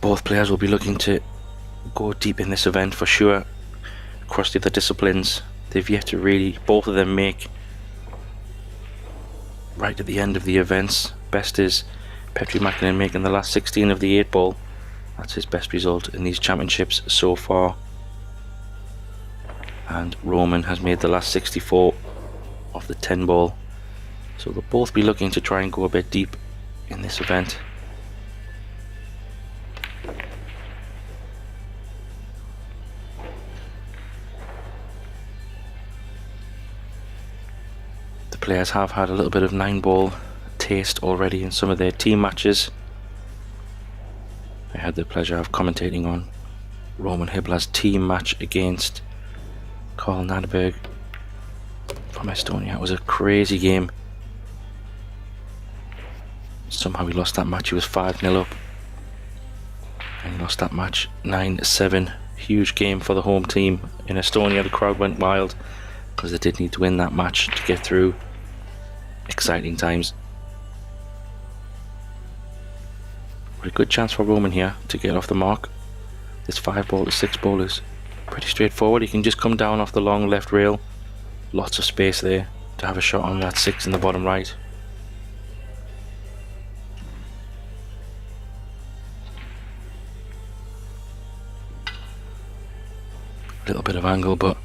Both players will be looking to go deep in this event for sure. Across the other disciplines, they've yet to really, both of them, make right at the end of the events. Best is Petri making the last 16 of the 8-ball. That's his best result in these championships so far. And Roman has made the last 64 of the 10-ball. So they'll both be looking to try and go a bit deep in this event. The players have had a little bit of 9-ball taste already in some of their team matches. I had the pleasure of commentating on Roman Hibla's team match against Carl Nadeberg from Estonia. It was a crazy game. Somehow he lost that match. He was 5-0 up and he lost that match 9-7. Huge game for the home team in Estonia. The crowd went wild because they did need to win that match to get through. Exciting times. But a good chance for Roman here to get off the mark. This 5-ball to 6-ball is pretty straightforward. He can just come down off the long left rail. Lots of space there to have a shot on that 6 in the bottom right. A little bit of angle, but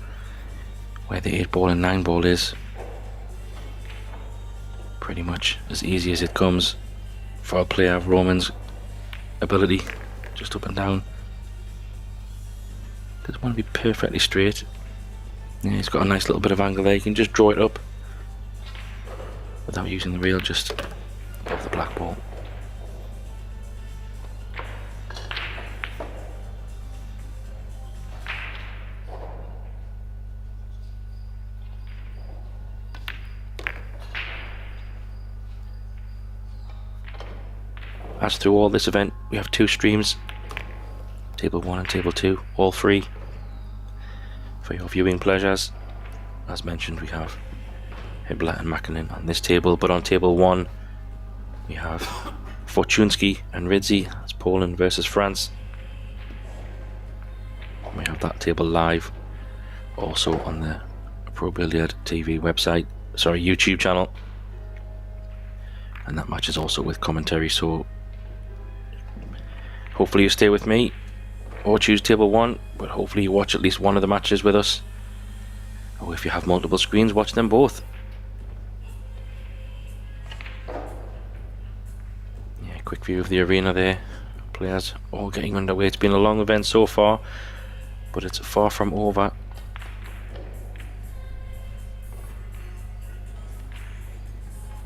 where the 8-ball and 9-ball is, pretty much as easy as it comes for a player of Roman's ability. Just up and down. Doesn't want to be perfectly straight. Yeah, he's got a nice little bit of angle there. You can just draw it up without using the reel, just above the black ball. As through all this event, we have 2 streams, Table 1 and Table 2, all free for your viewing pleasures. As mentioned, we have Hibla and Makinen on this table, but on Table 1 we have Fortunski and Ridzi. That's Poland versus France. And we have that table live also on the Pro Billiard TV website, sorry, YouTube channel. And that match is also with commentary, so hopefully you stay with me or choose Table 1, but hopefully you watch at least one of the matches with us. Or if you have multiple screens, watch them both. Yeah, quick view of the arena there. Players all getting underway. It's been a long event so far, but it's far from over.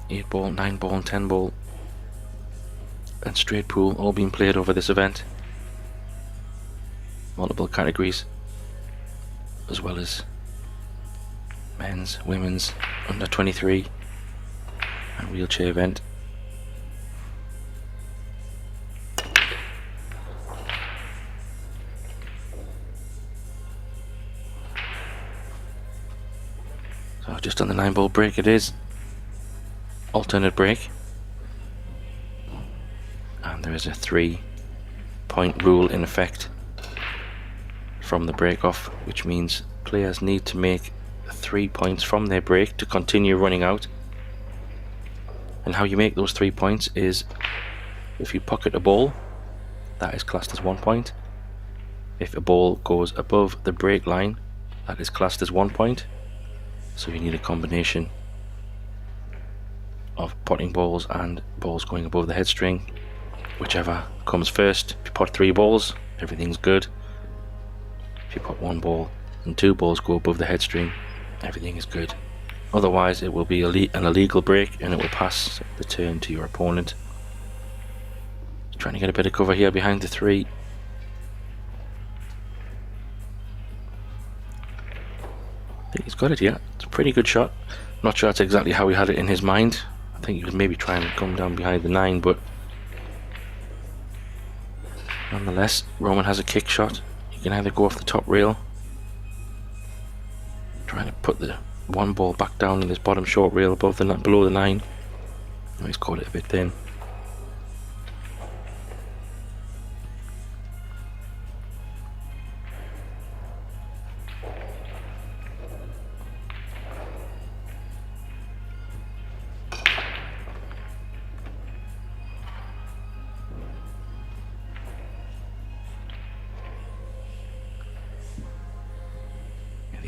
Eight ball, 9-ball and 10-ball and straight pool all being played over this event. Multiple categories, as well as men's, women's, under 23 and wheelchair event. So just on the 9-ball break it is. Alternate break, and there is a 3-point rule in effect from the break off, which means players need to make 3 points from their break to continue running out. And how you make those 3 points is if you pocket a ball, that is classed as 1 point. If a ball goes above the break line, that is classed as 1 point. So you need a combination of potting balls and balls going above the head string, whichever comes first. If you pot 3 balls, everything's good. If you pot 1 ball and 2 balls go above the head string, everything is good. Otherwise it will be an illegal break and it will pass the turn to your opponent. Just trying to get a bit of cover here behind the 3. I think he's got it, yeah. It's a pretty good shot. Not sure that's exactly how he had it in his mind. I think he was maybe trying to come down behind the 9, but nonetheless, Roman has a kick shot. He can either go off the top rail, trying to put the 1 ball back down in this bottom short rail above below the 9. Oh, he's caught it a bit thin.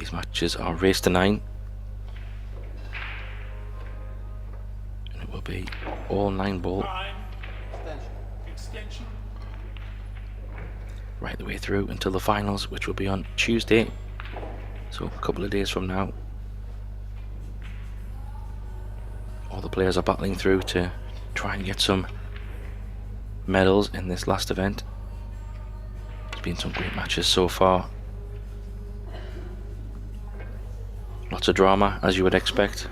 These matches are race to 9. And it will be all 9 ball. Right the way through until the finals, which will be on Tuesday. So a couple of days from now. All the players are battling through to try and get some medals in this last event. There's been some great matches so far. Lots of drama, as you would expect.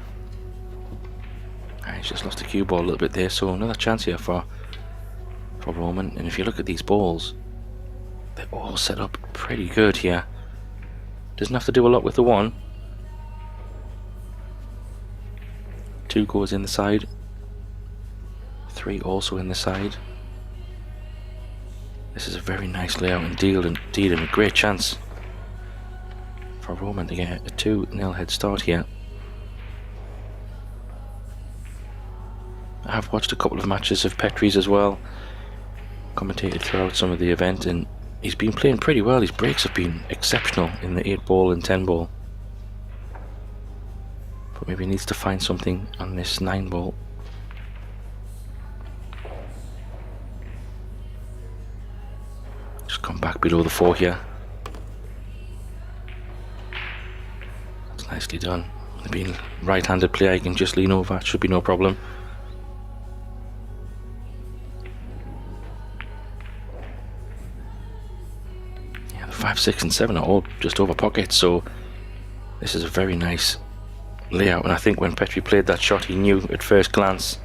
He's just lost a cue ball a little bit there, so another chance here for Roman. And if you look at these balls, they're all set up pretty good here. Doesn't have to do a lot with the 1. 2 goes in the side. 3 also in the side. This is a very nice layout indeed, and a great chance for Roman to get a 2-0 head start here. I have watched a couple of matches of Petri's as well, commentated throughout some of the event, and he's been playing pretty well. His breaks have been exceptional in the 8 ball and 10 ball. But maybe he needs to find something on this 9 ball. Just come back below the 4 here. That's nicely done. Being right-handed player, you can just lean over. It should be no problem. Yeah, the 5, 6 and 7 are all just over pockets, so this is a very nice layout. And I think when Petri played that shot, he knew at first glance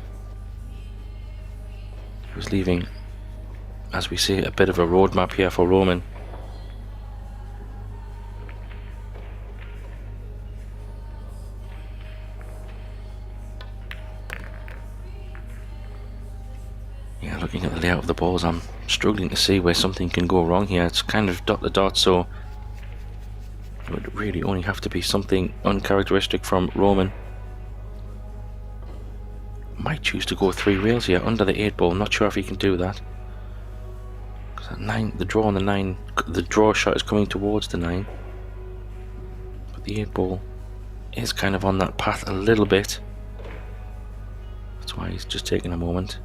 he was leaving, as we see, a bit of a roadmap here for Roman. Yeah, looking at the layout of the balls, I'm struggling to see where something can go wrong here. It's kind of dot to dot, so it would really only have to be something uncharacteristic from Roman. Might choose to go 3 rails here under the 8 ball. Not sure if he can do that. Because 9, the draw on the 9, the draw shot is coming towards the 9. But the 8 ball is kind of on that path a little bit. That's why he's just taking a moment.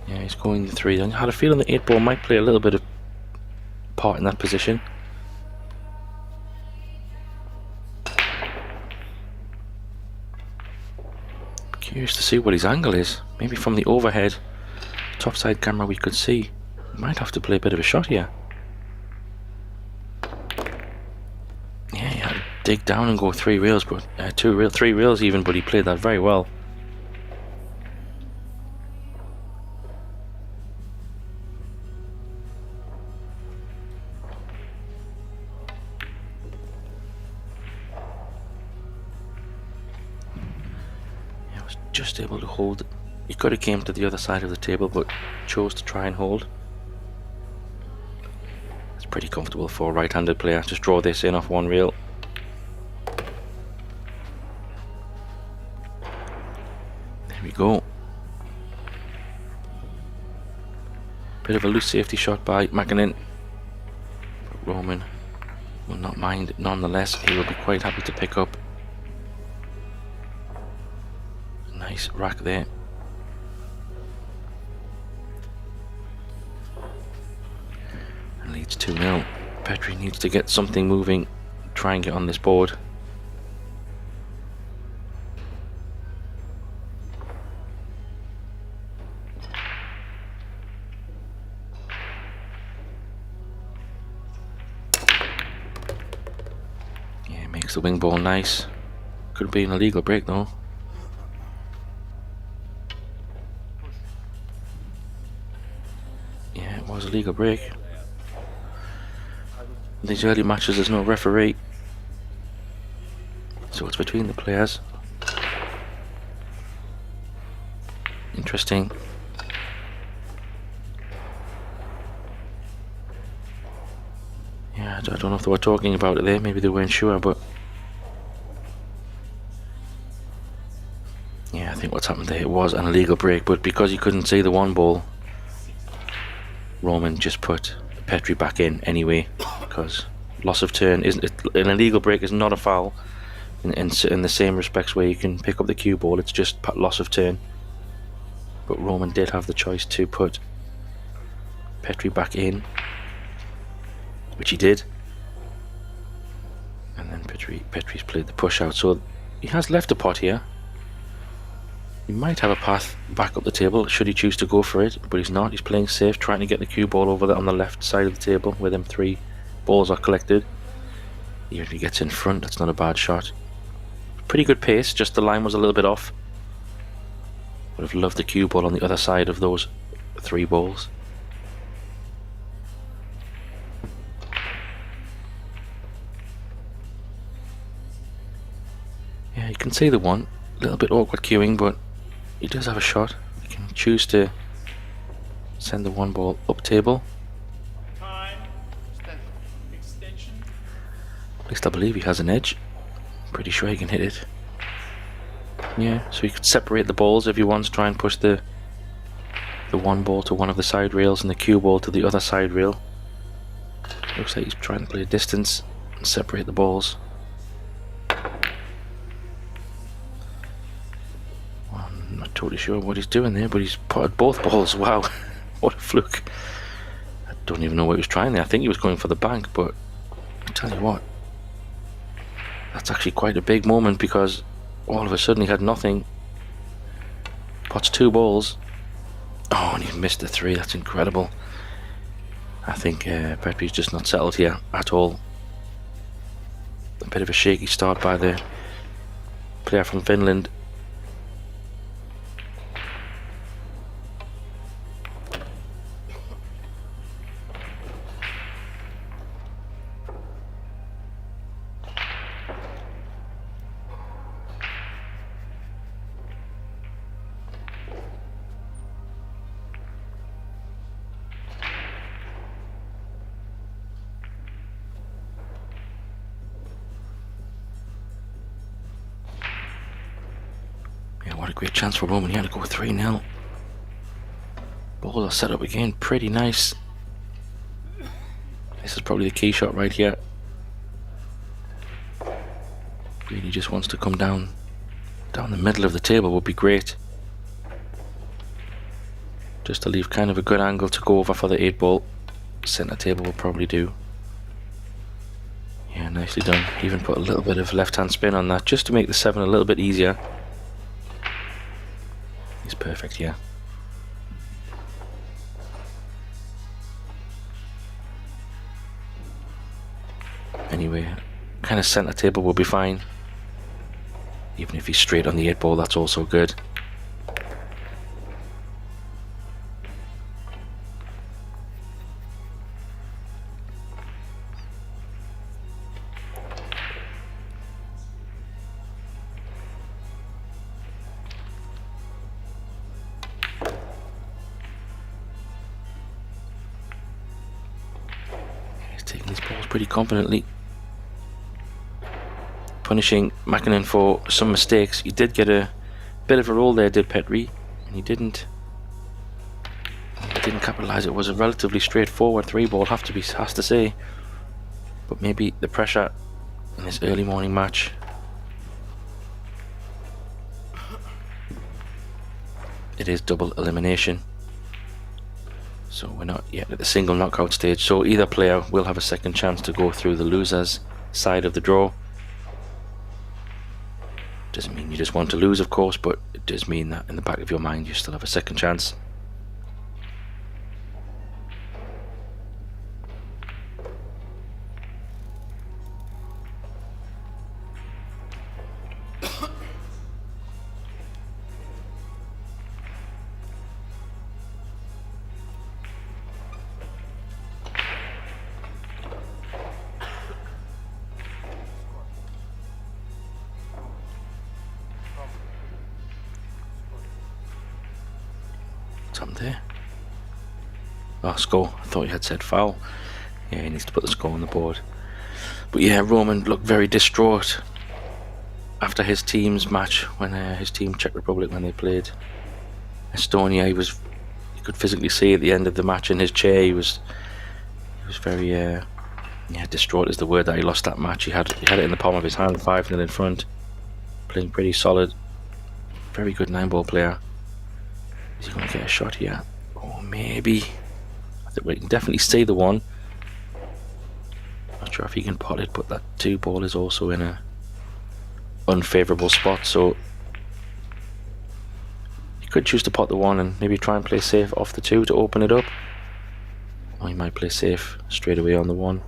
Yeah, he's going the 3. I had a feeling the 8 ball might play a little bit of part in that position. Curious to see what his angle is. Maybe from the overhead topside camera we could see. Might have to play a bit of a shot here. Yeah, he had to dig down and go 3 rails, but 3 rails even, but he played that very well. Just able to hold. He could have came to the other side of the table, but chose to try and hold. It's pretty comfortable for a right-handed player. Just draw this in off 1 reel. There we go. Bit of a loose safety shot by Mackinnon. But Roman will not mind nonetheless. He will be quite happy to pick up. Nice rack there. And leads 2-0. Petri needs to get something moving, try and get on this board. Yeah, makes the wing ball nice. Could be an illegal break though. Was a legal break. In these early matches there's no referee, so it's between the players. Interesting. Yeah, I don't know if they were talking about it there, maybe they weren't sure, but yeah, I think what's happened there, it was an illegal break, but because he couldn't see the 1 ball, Roman just put Petri back in anyway. because loss of turn isn't an illegal break is not a foul in the same respects where you can pick up the cue ball. It's just loss of turn. But Roman did have the choice to put Petri back in, which he did, and then Petri's played the push out, so he has left a pot here. He might have a path back up the table should he choose to go for it, but he's not. He's playing safe, trying to get the cue ball over there on the left side of the table where them 3 balls are collected. Even if he gets in front, that's not a bad shot. Pretty good pace, just the line was a little bit off. Would have loved the cue ball on the other side of those 3 balls. Yeah, you can see the one. A little bit awkward cueing, but he does have a shot. He can choose to send the 1 ball up table. Time. Extension. At least I believe he has an edge. Pretty sure he can hit it. Yeah, so he could separate the balls if he wants, try and push the 1 ball to one of the side rails and the cue ball to the other side rail. Looks like he's trying to play a distance and separate the balls. Well, I'm not totally sure what he's doing there, but he's potted both balls. Wow, what a fluke. I don't even know what he was trying there. I think he was going for the bank, but I tell you what, that's actually quite a big moment, because all of a sudden he had nothing. Pots 2 balls. Oh, and he missed the 3. That's incredible. I think Petri's just not settled here at all. A bit of a shaky start by the player from Finland. What a great chance for Roman. He had to go 3-0. Balls are set up again, pretty nice. This is probably the key shot right here. Really just wants to come down the middle of the table would be great. Just to leave kind of a good angle to go over for the 8 ball. Centre table will probably do. Yeah, nicely done. Even put a little bit of left hand spin on that just to make the 7 a little bit easier. He's perfect, yeah. Anyway, kind of centre table will be fine. Even if he's straight on the 8 ball, that's also good. Taking these balls pretty confidently, punishing Mäkinen for some mistakes. He did get a bit of a roll there, did Petri, and he didn't capitalise. It was a relatively straightforward 3 ball, has to say, but maybe the pressure in this early morning match. It is double elimination. So we're not yet at the single knockout stage, so either player will have a second chance to go through the loser's side of the draw. Doesn't mean you just want to lose, of course, but it does mean that in the back of your mind you still have a second chance. Something there. Oh, score. I thought you had said foul. Yeah, he needs to put the score on the board. But yeah, Roman looked very distraught after his team's match, when his team Czech Republic, when they played Estonia. You could physically see at the end of the match in his chair, he was very Yeah, distraught is the word that he lost that match. He had it in the palm of his hand, 5-0 in front, playing pretty solid. Very good 9-ball player. Is he going to get a shot here? Oh, maybe. I think we can definitely see the one. Not sure if he can pot it, but that 2-ball is also in a unfavourable spot, so he could choose to pot the 1 and maybe try and play safe off the 2 to open it up. Or he might play safe straight away on the 1.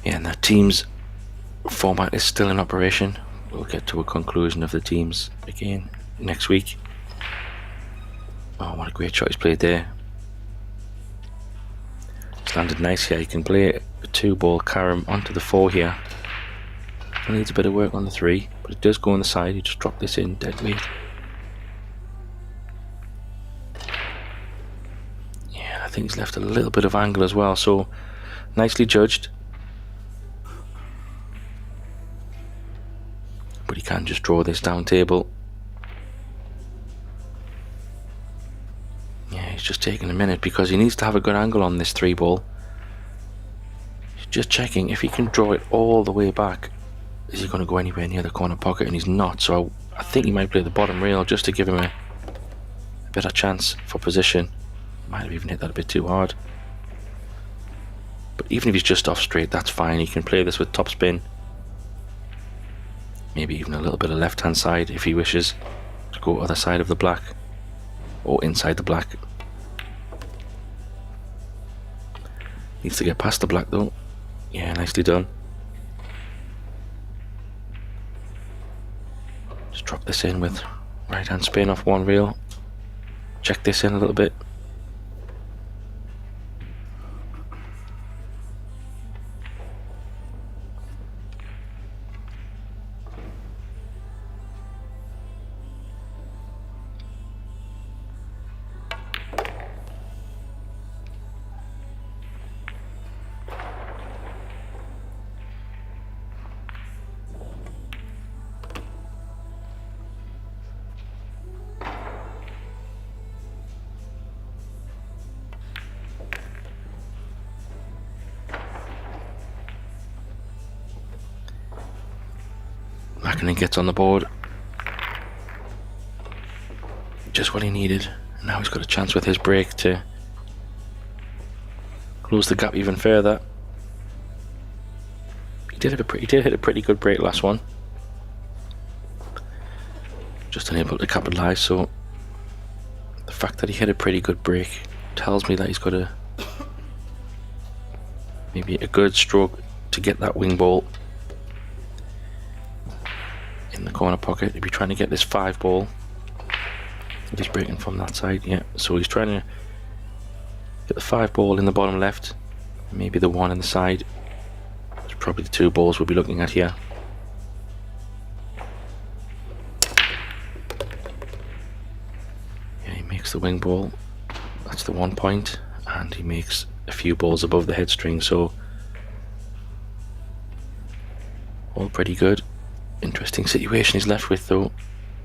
Yeah, and that team's format is still in operation. We'll get to a conclusion of the teams again next week. Oh, what a great shot he's played there. It's landed nice here. He can play a 2-ball carom onto the 4 here. Still needs a bit of work on the 3, but it does go on the side. You just drop this in dead weight. Yeah, I think he's left a little bit of angle as well, so nicely judged. But he can just draw this down table. Yeah, he's just taking a minute because he needs to have a good angle on this 3-ball. He's just checking if he can draw it all the way back. Is he going to go anywhere near the corner pocket? And he's not, so I think he might play the bottom rail just to give him a better chance for position. Might have even hit that a bit too hard. But even if he's just off straight, that's fine. He can play this with top spin. Maybe even a little bit of left hand side if he wishes to go other side of the black or inside the black. Needs to get past the black though. Yeah, nicely done. Just drop this in with right hand spin off 1 rail. Check this in a little bit. And he gets on the board. Just what he needed. And now he's got a chance with his break to close the gap even further. He did hit a pretty good break last one. Just unable to capitalise, so the fact that he hit a pretty good break tells me that he's got maybe a good stroke to get that wing ball in the corner pocket. He'll be trying to get this 5-ball. He's breaking from that side, yeah. So he's trying to get the 5-ball in the bottom left, maybe the 1 in the side. It's probably the 2 balls we'll be looking at here. Yeah, he makes the wing ball. That's the 1 point, and he makes a few balls above the head string. So all pretty good. Interesting situation he's left with though.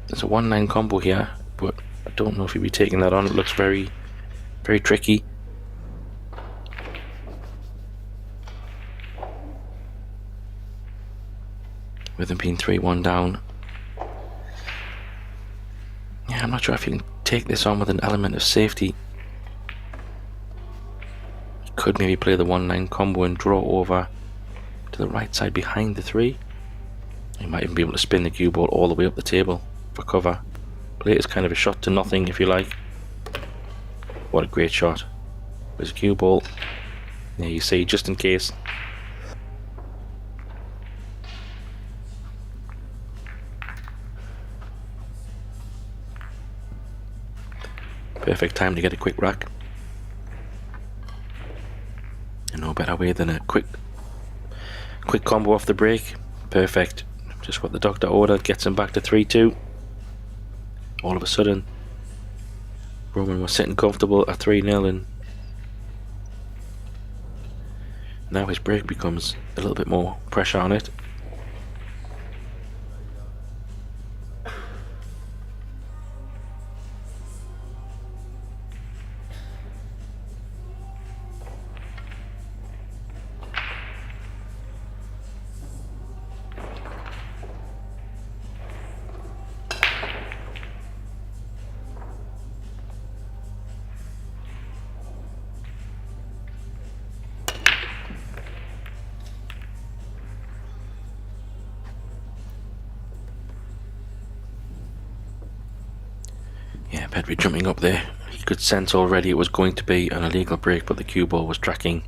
There's a 1-9 combo here, but I don't know if he'll be taking that on. It looks very, very tricky. With him being 3-1 down. Yeah, I'm not sure if he can take this on with an element of safety. He could maybe play the 1-9 combo and draw over to the right side behind the 3. He might even be able to spin the cue ball all the way up the table for cover. Play it as kind of a shot to nothing, if you like. What a great shot. There's a cue ball. There you see, just in case. Perfect time to get a quick rack. And no better way than a quick combo off the break. Perfect. Just what the doctor ordered. Gets him back to 3-2. All of a sudden, Roman was sitting comfortable at 3-0, and now his break becomes a little bit more pressure on it. Yeah, Petri jumping up there. He could sense already it was going to be an illegal break, but the cue ball was tracking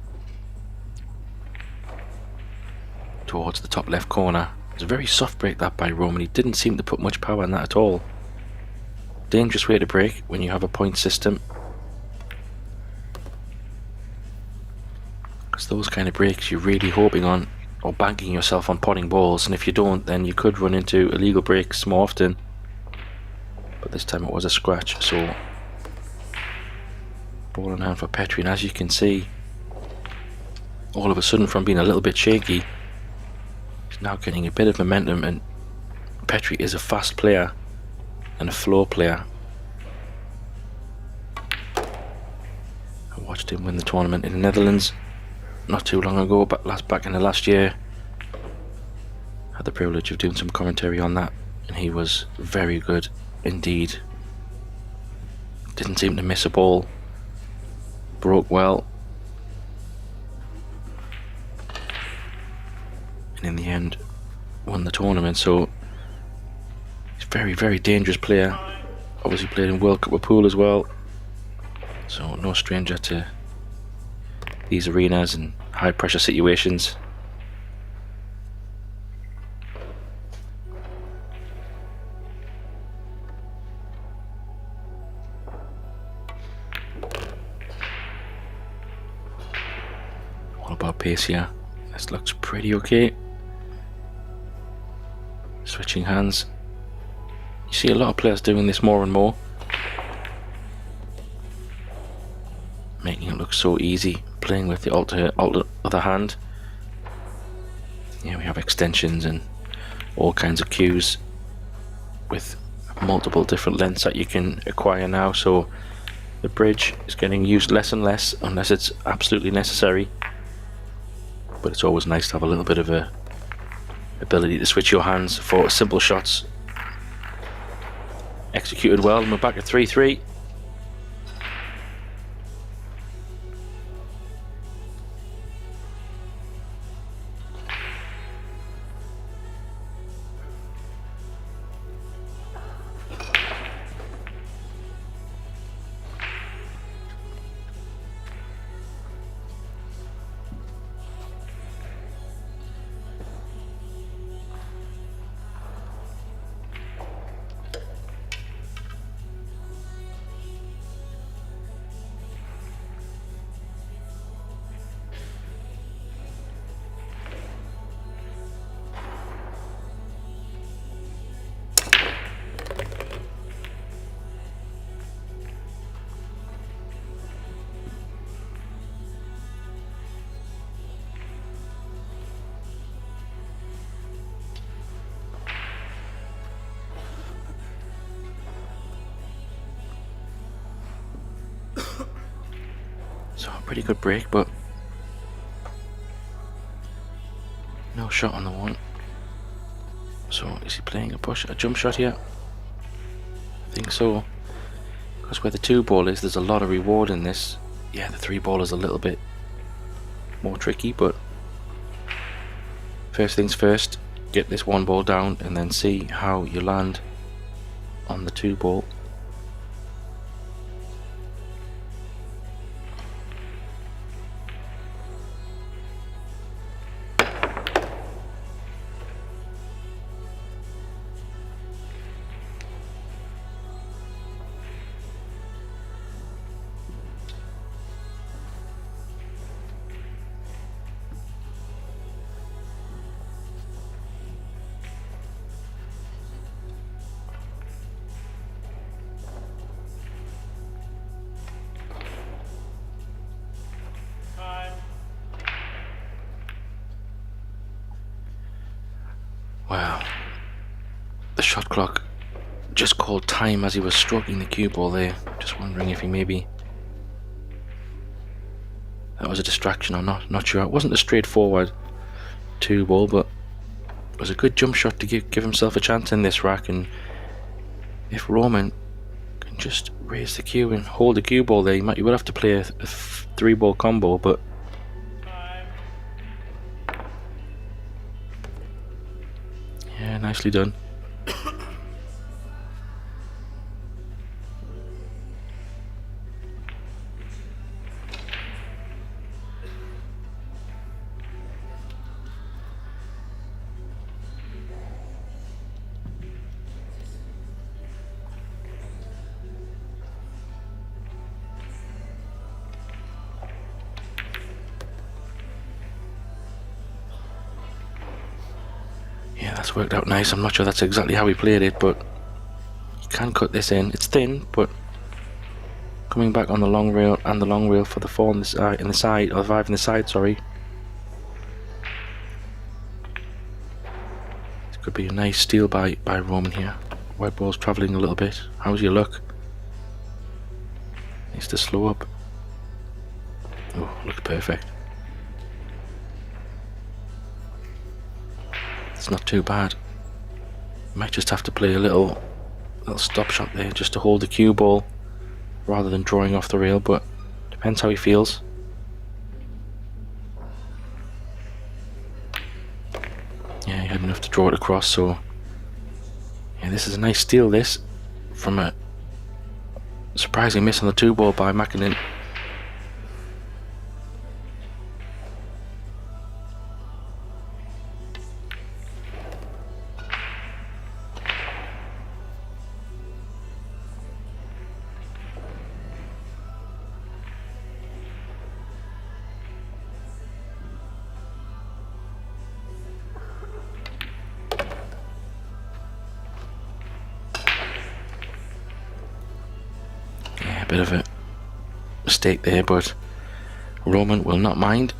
towards the top left corner. It's a very soft break that by Roman. He didn't seem to put much power in that at all. Dangerous way to break when you have a point system, because those kind of breaks you're really hoping on or banking yourself on potting balls, and if you don't, then you could run into illegal breaks more often. But this time it was a scratch, so ball in hand for Petri, and as you can see, all of a sudden from being a little bit shaky, he's now getting a bit of momentum, and Petri is a fast player and a floor player. I watched him win the tournament in the Netherlands not too long ago, but back in the last year. Had the privilege of doing some commentary on that, and he was very good indeed. Didn't seem to miss a ball. Broke well. And in the end, won the tournament. So he's a very, very dangerous player. Obviously played in World Cup with Pool as well. So no stranger to these arenas and high pressure situations. All about pace here. This looks pretty okay. Switching hands. You see a lot of players doing this more and more, making it look so easy, playing with the other hand. Yeah, we have extensions and all kinds of cues with multiple different lengths that you can acquire now, so the bridge is getting used less and less unless it's absolutely necessary. But it's always nice to have a little bit of a ability to switch your hands for simple shots. Executed well, and we're back at 3-3. So a pretty good break, but no shot on the one. So is he playing a jump shot here? I think so, because where the 2 ball is, there's a lot of reward in this. Yeah, the 3 ball is a little bit more tricky, but first things first, get this 1 ball down and then see how you land on the 2 ball. the shot clock just called time as he was stroking the cue ball there. Just wondering if he maybe... that was a distraction or not sure. It wasn't a straightforward 2 ball, but it was a good jump shot to give himself a chance in this rack. And if Roman can just raise the cue and hold the cue ball there, he will have to play a 3 ball combo, but yeah, nicely done. Yeah, that's worked out nice. I'm not sure that's exactly how he played it, but you can cut this in. It's thin, but coming back on the long rail and the long rail for the 4 on the side, in the side, or 5 in the side, sorry. This could be a nice steal by Roman here. White ball's travelling a little bit. How's your luck? Needs to slow up. Oh, looks perfect. It's not too bad. Might just have to play a little stop shot there just to hold the cue ball rather than drawing off the rail, but depends how he feels. Yeah, he had enough to draw it across, so yeah, this is a nice steal, this, from a surprising miss on the 2 ball by Mackinnon. Bit of a mistake there, but Roman will not mind,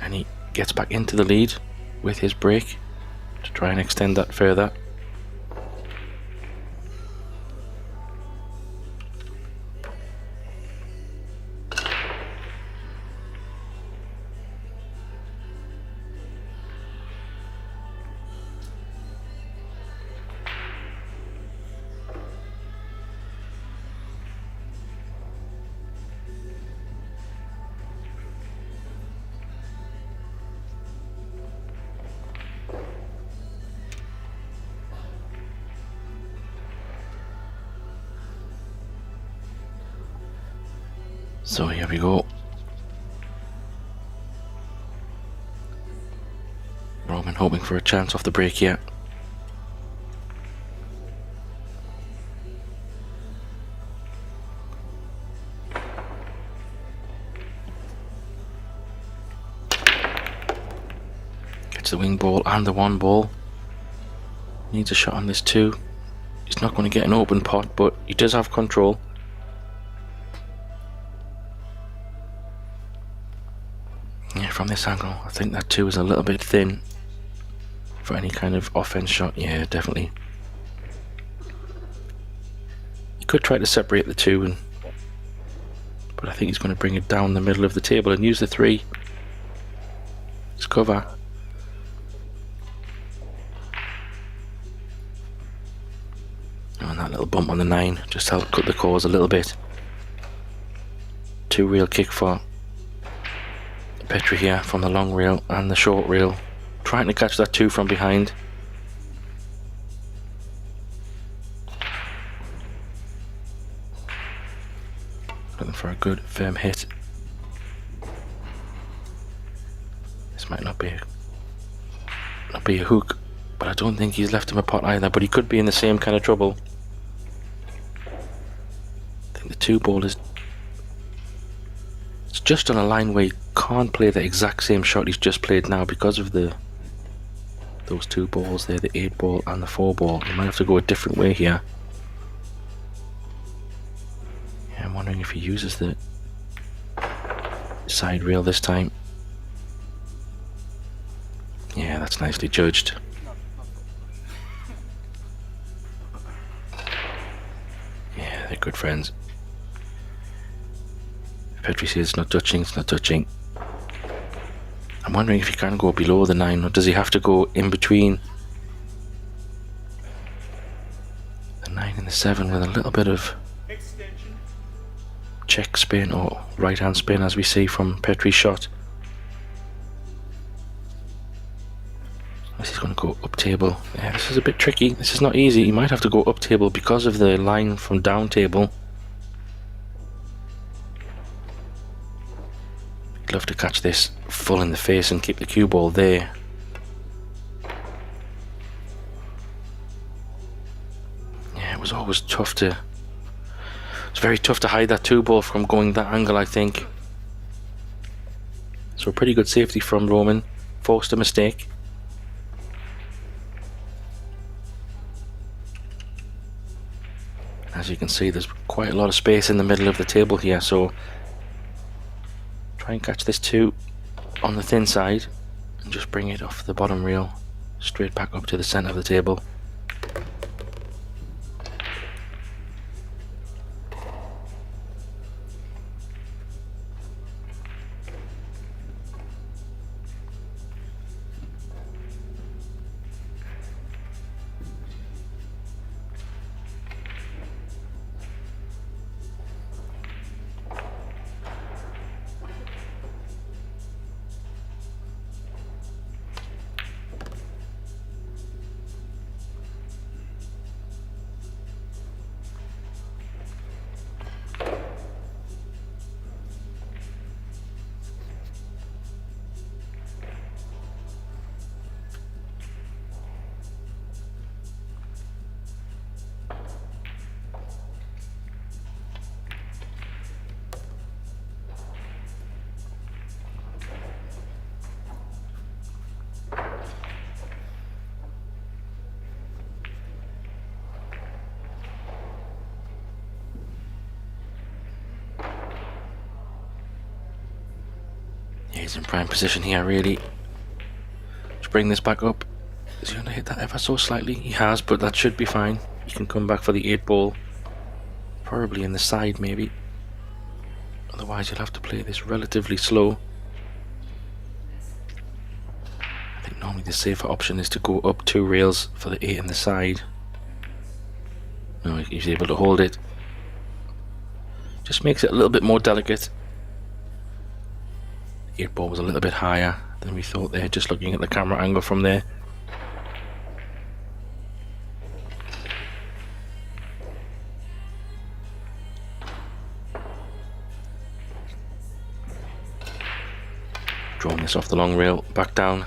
and he gets back into the lead with his break to try and extend that further. So here we go. Roman hoping for a chance off the break here. Gets the wing ball and the 1 ball. Needs a shot on this 2. He's not going to get an open pot, but he does have control. Yeah, from this angle, I think that 2 is a little bit thin for any kind of offense shot. Yeah, definitely. He could try to separate the 2, but I think he's going to bring it down the middle of the table and use the 3 as cover. Oh, and that little bump on the 9 just helped cut the cause a little bit. 2 rail kick for Petri here from the long rail and the short rail, trying to catch that 2 from behind. Looking for a good firm hit. This might not be a hook, but I don't think he's left him a pot either, but he could be in the same kind of trouble. I think the 2 ball is just on a line where he can't play the exact same shot he's just played now because of those 2 balls there, the 8 ball and the 4 ball. He might have to go a different way here. Yeah, I'm wondering if he uses the side rail this time. Yeah, that's nicely judged. friends. Petri says it's not touching, it's not touching. I'm wondering if he can go below the 9, or does he have to go in between the 9 and the 7 with a little bit of Extension. check spin or right hand spin, as we see from Petri's shot. This is going to go up table. Yeah, this is a bit tricky. This is not easy. You might have to go up table because of the line from down table. I'd love to catch this full in the face and keep the cue ball there. Yeah, it was always tough to... It's very tough to hide that 2-ball from going that angle, I think. So a pretty good safety from Roman. Forced a mistake. As you can see, there's quite a lot of space in the middle of the table here, so try and catch this 2 on the thin side and just bring it off the bottom rail straight back up to the center of the table. He's in prime position here, really. To bring this back up. Is he going to hit that ever so slightly? He has, but that should be fine. He can come back for the 8-ball. Probably in the side, maybe. Otherwise, you'll have to play this relatively slow. I think normally the safer option is to go up 2 rails for the 8 in the side. No, he's able to hold it. Just makes it a little bit more delicate. 8-ball was a little bit higher than we thought there, just looking at the camera angle from there. Drawing this off the long rail, back down.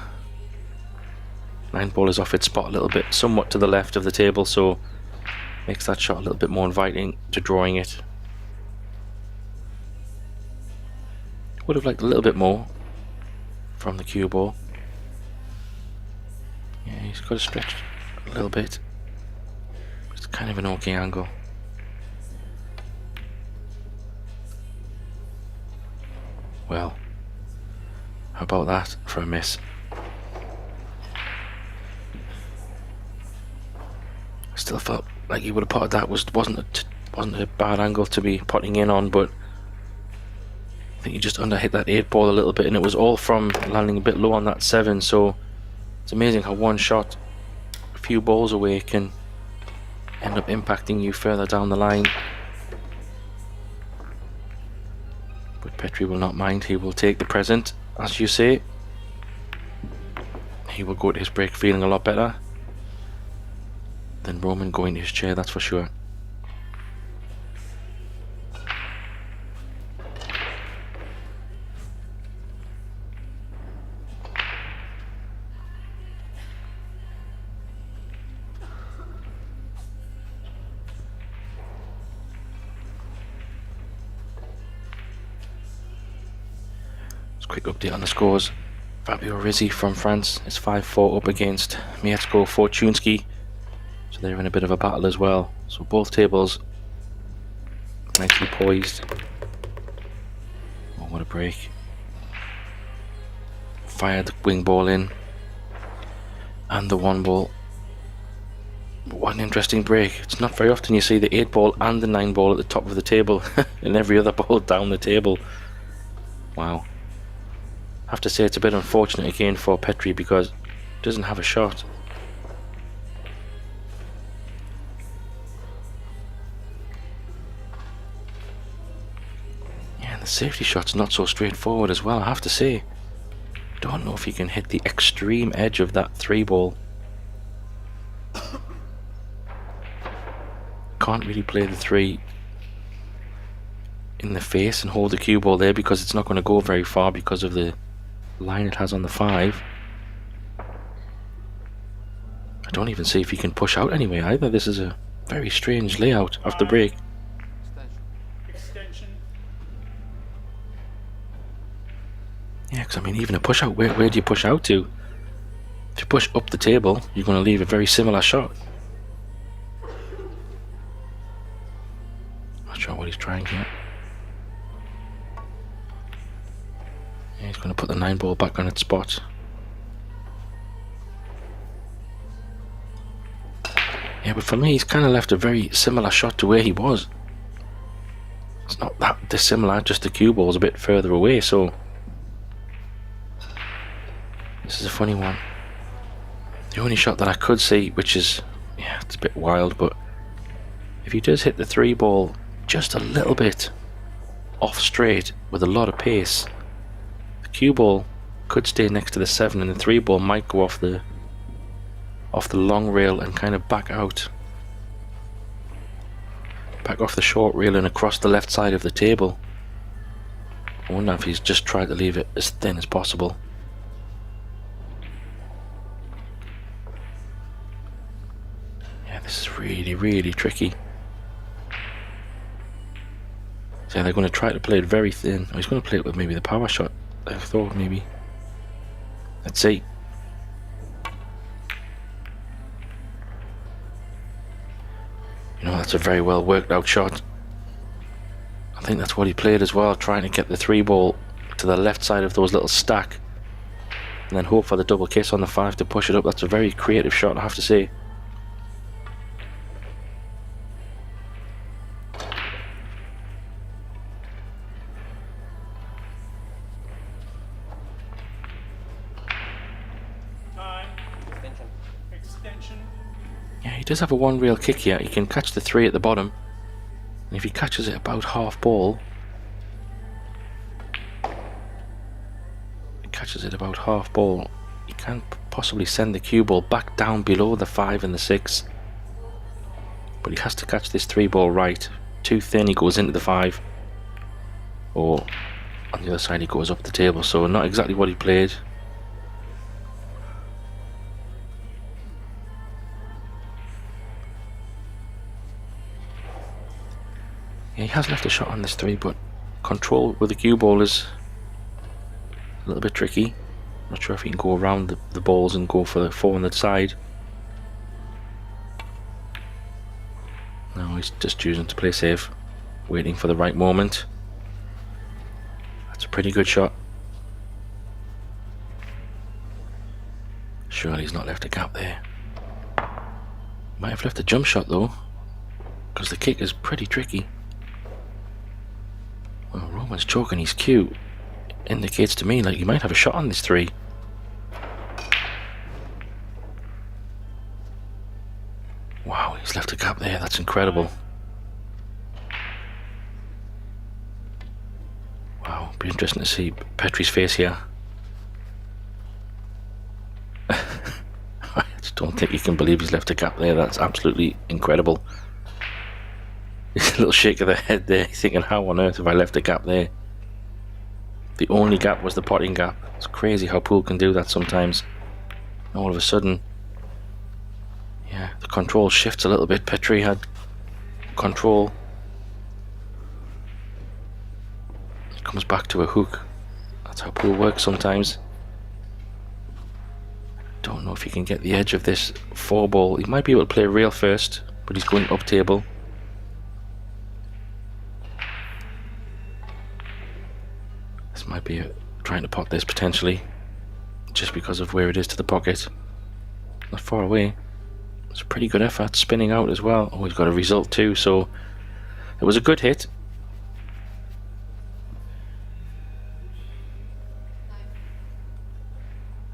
9-ball is off its spot a little bit, somewhat to the left of the table, so makes that shot a little bit more inviting to drawing it. Would have liked a little bit more from the cue ball. Yeah, he's got to stretch a little bit. It's kind of an okay angle. Well, how about that for a miss? I still felt like he would have potted that. Wasn't a bad angle to be potting in on, but I think he just underhit that 8-ball a little bit, and it was all from landing a bit low on that 7. So it's amazing how one shot a few balls away can end up impacting you further down the line. But Petri will not mind. He will take the present, as you say. He will go to his break feeling a lot better than Roman going to his chair, that's for sure. Quick update on the scores. Fabio Rizzi from France is 5-4 up against Mieszko Fortunski, so they're in a bit of a battle as well. So both tables nicely poised. Oh, what a break. Fired the wing ball in and the 1-ball. What an interesting break. It's not very often you see the 8 ball and the 9 ball at the top of the table and every other ball down the table. Wow. I have to say it's a bit unfortunate again for Petri because he doesn't have a shot. Yeah, and the safety shot's not so straightforward as well, I have to say. Don't know if he can hit the extreme edge of that 3 ball. Can't really play the 3 in the face and hold the cue ball there because it's not going to go very far because of the line it has on the 5. I don't even see if he can push out anyway either. This is a very strange layout after break. Extension. Yeah, because I mean, even a push out, where do you push out to? If you push up the table, you're going to leave a very similar shot. Not sure what he's trying here. Yeah, he's going to put the 9 ball back on its spot. Yeah, but for me, he's kind of left a very similar shot to where he was. It's not that dissimilar, just the cue ball's a bit further away, so this is a funny one. The only shot that I could see, which is, yeah, it's a bit wild, but if he does hit the 3 ball just a little bit off straight with a lot of pace, the cue ball could stay next to the 7 and the 3 ball might go off the long rail and kind of back out, back off the short rail and across the left side of the table. I wonder if he's just tried to leave it as thin as possible. Yeah, this is really, really tricky. So they're going to try to play it very thin. Oh, he's going to play it with maybe the power shot, I thought maybe. Let's see. You know, that's a very well worked out shot. I think that's what he played as well, trying to get the 3 ball to the left side of those little stack and then hope for the double kiss on the 5 to push it up. That's a very creative shot, I have to say. Yeah, he does have a 1 rail kick here. He can catch the 3 at the bottom, and if he catches it about half ball, he can possibly send the cue ball back down below the 5 and the 6, but he has to catch this 3 ball right. Too thin, he goes into the 5, or on the other side he goes up the table, so not exactly what he played. Yeah, he has left a shot on this 3, but control with the cue ball is a little bit tricky. Not sure if he can go around the balls and go for the 4 on the side. No, he's just choosing to play safe, waiting for the right moment. That's a pretty good shot. Surely he's not left a gap there. Might have left a jump shot though, because the kick is pretty tricky. Well, Roman's choking his cue. Indicates to me like he might have a shot on this 3. Wow, he's left a gap there. That's incredible. Wow, be interesting to see Petri's face here. I just don't think he can believe he's left a gap there. That's absolutely incredible. A little shake of the head there, thinking, how on earth have I left a gap there? The only gap was the potting gap. It's crazy how pool can do that sometimes. All of a sudden, yeah, the control shifts a little bit. Petri had control. It comes back to a hook. That's how pool works sometimes. Don't know if he can get the edge of this 4 ball. He might be able to play rail first, but he's going up table. This might be trying to pot this potentially, just because of where it is to the pocket. Not far away. It's a pretty good effort, spinning out as well. Oh, he's got a result too, so it was a good hit.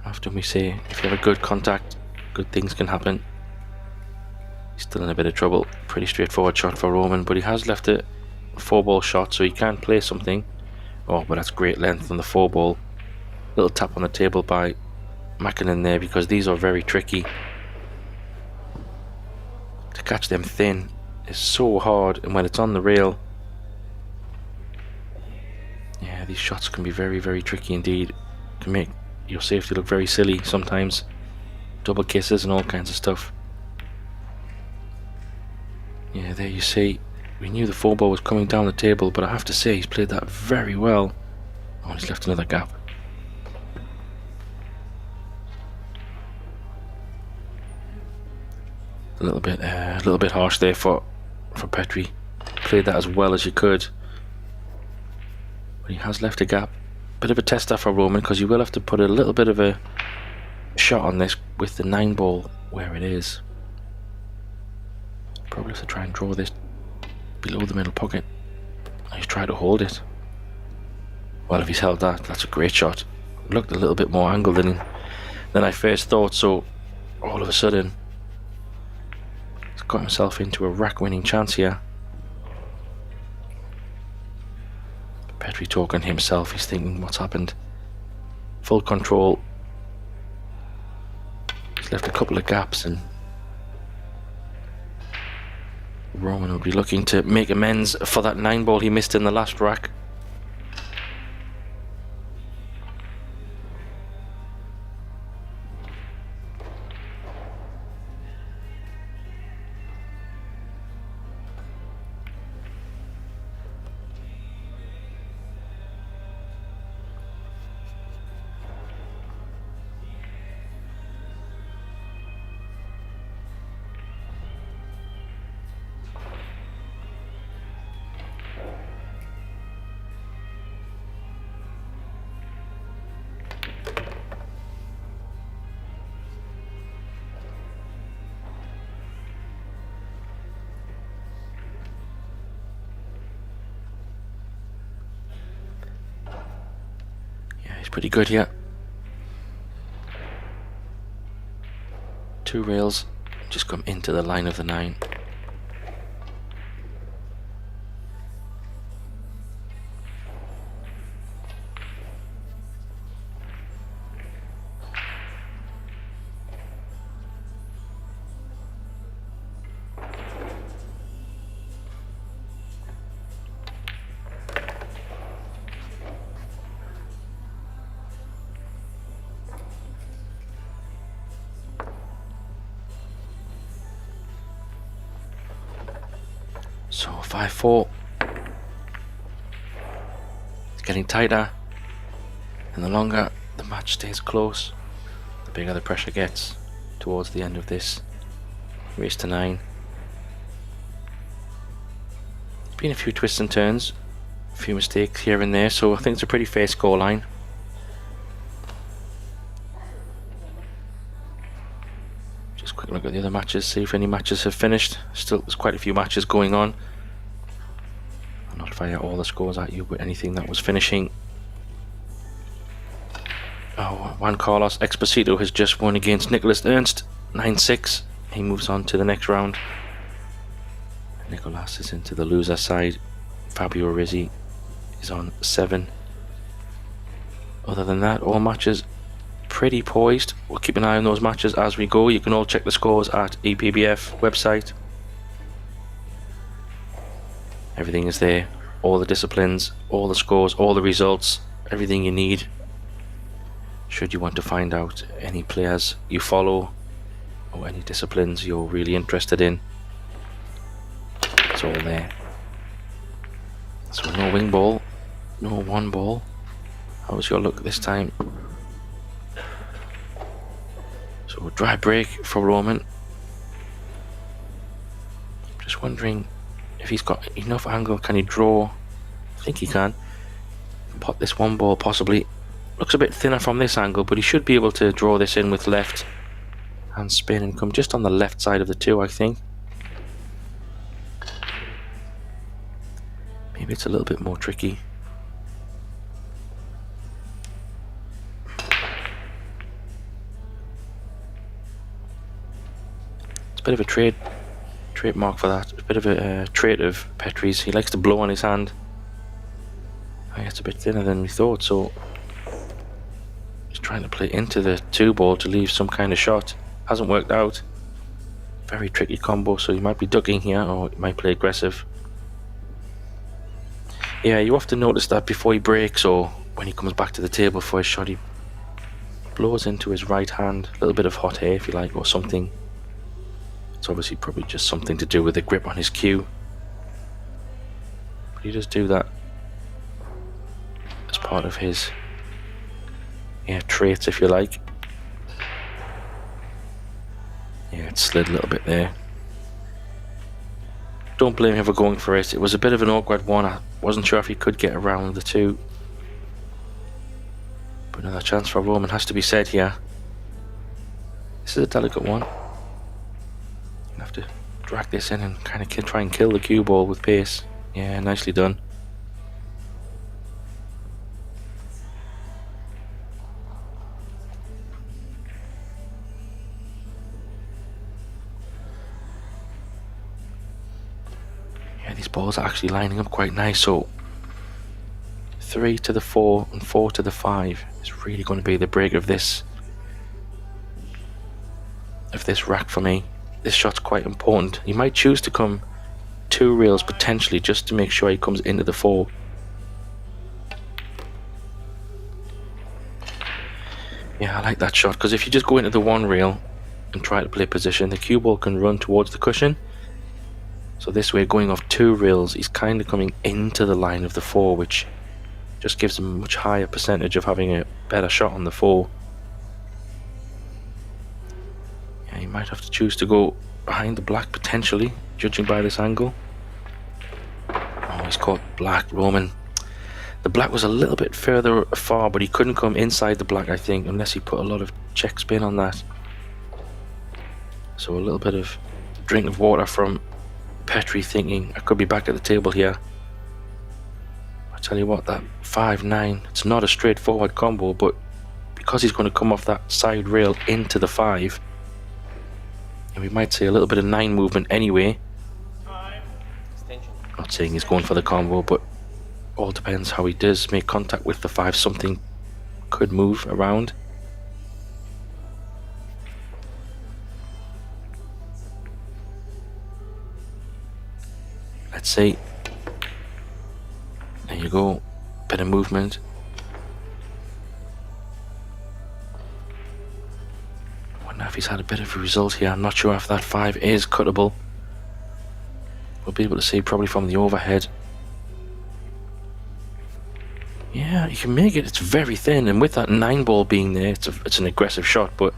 Often we say, if you have a good contact, good things can happen. He's still in a bit of trouble. Pretty straightforward shot for Roman, but he has left a 4-ball shot, so he can play something. Oh, but that's great length on the 4-ball. Little tap on the table by Mackinnon there, because these are very tricky. To catch them thin is so hard, and when it's on the rail, yeah, these shots can be very, very tricky indeed. Can make your safety look very silly sometimes. Double kisses and all kinds of stuff. Yeah, there you see, we knew the 4-ball was coming down the table, but I have to say he's played that very well. Oh, he's left another gap. A little bit harsh there for Petri. Played that as well as you could, but he has left a gap. Bit of a tester for Roman, because you will have to put a little bit of a shot on this with the 9-ball where it is. Probably have to try and draw this below the middle pocket. He's tried to hold it. Well, if he's held that, that's a great shot. Looked a little bit more angled than I first thought, so all of a sudden he's got himself into a rack-winning chance here. Petri talking to himself, he's thinking, what's happened? Full control. He's left a couple of gaps, and Roman will be looking to make amends for that 9-ball he missed in the last rack. Pretty good here. 2 rails, just come into the line of the 9. So 5-4. It's getting tighter, and the longer the match stays close, the bigger the pressure gets towards the end of this race to 9. There's been a few twists and turns, a few mistakes here and there, so I think it's a pretty fair scoreline. Just a quick look at the other matches, see if any matches have finished. Still, there's quite a few matches going on. I'll not fire all the scores at you, but anything that was finishing. Oh, Juan Carlos Exposito has just won against Nicholas Ernst, 9-6. He moves on to the next round. Nicolas is into the loser side. Fabio Rizzi is on 7. Other than that, all matches pretty poised. We'll keep an eye on those matches as we go. You can all check the scores at Epbf website. Everything is there. All the disciplines, all the scores, all the results, everything you need. Should you want to find out any players you follow or any disciplines you're really interested in, it's all there. So no wing ball, no 1 ball. How's your luck this time? So a dry break for Roman. Just wondering if he's got enough angle. Can he draw? I think he can. Pot this 1 ball possibly. Looks a bit thinner from this angle, but he should be able to draw this in with left hand spin and come just on the left side of the 2, I think. Maybe it's a little bit more tricky. It's a bit of a trademark for that. It's a bit of a trait of Petri's. He likes to blow on his hand. I guess it's a bit thinner than we thought, so he's trying to play into the 2 ball to leave some kind of shot. Hasn't worked out. Very tricky combo, so he might be ducking here, or he might play aggressive. Yeah, you often notice that before he breaks, or when he comes back to the table for his shot, he blows into his right hand. A little bit of hot air, if you like, or something. It's obviously probably just something to do with the grip on his cue. But he does do that as part of his traits, if you like. Yeah, it slid a little bit there. Don't blame him for going for it. It was a bit of an awkward one. I wasn't sure if he could get around the 2. But another chance for Roman has to be said here. This is a delicate one. You have to drag this in and kind of try and kill the cue ball with pace. Yeah, nicely done. These balls are actually lining up quite nice, so 3 to the 4 and 4 to the 5 is really going to be the break of this rack for me. This shot's quite important. He might choose to come 2 reels potentially just to make sure he comes into the 4. Yeah, I like that shot, because if you just go into the 1 reel and try to play position, the cue ball can run towards the cushion. So this way, going off 2 reels, he's kind of coming into the line of the 4, which just gives him a much higher percentage of having a better shot on the 4. Yeah, he might have to choose to go behind the black potentially, judging by this angle. Oh, he's caught black, Roman. The black was a little bit further far, but he couldn't come inside the black, I think, unless he put a lot of check spin on that. So a little bit of drink of water from Petri, thinking I could be back at the table here. I tell you what, that 5-9, it's not a straightforward combo, but because he's going to come off that side rail into the 5, and we might see a little bit of 9 movement anyway. Not saying he's going for the combo, but all depends how he does make contact with the 5. Something could move around. Let's see. There you go. Bit of movement. I wonder if he's had a bit of a result here. I'm not sure if that 5 is cuttable. We'll be able to see probably from the overhead. Yeah, you can make it. It's very thin, and with that 9 ball being there, it's an aggressive shot, but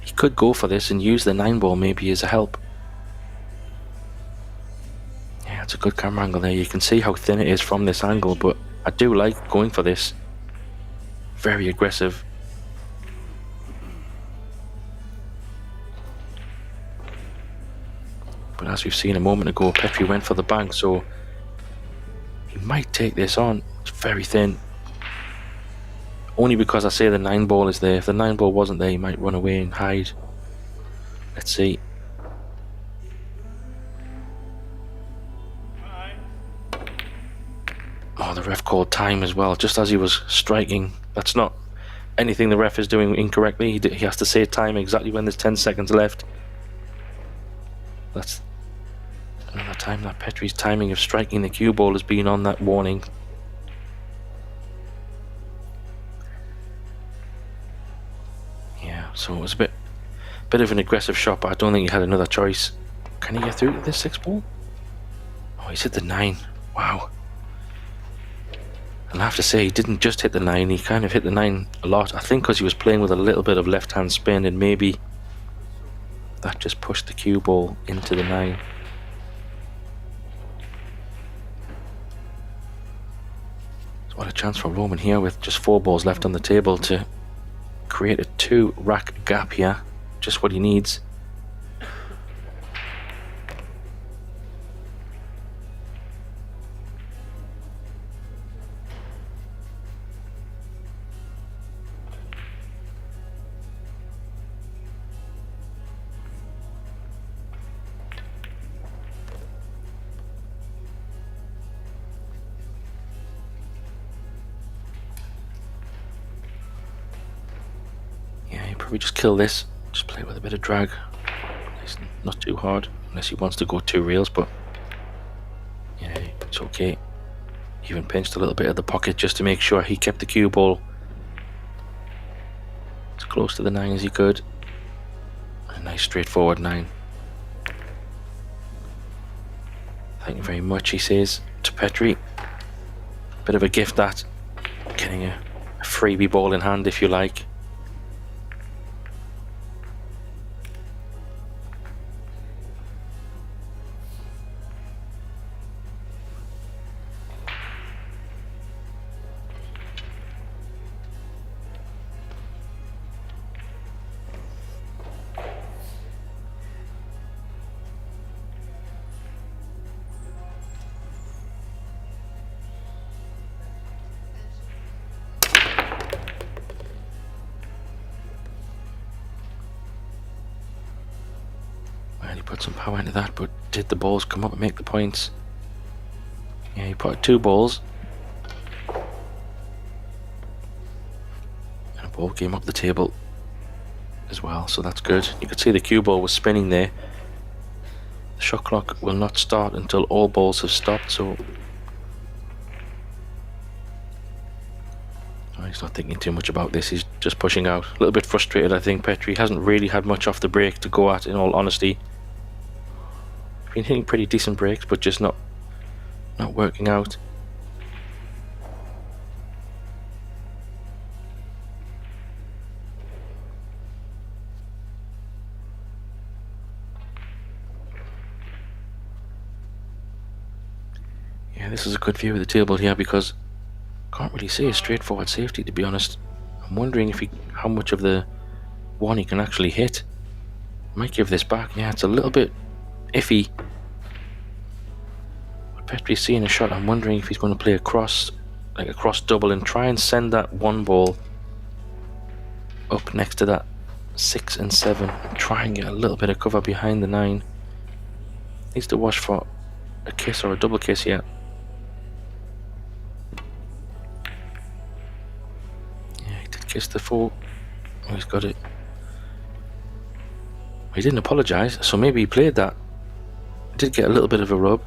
he could go for this and use the 9 ball maybe as a help. It's a good camera angle there. You can see how thin it is from this angle, but I do like going for this. Very aggressive. But as we've seen a moment ago, Petri went for the bank, so he might take this on. It's very thin. Only because I say the 9 ball is there. If the 9 ball wasn't there, he might run away and hide. Let's see. Oh, the ref called time as well, just as he was striking. That's not anything the ref is doing incorrectly. He has to say time exactly when there's 10 seconds left. That's another time that Petri's timing of striking the cue ball has been on that warning. Yeah, so it was a bit of an aggressive shot, but I don't think he had another choice. Can he get through to this 6 ball? Oh, he's hit the 9. Wow. And I have to say, he didn't just hit the 9, he kind of hit the 9 a lot. I think because he was playing with a little bit of left-hand spin, and maybe that just pushed the cue ball into the 9. So what a chance for Roman here with just 4 balls left on the table to create a 2 rack gap here. just what he needs. Probably just kill this, just play with a bit of drag. It's not too hard unless he wants to go 2 reels, but yeah, it's okay. Even pinched a little bit of the pocket just to make sure he kept the cue ball as close to the 9 as he could. A nice straightforward 9. Thank you very much, he says to Petri. Bit of a gift, that, getting a freebie ball in hand, if you like. He put some power into that, but did the balls come up and make the points? Yeah, he put 2 balls. And a ball came up the table as well, so that's good. You could see the cue ball was spinning there. The shot clock will not start until all balls have stopped, so he's not thinking too much about this. He's just pushing out. A little bit frustrated, I think. Petri hasn't really had much off the break to go at, in all honesty. Been hitting pretty decent breaks, but just not working out. Yeah, this is a good view of the table here because can't really see a straightforward safety, to be honest. I'm wondering if how much of the 1 he can actually hit. Might give this back. Yeah, it's a little bit iffy. Petri's seeing a shot. I'm wondering if he's going to play a cross, like a cross double, and try and send that 1 ball up next to that 6 and 7 and try and get a little bit of cover behind the 9. Needs to watch for a kiss or a double kiss here. Yeah, he did kiss the 4. Oh, he's got it. He didn't apologise, so maybe he played that. He did get a little bit of a rub.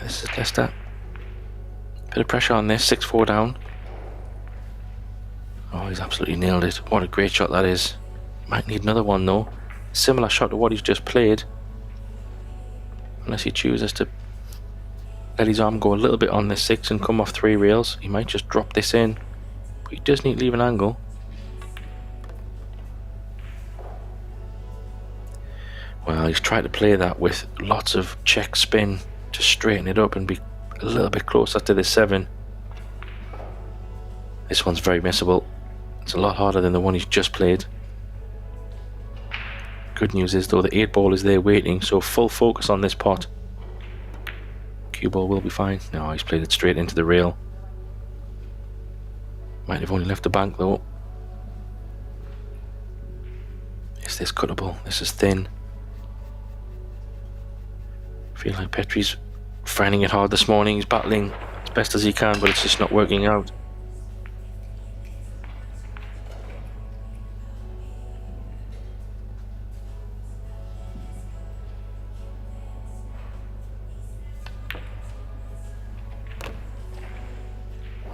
This is a tester. Bit of pressure on this, 6-4 down. Oh, he's absolutely nailed it. What a great shot that is. Might need another one though. Similar shot to what he's just played. Unless he chooses to let his arm go a little bit on this 6 and come off 3 reels. He might just drop this in. But he does need to leave an angle. Well, he's tried to play that with lots of check spin to straighten it up and be a little bit closer to the 7. This one's very missable. It's a lot harder than the one he's just played. Good news is though, the 8 ball is there waiting, so full focus on this pot. Cue ball will be fine. No, he's played it straight into the rail. Might have only left the bank though. Is this cuttable? This is thin. I feel like Petri's finding it hard this morning. He's battling as best as he can, but it's just not working out.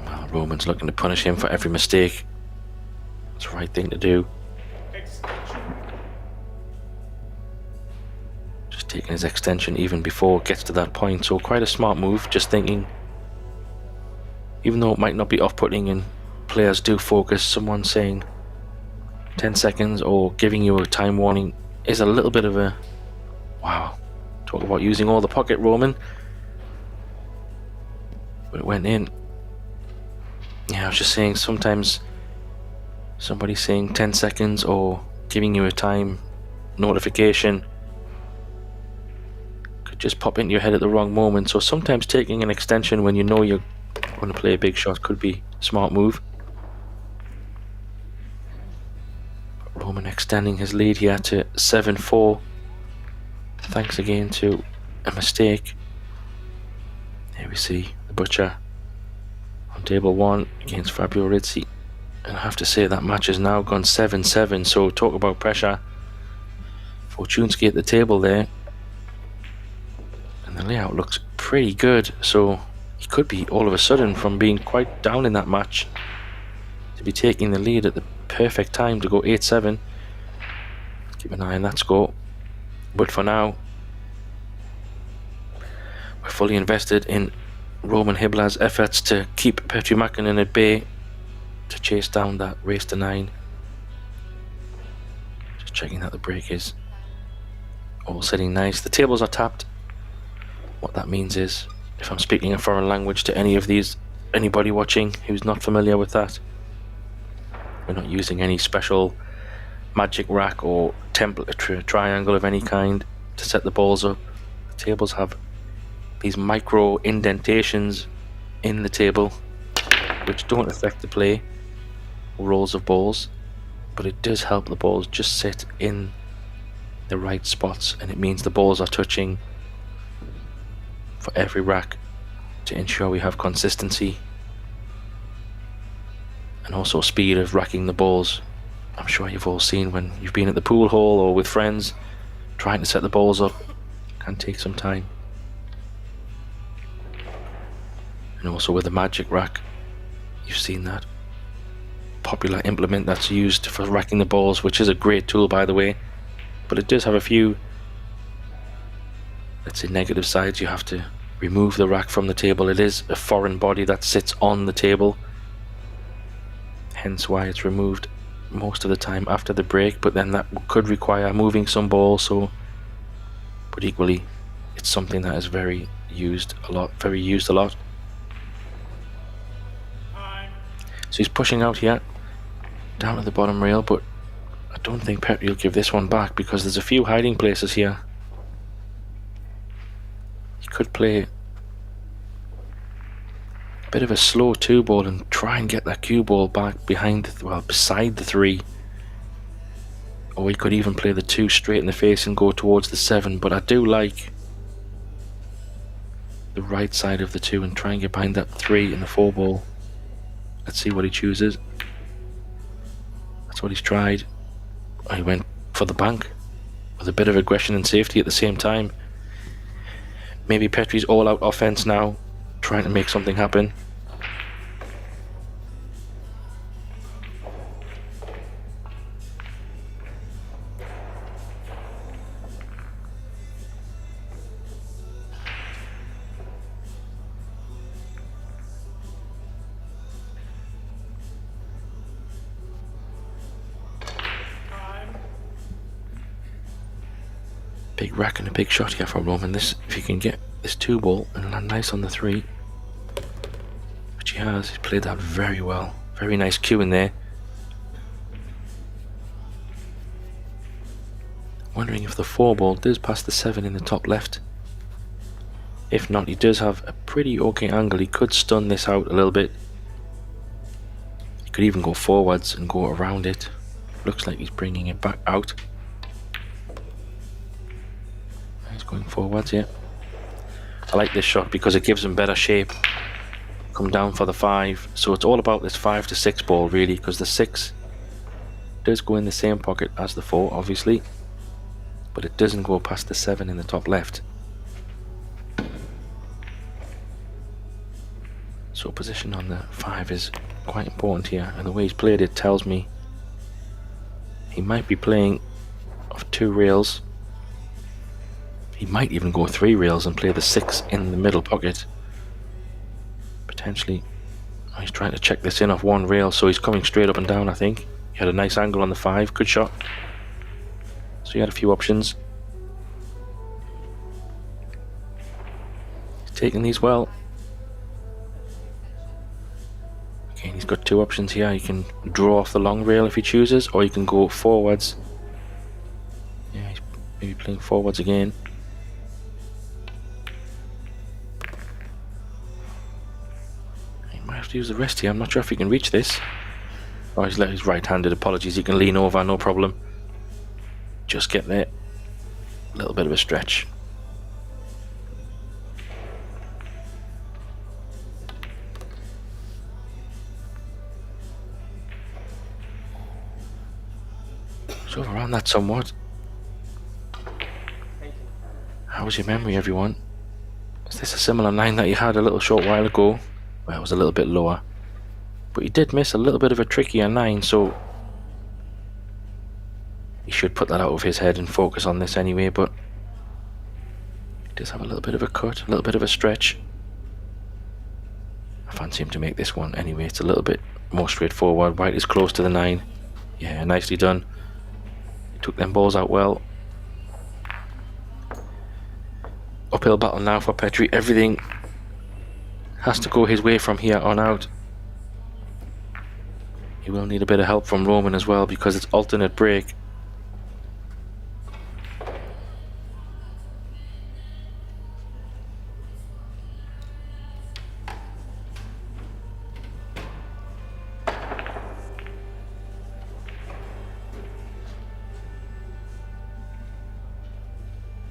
Well, Roman's looking to punish him for every mistake. It's the right thing to do. Extension. Just taking his extension even before it gets to that point. So quite a smart move, just thinking, even though it might not be off-putting and players do focus, someone saying 10 seconds or giving you a time warning is a little bit of a, wow, talk about using all the pocket, Roman. But it went in. Yeah, I was just saying, sometimes somebody saying 10 seconds or giving you a time notification could just pop into your head at the wrong moment. So sometimes taking an extension when you know you're going to play a big shot could be a smart move. But Roman extending his lead here to 7-4, thanks again to a mistake. Here we see the Butcher on table 1 against Fabio Rizzi, and I have to say that match has now gone 7-7. So talk about pressure. Fortunski at the table there, and the layout looks pretty good. So he could be, all of a sudden, from being quite down in that match, to be taking the lead at the perfect time to go 8-7. Keep an eye on that score. But for now, we're fully invested in Roman Hibla's efforts to keep Petri Mäkinen at bay, to chase down that race to 9. Just checking that the break is all sitting nice. The tables are tapped. What that means is, if I'm speaking a foreign language to anybody watching who's not familiar with that, we're not using any special magic rack or template triangle of any kind to set the balls up. The tables have these micro indentations in the table which don't affect the play or rolls of balls, but it does help the balls just sit in the right spots, and it means the balls are touching for every rack to ensure we have consistency and also speed of racking the balls. I'm sure you've all seen when you've been at the pool hall or with friends trying to set the balls up, can take some time. And also with the magic rack, you've seen that popular implement that's used for racking the balls, which is a great tool, by the way, but it does have a few, let's say, negative sides. You have to remove the rack from the table. It is a foreign body that sits on the table, hence why it's removed most of the time after the break, but then that could require moving some balls. So, but equally, it's something that is very used a lot. So he's pushing out here down to the bottom rail, but I don't think Petri will give this one back because there's a few hiding places here. He could play a bit of a slow 2-ball and try and get that cue ball back behind, beside the 3, or he could even play the 2 straight in the face and go towards the 7. But I do like the right side of the 2 and try and get behind that 3 in the 4-ball. Let's see what he chooses. That's what he's tried. He went for the bank with a bit of aggression and safety at the same time. Maybe Petri's all-out offense now, trying to make something happen. Big rack and a big shot here from Roman. This, if you can get this 2-ball and land nice on the 3, which he has, he's played that very well. Very nice cue in there. Wondering if the 4-ball does pass the 7 in the top left. If not, he does have a pretty okay angle. He could stun this out a little bit. He could even go forwards and go around it. Looks like he's bringing it back out. He's going forwards, yeah. I like this shot because it gives him better shape. Come down for the 5. So it's all about this 5 to 6 ball, really, because the 6 does go in the same pocket as the 4, obviously, but it doesn't go past the 7 in the top left. So position on the 5 is quite important here, and the way he's played it tells me He might be playing off 2 rails. He might even go 3 rails and play the 6 in the middle pocket. Potentially. Oh, he's trying to check this in off 1 rail, so he's coming straight up and down, I think. He had a nice angle on the 5, good shot. So he had a few options. He's taking these well. Okay, he's got 2 options here. He can draw off the long rail if he chooses, or he can go forwards. Yeah, he's maybe playing forwards again. He might have to use the rest here. I'm not sure if he can reach this. Oh, he's right-handed. Apologies. He can lean over, no problem. Just get there. A little bit of a stretch. So around that somewhat. How was your memory, everyone? Is this a similar 9 that you had a little short while ago? Well, it was a little bit lower. But he did miss a little bit of a trickier 9, so he should put that out of his head and focus on this anyway, but he does have a little bit of a cut, a little bit of a stretch. I fancy him to make this one anyway. It's a little bit more straightforward. White is close to the 9. Yeah, nicely done. He took them balls out well. Uphill battle now for Petri. Everything has to go his way from here on out. He will need a bit of help from Roman as well, because it's alternate break.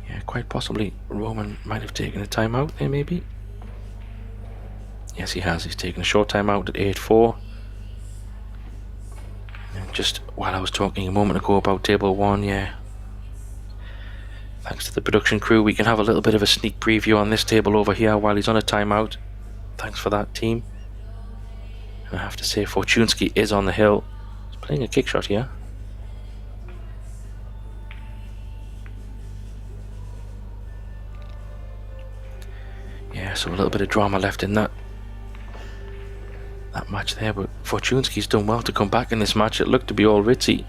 Yeah, quite possibly Roman might have taken a timeout there, maybe. Yes, he has. He's taken a short timeout at 8-4. Just while I was talking a moment ago about table 1, yeah, thanks to the production crew, we can have a little bit of a sneak preview on this table over here while he's on a timeout. Thanks for that, team. And I have to say, Fortunski is on the hill. He's playing a kick shot here. Yeah, so a little bit of drama left in that match there, but Fortunski's done well to come back in this match. It looked to be all ritzy,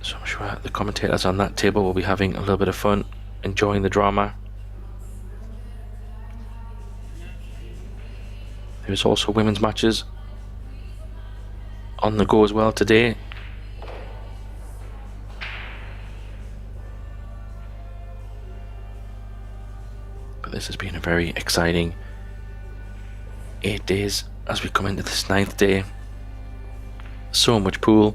so I'm sure the commentators on that table will be having a little bit of fun, enjoying the drama. There's also women's matches on the go as well today. This has been a very exciting 8 days as we come into this 9th day. So much pool.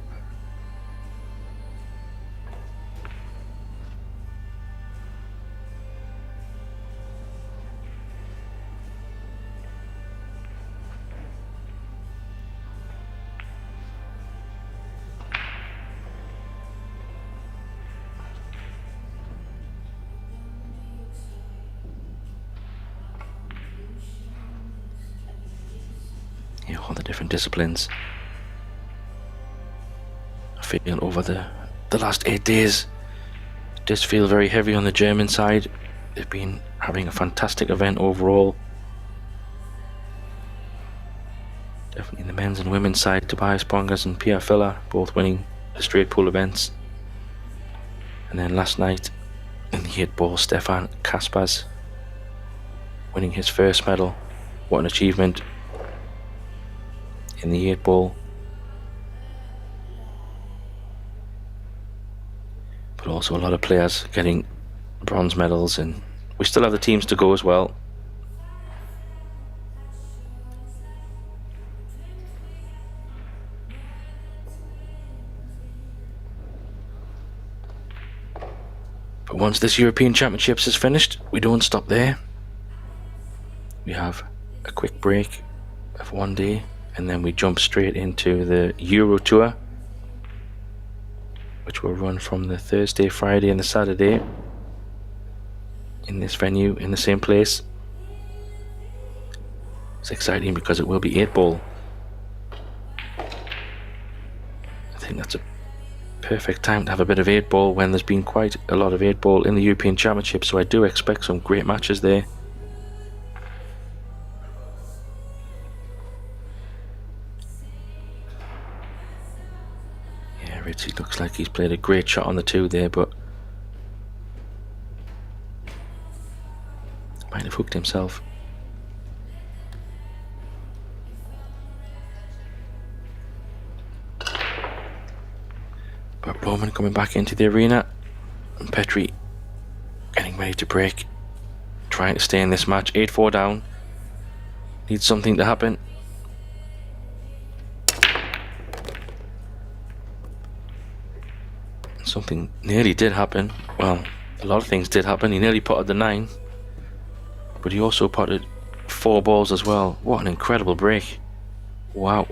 Yeah, all the different disciplines. I feel over the last 8 days, it does feel very heavy on the German side. They've been having a fantastic event overall. Definitely the men's and women's side, Tobias Pongers and Pierre Filler both winning the straight pool events. And then last night in the 8 ball, Stefan Kaspers winning his first medal. What an achievement in the 8 ball. But also a lot of players getting bronze medals, and we still have the teams to go as well. But once this European Championships is finished, we don't stop there. We have a quick break of 1 day, and then we jump straight into the Euro Tour, which will run from the Thursday, Friday and the Saturday in this venue, in the same place. It's exciting because it will be 8 ball. think that's a perfect time to have a bit of 8-ball when there's been quite a lot of 8-ball in the European Championship, so I do expect some great matches there. Yeah, Ritchie looks like he's played a great shot on the 2 there, but might have hooked himself. But Bowman coming back into the arena, and Petri getting ready to break, trying to stay in this match. 8-4 down, needs something to happen. Something nearly did happen. Well, a lot of things did happen. He nearly potted the 9, but he also potted 4 balls as well. What an incredible break. Wow.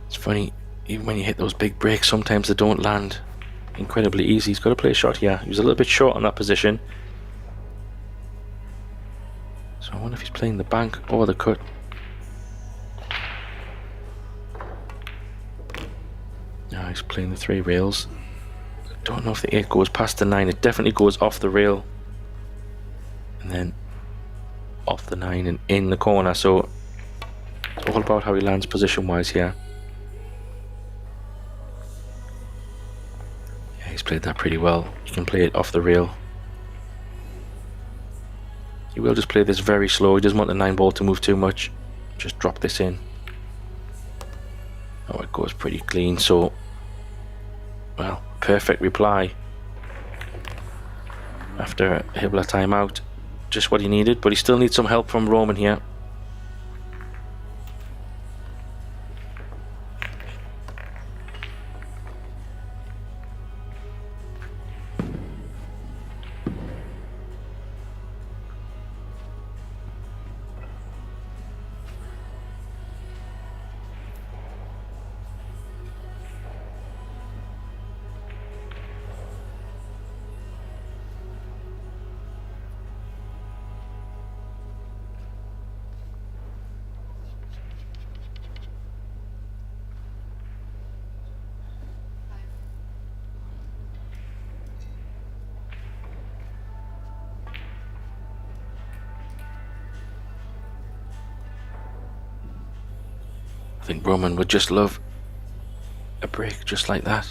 It's funny, even when you hit those big breaks, sometimes they don't land incredibly easy. He's got to play a shot here. He was a little bit short on that position, so I wonder if he's playing the bank or the cut. Now he's playing the 3 rails. I don't know if the 8 goes past the 9. It definitely goes off the rail and then off the 9 and in the corner, so it's all about how he lands position wise here. He's played that pretty well. You can play it off the rail. He will just play this very slow. He doesn't want the 9-ball to move too much. Just drop this in. Oh, it goes pretty clean. So, well, perfect reply after a Hibbler timeout. Just what he needed, but he still needs some help from Roman here. I think Roman would just love a break just like that.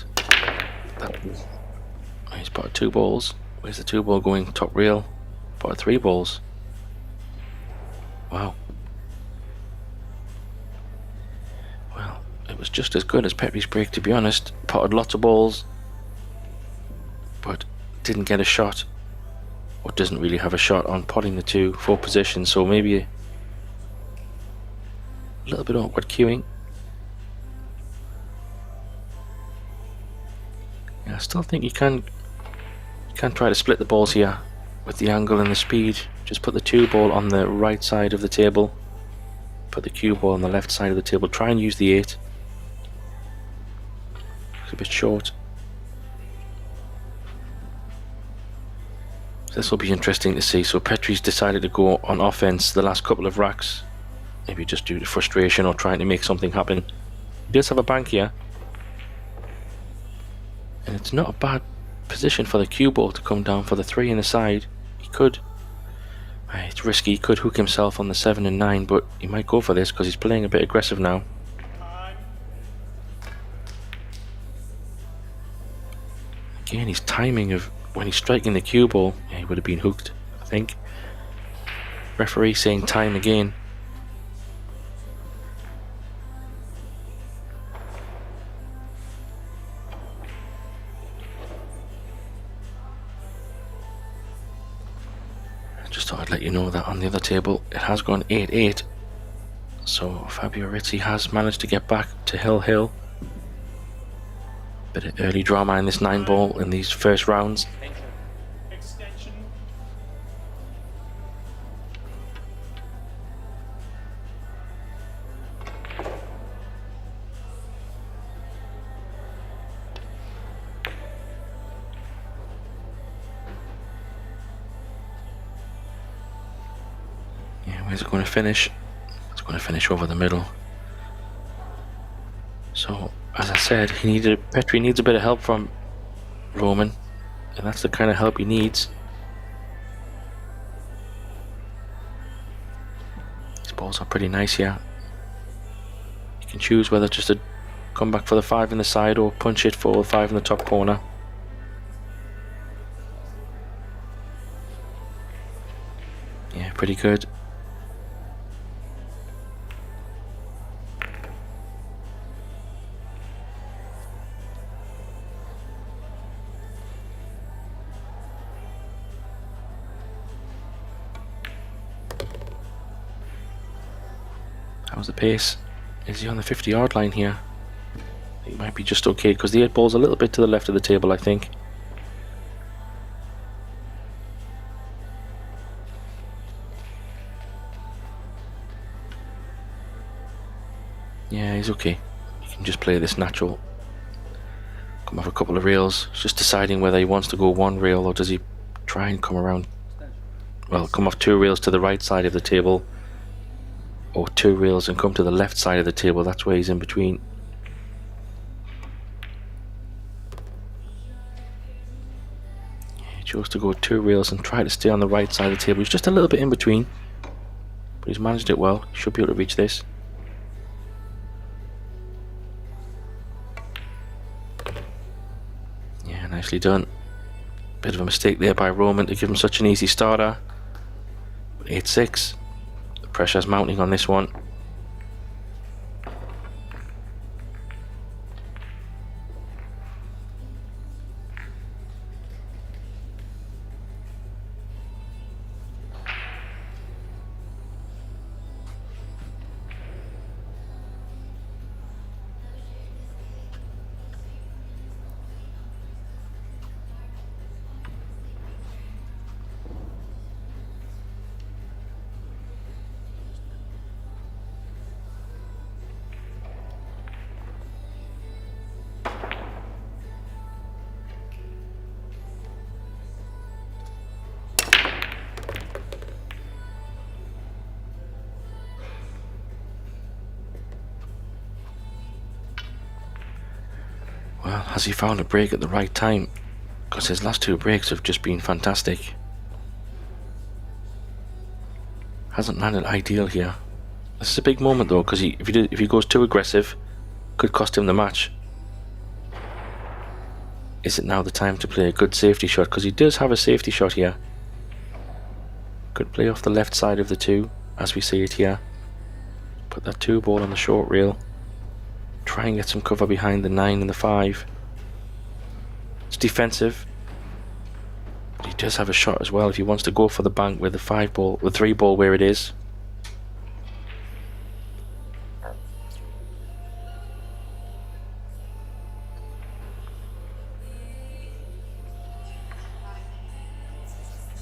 He's potted 2 balls. Where's the 2-ball going? Top rail. Potted 3 balls. Wow. Well, it was just as good as Petri's break, to be honest. Potted lots of balls, but didn't get a shot, or doesn't really have a shot on potting the 2 for position, so maybe a little bit awkward queuing. Yeah, I still think you can try to split the balls here with the angle and the speed. Just put the 2-ball on the right side of the table, put the cue ball on the left side of the table. Try and use the 8. It's a bit short. This will be interesting to see. So Petri's decided to go on offense the last couple of racks. Maybe just due to frustration or trying to make something happen. He does have a bank here, and it's not a bad position for the cue ball to come down for the 3 in the side. He could, it's risky, he could hook himself on the 7 and 9, but he might go for this because he's playing a bit aggressive now. Again, his timing of when he's striking the cue ball, yeah, he would have been hooked, I think. Referee saying time again. Just thought I'd let you know that on the other table it has gone 8-8, so Fabio Rizzi has managed to get back to Hill. Bit of early drama in this 9-ball in these first rounds. Where's it going to finish? It's going to finish over the middle. So, as I said, Petri needs a bit of help from Roman, and that's the kind of help he needs. These balls are pretty nice here. You can choose whether just to come back for the 5 in the side or punch it for the 5 in the top corner. Yeah, pretty good. How's the pace? Is he on the 50-yard line here? He might be just okay because the 8 ball's a little bit to the left of the table, I think. Yeah, he's okay. He can just play this natural. Come off a couple of rails. He's just deciding whether he wants to go 1 rail or does he try and come around. Well, come off 2 rails to the right side of the table, or 2 rails and come to the left side of the table. That's where he's in between. He chose to go 2 rails and try to stay on the right side of the table. He's just a little bit in between, but he's managed it well. He should be able to reach this. Yeah, nicely done. Bit of a mistake there by Roman to give him such an easy starter. 8-6. The pressure's mounting on this one. Well, has he found a break at the right time? Because his last 2 breaks have just been fantastic. Hasn't landed ideal here. This is a big moment though, because if he goes too aggressive, could cost him the match. Is it now the time to play a good safety shot? Because he does have a safety shot here. Could play off the left side of the 2, as we see it here. Put that 2 ball on the short rail. Try and get some cover behind the 9 and the 5. It's defensive, but he does have a shot as well if he wants to go for the bank with the 5 ball, the 3 ball where it is.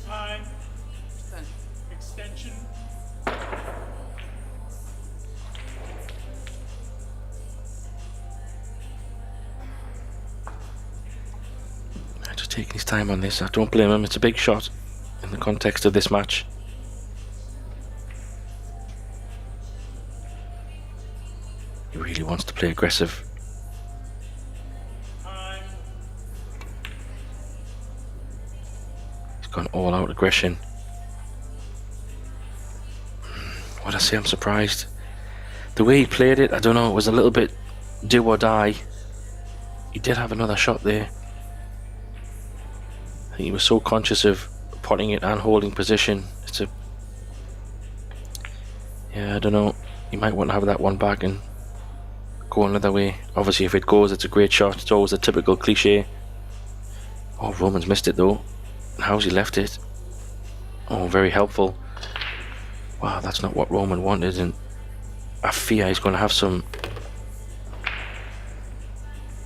Time. Extension. Just taking his time on this. I don't blame him. It's a big shot in the context of this match. He really wants to play aggressive. Time. He's gone all out aggression. What I say, I'm surprised. The way he played it, I don't know, it was a little bit do or die. He did have another shot there. I think he was so conscious of potting it and holding position. Yeah, I don't know. He might want to have that one back and go another way. Obviously, if it goes, it's a great shot. It's always a typical cliche. Oh, Roman's missed it though. How's he left it? Oh, very helpful. Wow, that's not what Roman wanted, and I fear he's going to have some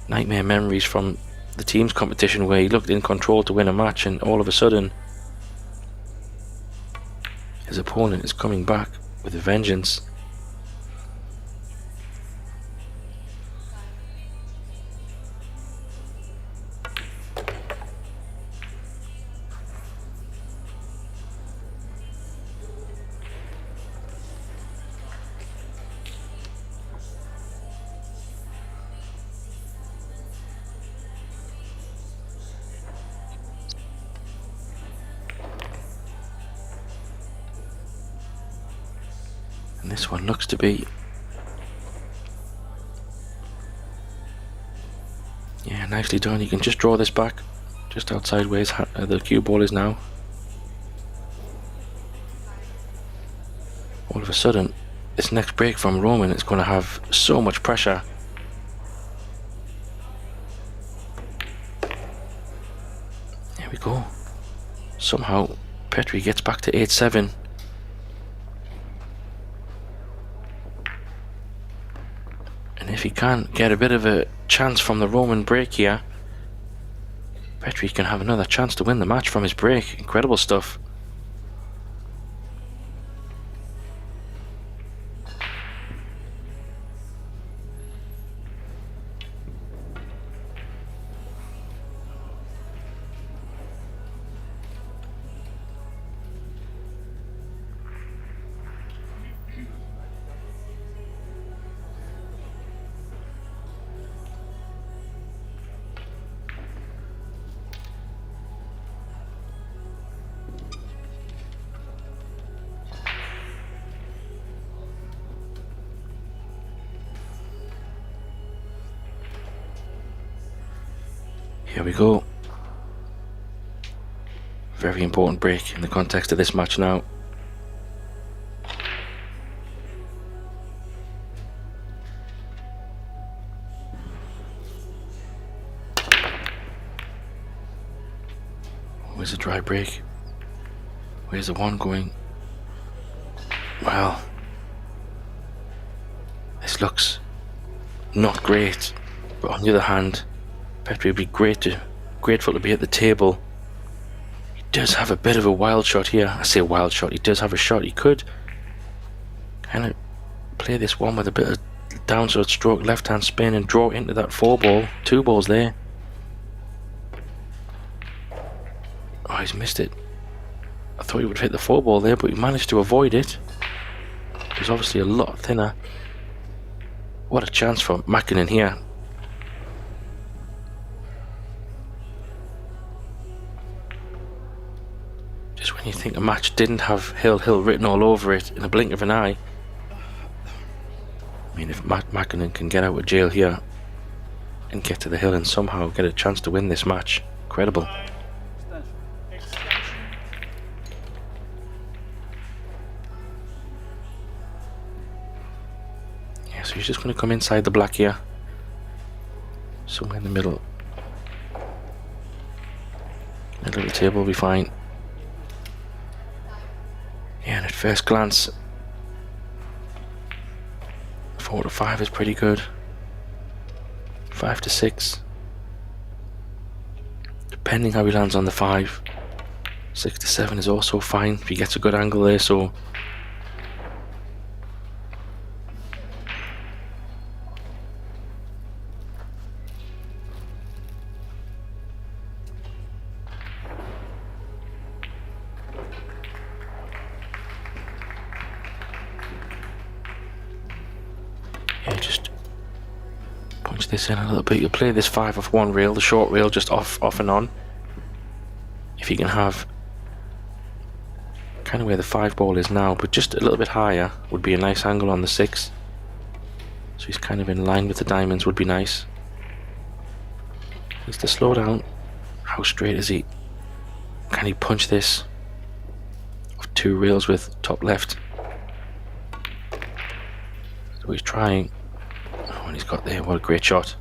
nightmare memories from the team's competition where he looked in control to win a match, and all of a sudden his opponent is coming back with a vengeance. And this one looks to be... yeah, nicely done. You can just draw this back just outside where the cue ball is now. All of a sudden, this next break from Roman is going to have so much pressure. There we go. Somehow Petri gets back to 8-7. And if he can get a bit of a chance from the Roman break here, Petri can have another chance to win the match from his break. Incredible stuff. Here we go. Very important break in the context of this match now. Where's the dry break? Where's the one going? Well, this looks not great, but on the other hand, Petri would be grateful to be at the table. He does have a bit of a wild shot here. I say wild shot, he does have a shot. He could kind of play this one with a bit of downside stroke, left hand spin, and draw into that 4-ball. 2 balls there. Oh, he's missed it. I thought he would hit the 4-ball there, but he managed to avoid it. He's obviously a lot thinner. What a chance for Mäkinen here. Just when you think a match didn't have Hill written all over it in a blink of an eye. I mean, if Mäkinen can get out of jail here and get to the hill and somehow get a chance to win this match, incredible. Yeah, so he's just going to come inside the black here, somewhere in the middle. Middle of the table will be fine. Yeah, and at first glance, 4-5 is pretty good. 5-6. Depending how he lands on the 5. 6-7 is also fine if he gets a good angle there, so. Just punch this in a little bit. You'll play this 5 off one rail, the short rail just off and on. If you can have kind of where the 5-ball is now, but just a little bit higher, would be a nice angle on the 6. So he's kind of in line with the diamonds, would be nice. Just to slow down. How straight is he? Can he punch this off 2 rails with top left? So he's trying. Oh, and he's got there. What a great shot.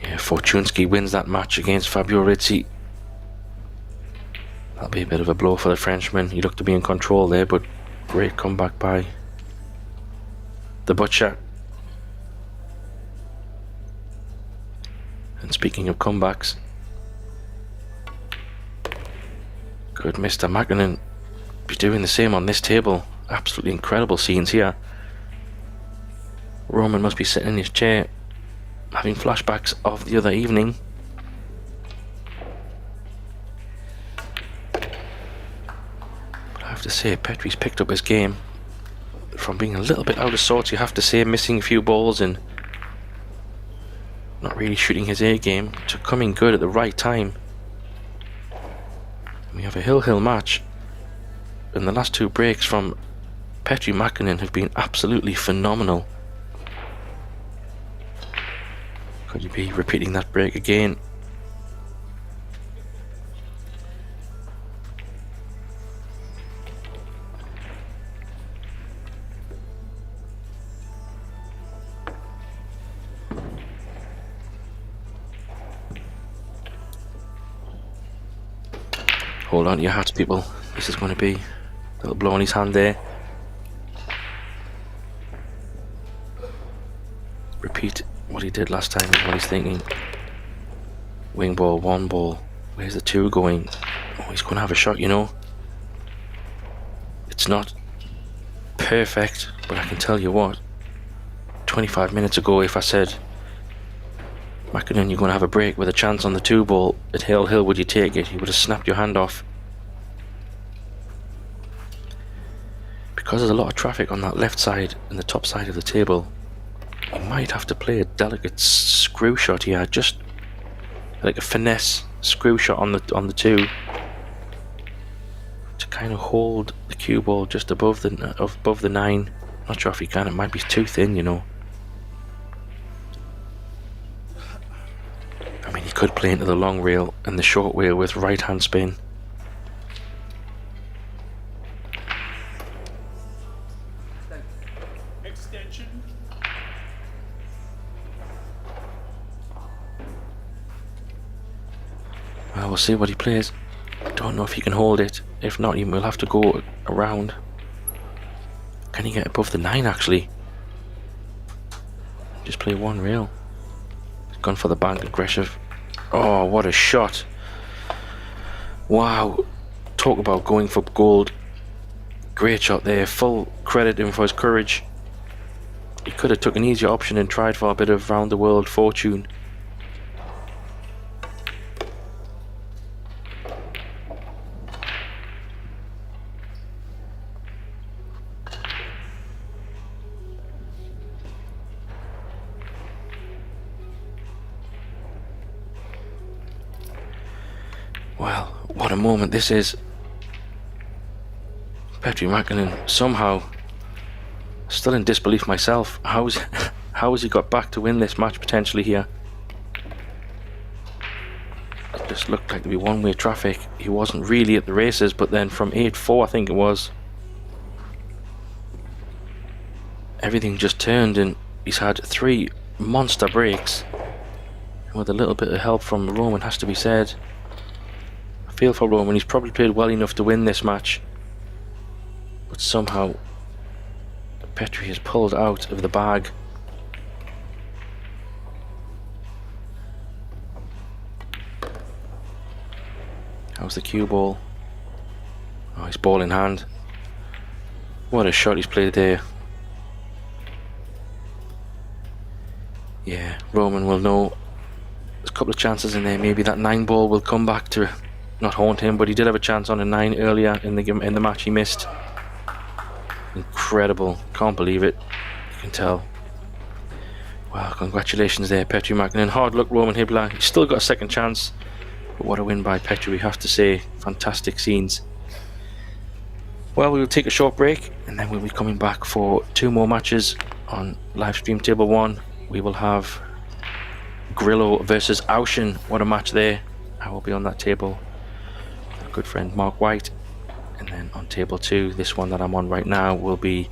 Yeah, Fortunski wins that match against Fabio Rizzi. That'll be a bit of a blow for the Frenchman. He looked to be in control there, but great comeback by the Butcher. And speaking of comebacks, could Mr. Mäkinen be doing the same on this table? Absolutely incredible scenes here. Roman must be sitting in his chair having flashbacks of the other evening. But I have to say, Petri's picked up his game from being a little bit out of sorts, you have to say, missing a few balls and not really shooting his A game, to coming good at the right time. We have a hill match, and the last two breaks from Petri Makinen have been absolutely phenomenal. Could he be repeating that break again? Hold on to your hats, people. This is going to be a little blow on his hand there. Repeat what he did last time is what he's thinking. Wing ball, one ball. Where's the two going? Oh, he's going to have a shot, you know. It's not perfect, but I can tell you what. 25 minutes ago, if I said, Makinen, you're going to have a break with a chance on the two ball at Hill, would you take it? He would have snapped your hand off. Because there's a lot of traffic on that left side and the top side of the table, you might have to play a delicate screw shot here, just like a finesse screw shot on the two, to kind of hold the cue ball just above the 9. Not sure if he can. It might be too thin, you know. I mean, he could play into the long rail and the short rail with right hand spin. Extension. Well, we'll see what he plays. Don't know if he can hold it. If not, he will have to go around. Can he get above the 9 actually? Just play one rail. He's gone for the bank, aggressive. Oh, what a shot. Wow. Talk about going for gold. Great shot there. Full credit him for his courage. He could have took an easier option and tried for a bit of round the world fortune. Well, what a moment this is. Petri Makinen somehow, still in disbelief myself, how has he got back to win this match potentially here? It just looked like there'd be one-way traffic. He wasn't really at the races, but then from 8-4 I think it was, everything just turned and he's had 3 monster breaks. With a little bit of help from Roman, has to be said. I feel for Roman, he's probably played well enough to win this match, but somehow Petri has pulled out of the bag. How's the cue ball? Oh, he's ball in hand. What a shot he's played there. Yeah, Roman will know there's a couple of chances in there. Maybe that 9 ball will come back to not haunt him, but he did have a chance on a 9 earlier in the match. He missed. Incredible, can't believe it. You can tell. Wow, congratulations there, Petri Makinen. Hard luck, Roman Hibbler. He's still got a second chance, but what a win by Petri, we have to say. Fantastic scenes. Well, we will take a short break and then we'll be coming back for 2 more matches on live stream table 1. We will have Grillo versus Aushin. What a match there. I will be on that table. Our good friend Mark White. And then on table 2, this one that I'm on right now, will be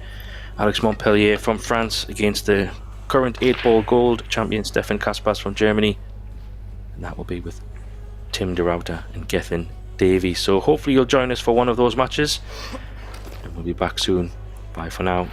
Alex Montpellier from France against the current 8-ball gold champion Stefan Kaspas from Germany. And that will be with Tim de Ruyter and Gethin Davies. So hopefully you'll join us for one of those matches. And we'll be back soon. Bye for now.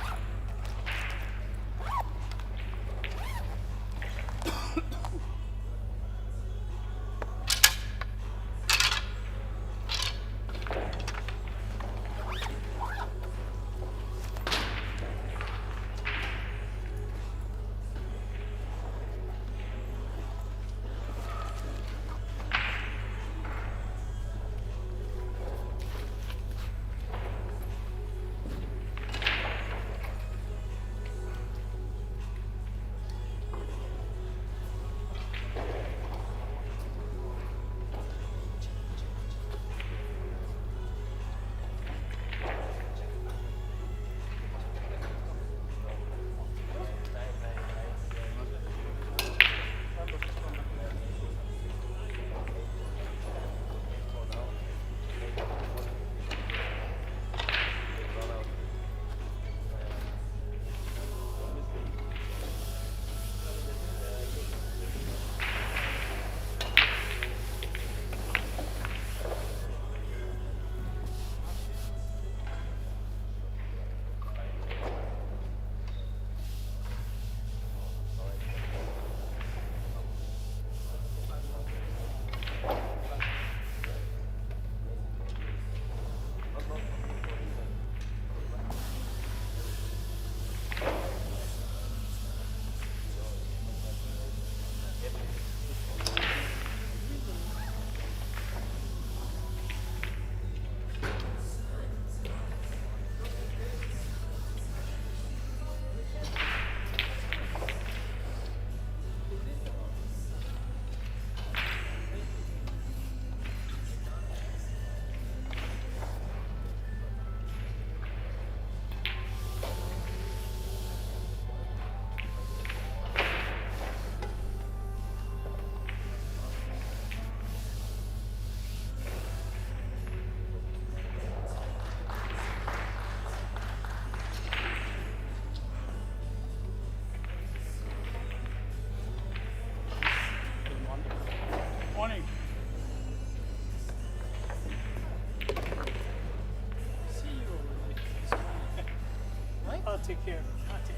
take care. I take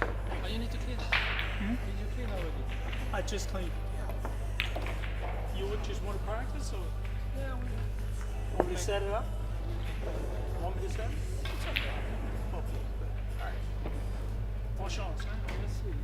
care. Oh, you need to clean it. Did you clean already? I just cleaned. You would just want to practice, or Yeah, want me to set it up? Want me to set it? it's okay. Okay. All right. Bon chance, huh? Let's see.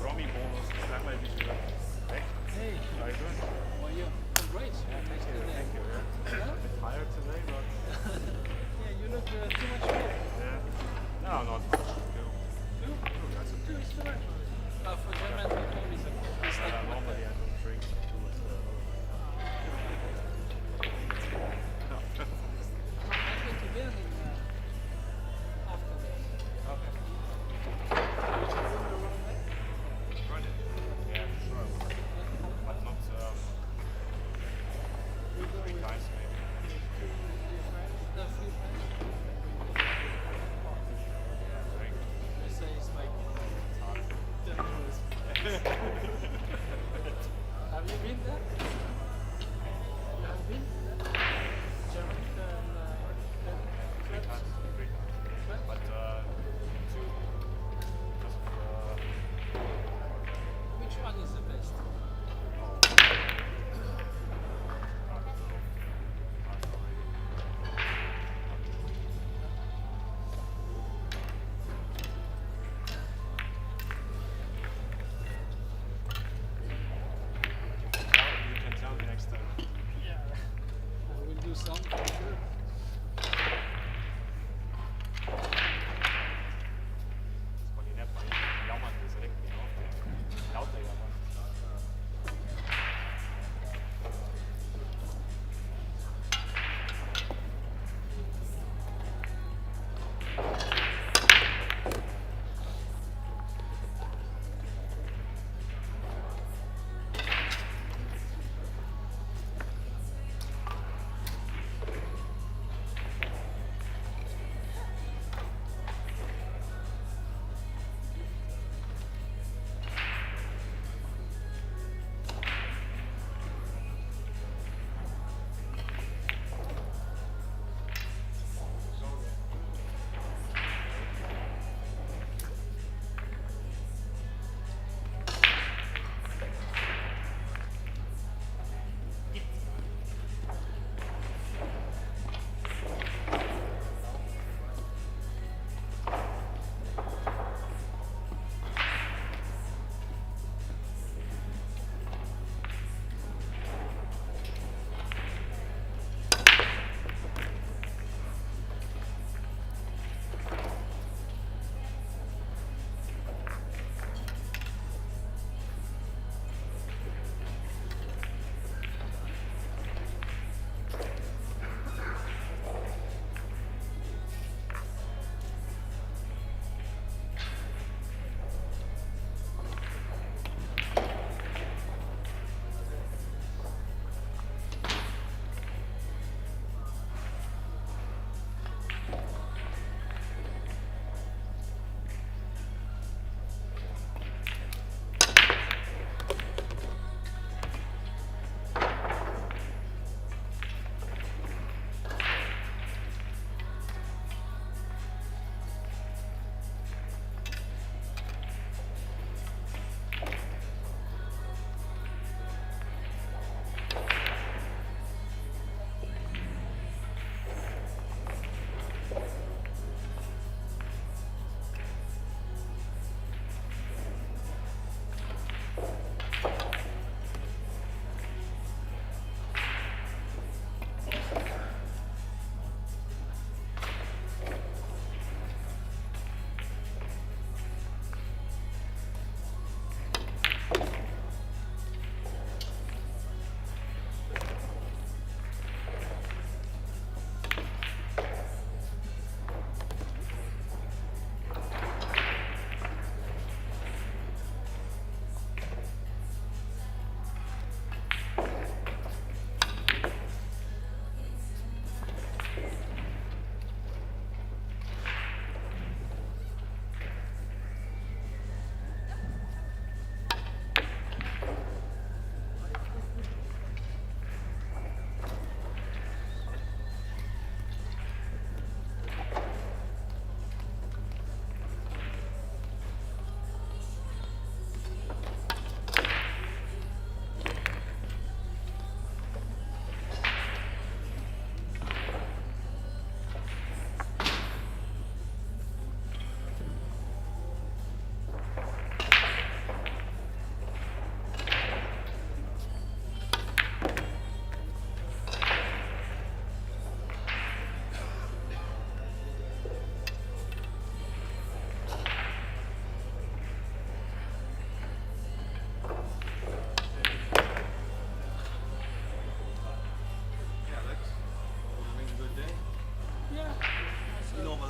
Romy bonus, sag mal, wie viel weg. Hey, How you doing? how are you? I'm great. Thank you. Yeah? A bit tired today, but Yeah, you look too much fit. yeah. No, not much. You? That's Too much too much. For German people, it's like normally I don't drink too much. I'm going to Berlin after this. Okay. Which room you run there? Run it. Yeah, sure. But not We go 3 with times maybe. your friends, the few friends. Drink. They say it's like 10 euros. Have you been there? You have been there? Germany and 3 times. 3 times. But 2 because of Which one is the best? you can tell me next time. Yeah. I will do some for sure. Von den App, jammern, das regt mich auf. Lauter jammern.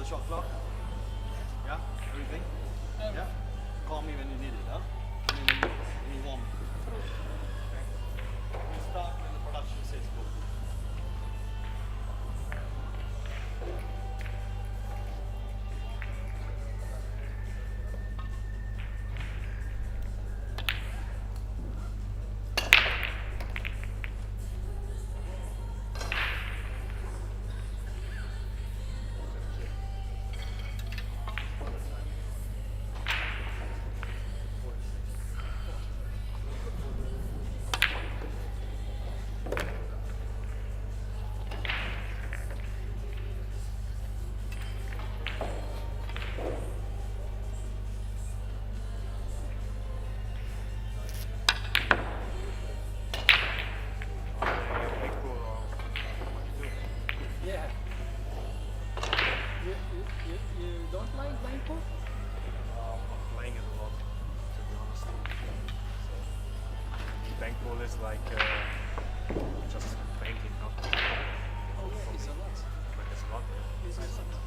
shot clock? Yeah? Everything? Yeah? Call me when you need it, huh? When you want me. Okay. We start when the production says go. Yeah. You don't like blind pool? I'm playing it a lot, to be honest. So, bank ball is like just painting, not Oh yeah, it's a lot. but it's a lot. It's a lot.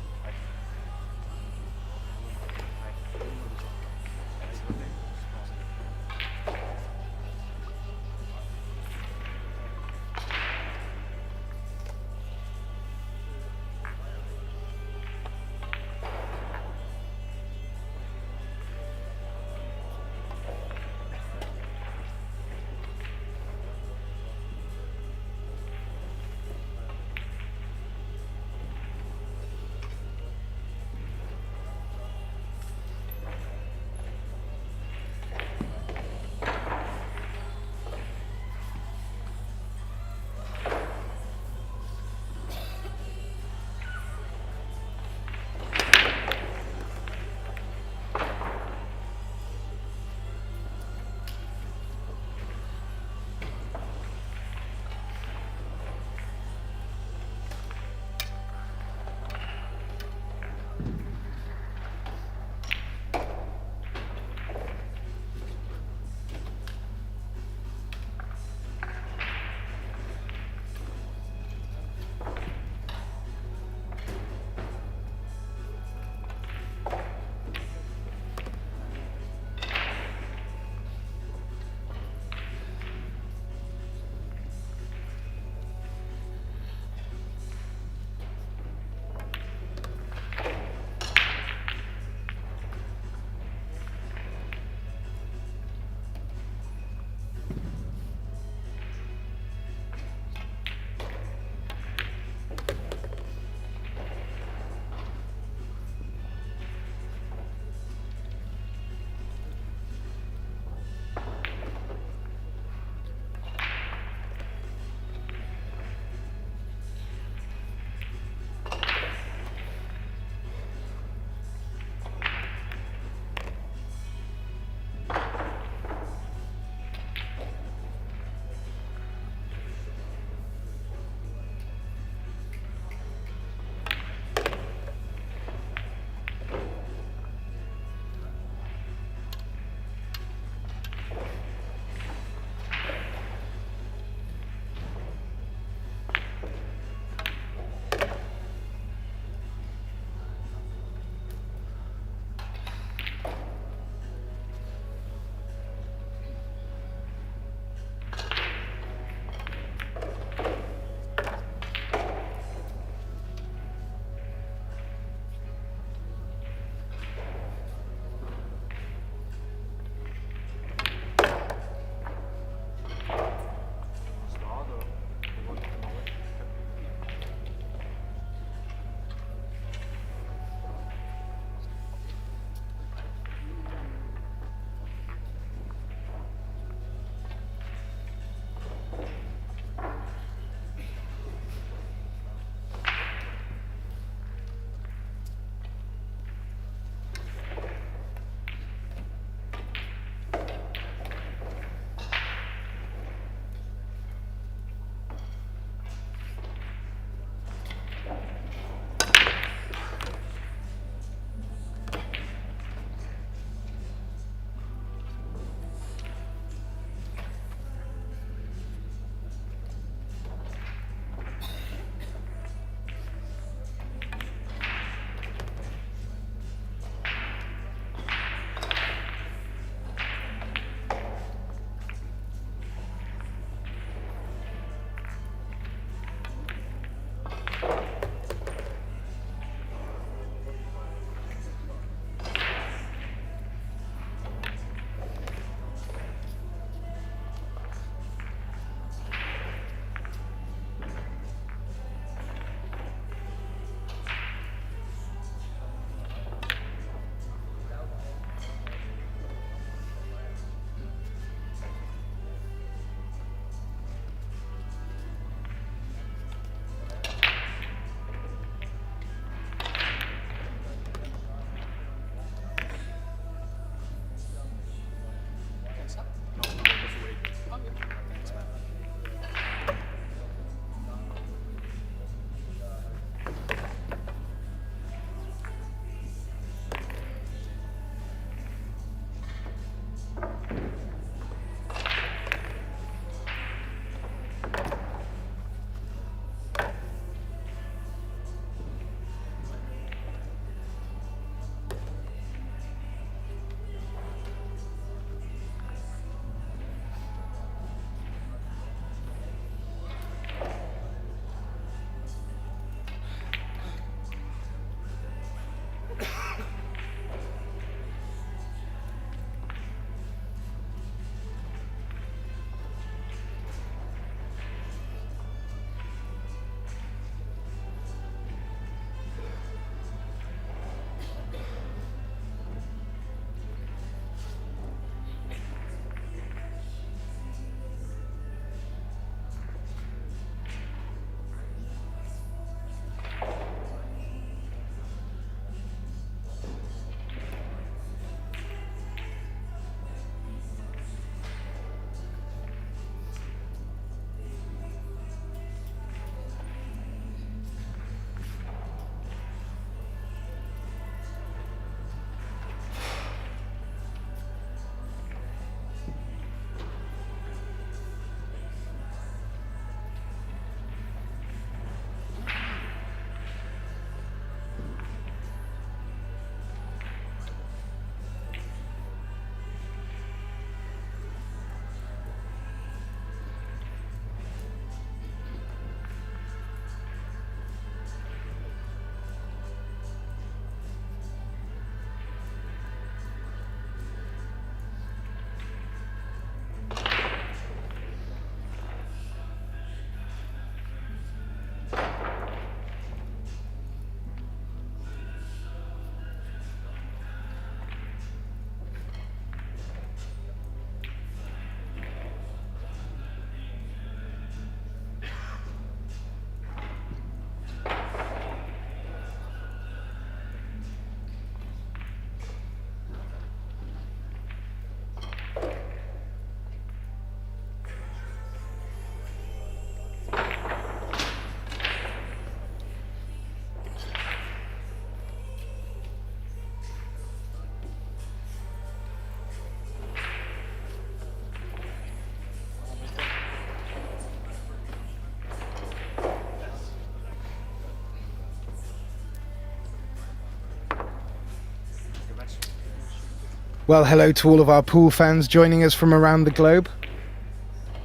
Well, hello to all of our pool fans joining us from around the globe.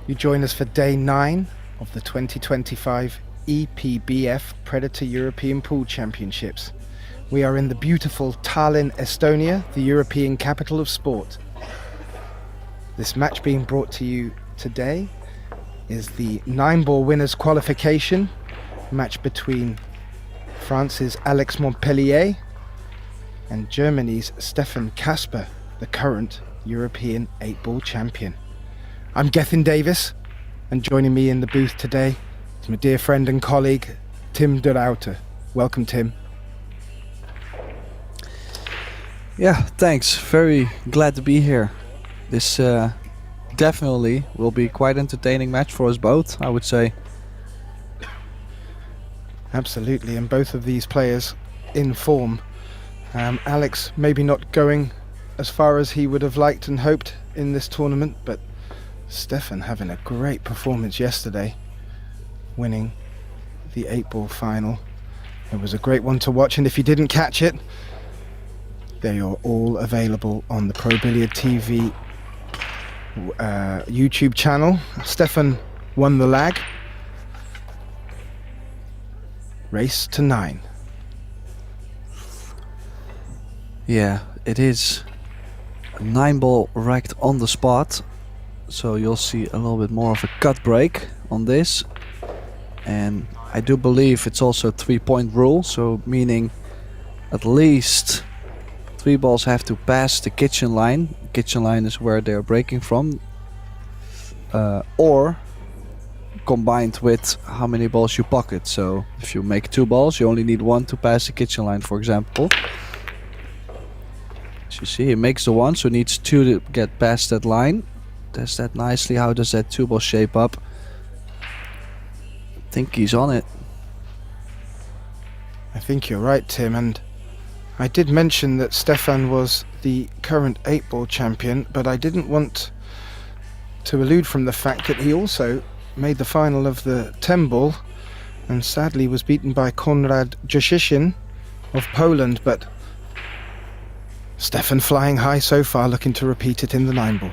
You join us for day 9 of the 2025 Epbf Predator European Pool Championships. We are in the beautiful Tallinn, Estonia, the European capital of sport. This match being brought to you today is the 9-ball winners qualification match between France's Alex Montpellier and Germany's Stefan Kasper, the current European 8-ball champion. I'm Gethin Davis, and joining me in the booth today is my dear friend and colleague, Tim de Ruyter. Welcome, Tim. Yeah, thanks. Very glad to be here. This definitely will be quite entertaining match for us both, I would say. Absolutely, and both of these players in form. Alex maybe not going as far as he would have liked and hoped in this tournament, but Stefan having a great performance yesterday, winning the 8-ball final. It was a great one to watch, and if you didn't catch it, they are all available on the Pro Billiard TV YouTube channel. Stefan won the lag. Race to 9. Yeah, it is a 9-ball racked on the spot, so you'll see a little bit more of a cut break on this. And I do believe it's also a 3-point rule, so meaning at least 3 balls have to pass the kitchen line. Kitchen line is where they're breaking from, or combined with how many balls you pocket. So if you make 2 balls, you only need 1 to pass the kitchen line, for example. As you see, he makes the 1, so needs 2 to get past that line. Does that nicely. How does that 2-ball shape up? I think he's on it. I think you're right, Tim, and I did mention that Stefan was the current 8-ball champion, but I didn't want to elude from the fact that he also made the final of the 10-ball and sadly was beaten by Konrad Joshishin of Poland, but Stefan flying high so far, looking to repeat it in the 9-ball.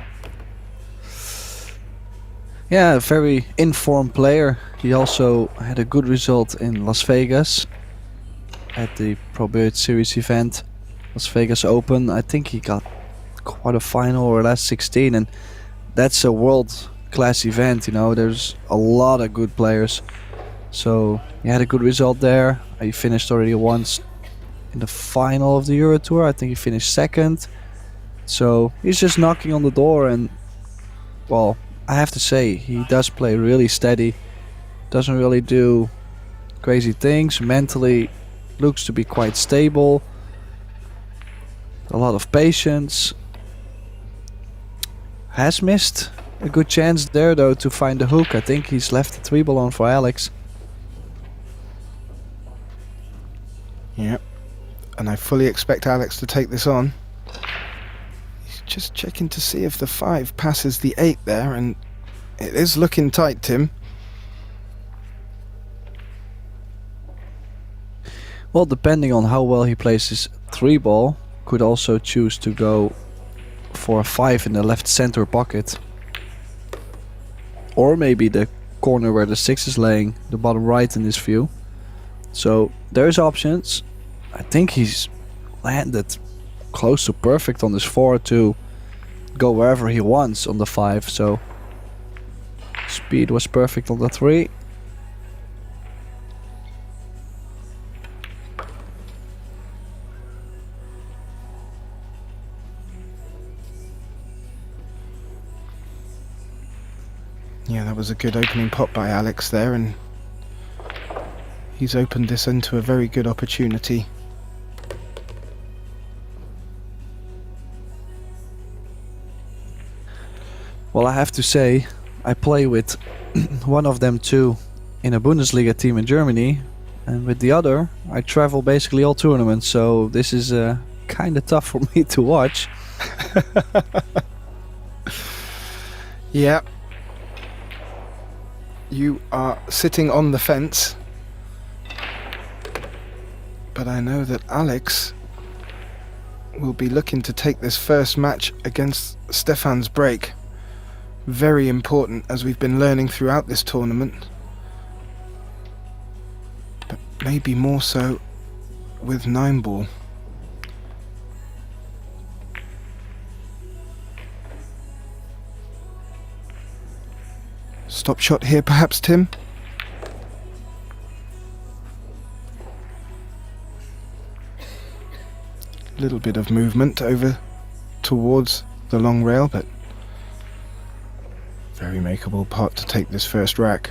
Yeah, a very informed player. He also had a good result in Las Vegas at the Pro Billiard Series event, Las Vegas Open. I think he got quite a final or last 16, and that's a world class event, you know. There's a lot of good players, so he had a good result there. He finished already once in the final of the Euro Tour. I think he finished 2nd, so he's just knocking on the door. And well, I have to say, he does play really steady, doesn't really do crazy things. Mentally looks to be quite stable, a lot of patience. Has missed a good chance there though to find the hook. I think he's left the 3-ball on for Alex. Yep, and I fully expect Alex to take this on. He's just checking to see if the 5 passes the 8 there, and it is looking tight, Tim. Well, depending on how well he plays his 3-ball, could also choose to go for a 5 in the left center pocket. Or maybe the corner where the 6 is laying, the bottom right in this view. So there's options. I think he's landed close to perfect on this 4 to go wherever he wants on the 5. So speed was perfect on the 3. Yeah, that was a good opening pot by Alex there, and he's opened this into a very good opportunity. Well, I have to say, I play with one of them two in a Bundesliga team in Germany, and with the other I travel basically all tournaments, so this is kind of tough for me to watch. Yeah. You are sitting on the fence, but I know that Alex will be looking to take this first match against Stefan's break. Very important, as we've been learning throughout this tournament. But maybe more so with 9-ball. Stop shot here perhaps, Tim? Little bit of movement over towards the long rail, but very makeable pot to take this first rack.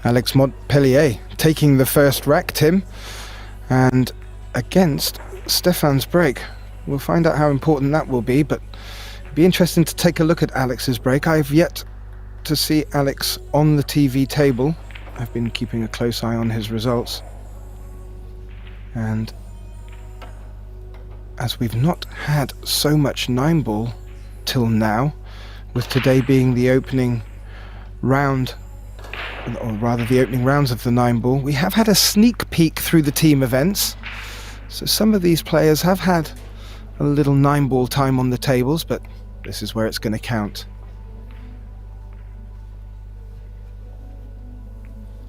Alex Montpellier taking the first rack, Tim, and against Stefan's break. We'll find out how important that will be, but it'll be interesting to take a look at Alex's break. I've yet to see Alex on the TV table. I've been keeping a close eye on his results. And as we've not had so much 9-ball till now, with today being the opening round, or rather the opening rounds of the 9-ball, we have had a sneak peek through the team events. So some of these players have had a little 9-ball time on the tables, but this is where it's going to count.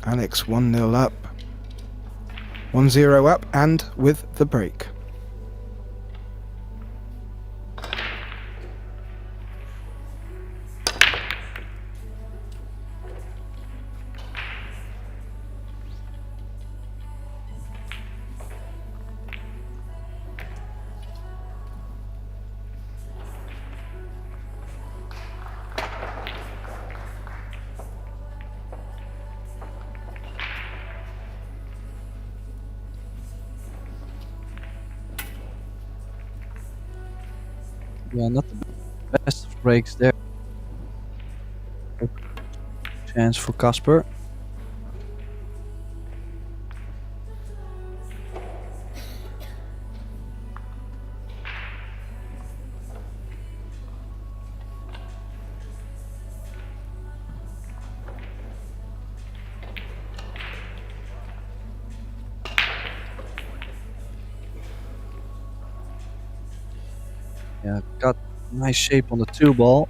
Alex 1-0 up, 1-0 up, and with the break. Yeah, not the best of breaks there. Chance for Casper. Yeah, got nice shape on the 2-ball.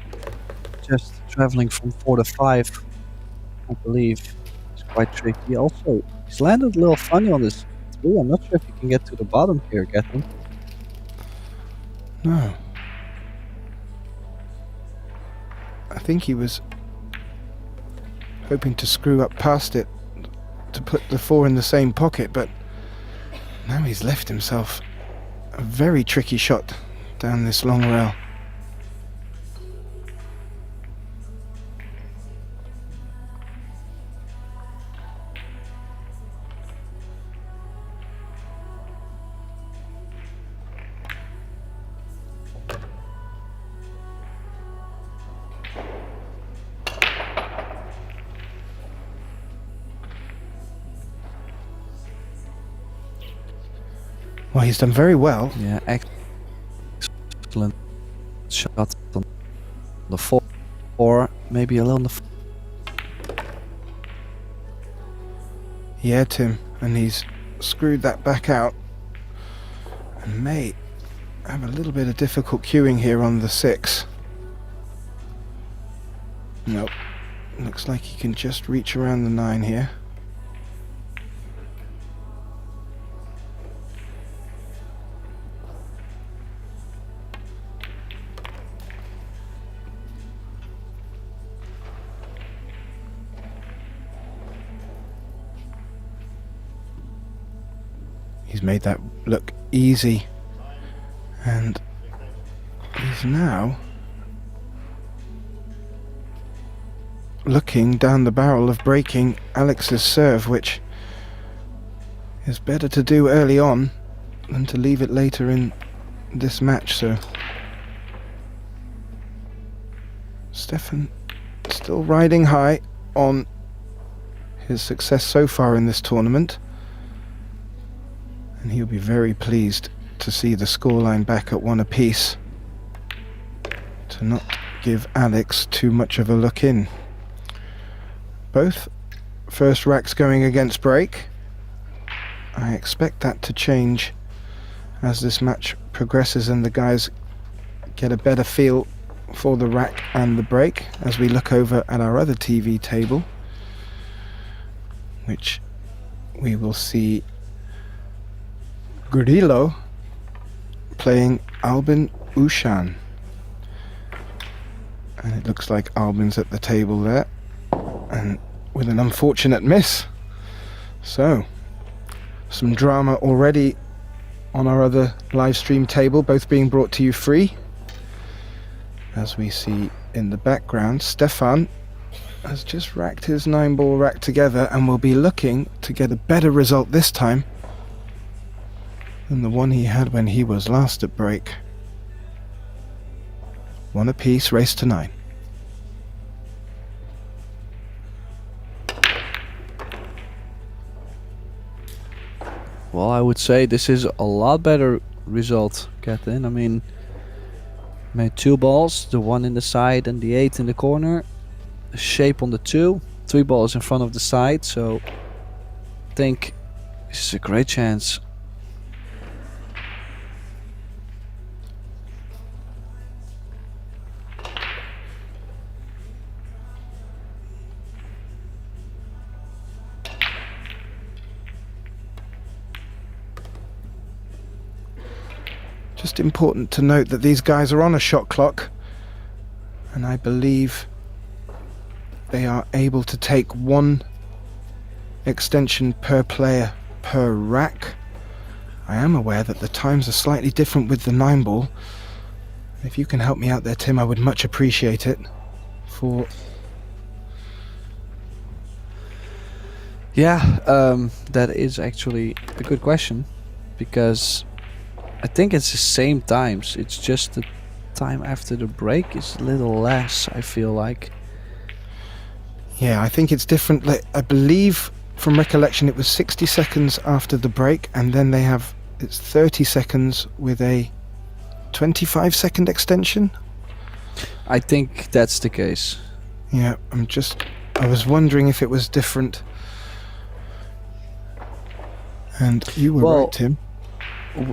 Just traveling from 4 to 5, I believe, is quite tricky. Also, he's landed a little funny on this 3. I'm not sure if he can get to the bottom here, Gethin. No. I think he was hoping to screw up past it to put the 4 in the same pocket, but now he's left himself a very tricky shot down this long rail. Well, he's done very well. Yeah, excellent shot on the 4, or maybe a little on the 4. Yeah, Tim, and he's screwed that back out and may have a little bit of difficult cueing here on the 6. Nope, looks like he can just reach around the 9 here. He's made that look easy, and he's now looking down the barrel of breaking Alex's serve, which is better to do early on than to leave it later in this match. So Stefan still riding high on his success so far in this tournament. And he'll be very pleased to see the scoreline back at 1 apiece, to not give Alex too much of a look in. Both first racks going against break. I expect that to change as this match progresses and the guys get a better feel for the rack and the break as we look over at our other TV table, which we will see Grillo playing Albin Ushan. And it looks like Albin's at the table there, and with an unfortunate miss. So, some drama already on our other live stream table, both being brought to you free. As we see in the background, Stefan has just racked his 9-ball rack together and will be looking to get a better result this time than the one he had when he was last at break. One apiece, race to 9. Well, I would say this is a lot better result, Captain. I mean, made 2 balls, the 1 in the side and the 8 in the corner. A shape on the 2, 3 balls in front of the side, so I think this is a great chance. Just important to note that these guys are on a shot clock, and I believe they are able to take 1 extension per player per rack. I am aware that the times are slightly different with the 9-ball. If you can help me out there, Tim, I would much appreciate it. Yeah, that is actually a good question, because I think it's the same times. It's just the time after the break is a little less, I feel like. Yeah, I think it's different. I believe from recollection it was 60 seconds after the break, and then they have, it's 30 seconds with a 25-second extension. I think that's the case. Yeah, I was wondering if it was different. And you were right, Tim.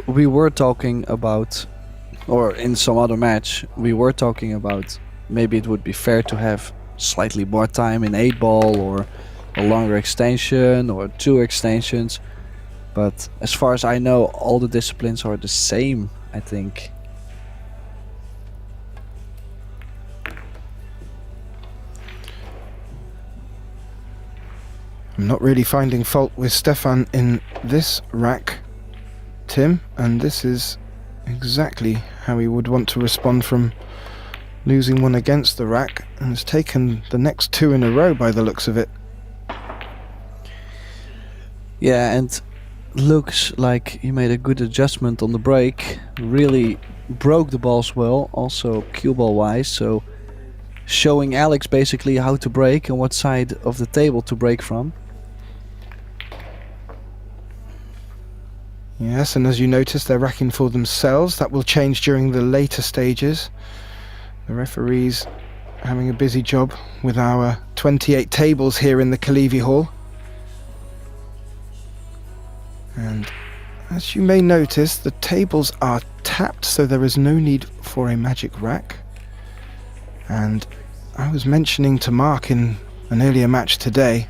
We were talking about, or in some other match, we were talking about maybe it would be fair to have slightly more time in 8-ball, or a longer extension, or 2 extensions. But as far as I know, all the disciplines are the same, I think. I'm not really finding fault with Stefan in this rack, Tim, and this is exactly how he would want to respond from losing one against the rack, and has taken the next 2 in a row by the looks of it. Yeah, and looks like he made a good adjustment on the break. Really broke the balls well, also cue ball wise, so showing Alex basically how to break and what side of the table to break from. Yes, and as you notice, they're racking for themselves. That will change during the later stages. The referees having a busy job with our 28 tables here in the Kalevi Hall. And as you may notice, the tables are tapped, so there is no need for a magic rack. And I was mentioning to Mark in an earlier match today,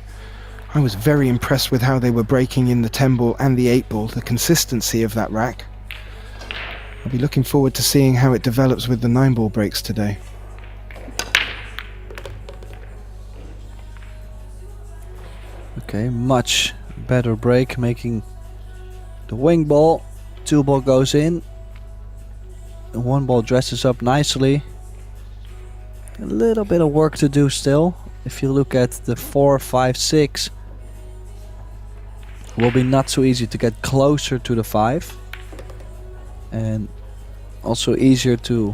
I was very impressed with how they were breaking in the 10-ball and the 8-ball, the consistency of that rack. I'll be looking forward to seeing how it develops with the 9-ball breaks today. Okay, much better break, making the wing ball. 2-ball goes in. The 1-ball dresses up nicely. A little bit of work to do still. If you look at the 4, 5, 6, will be not so easy to get closer to the 5, and also easier to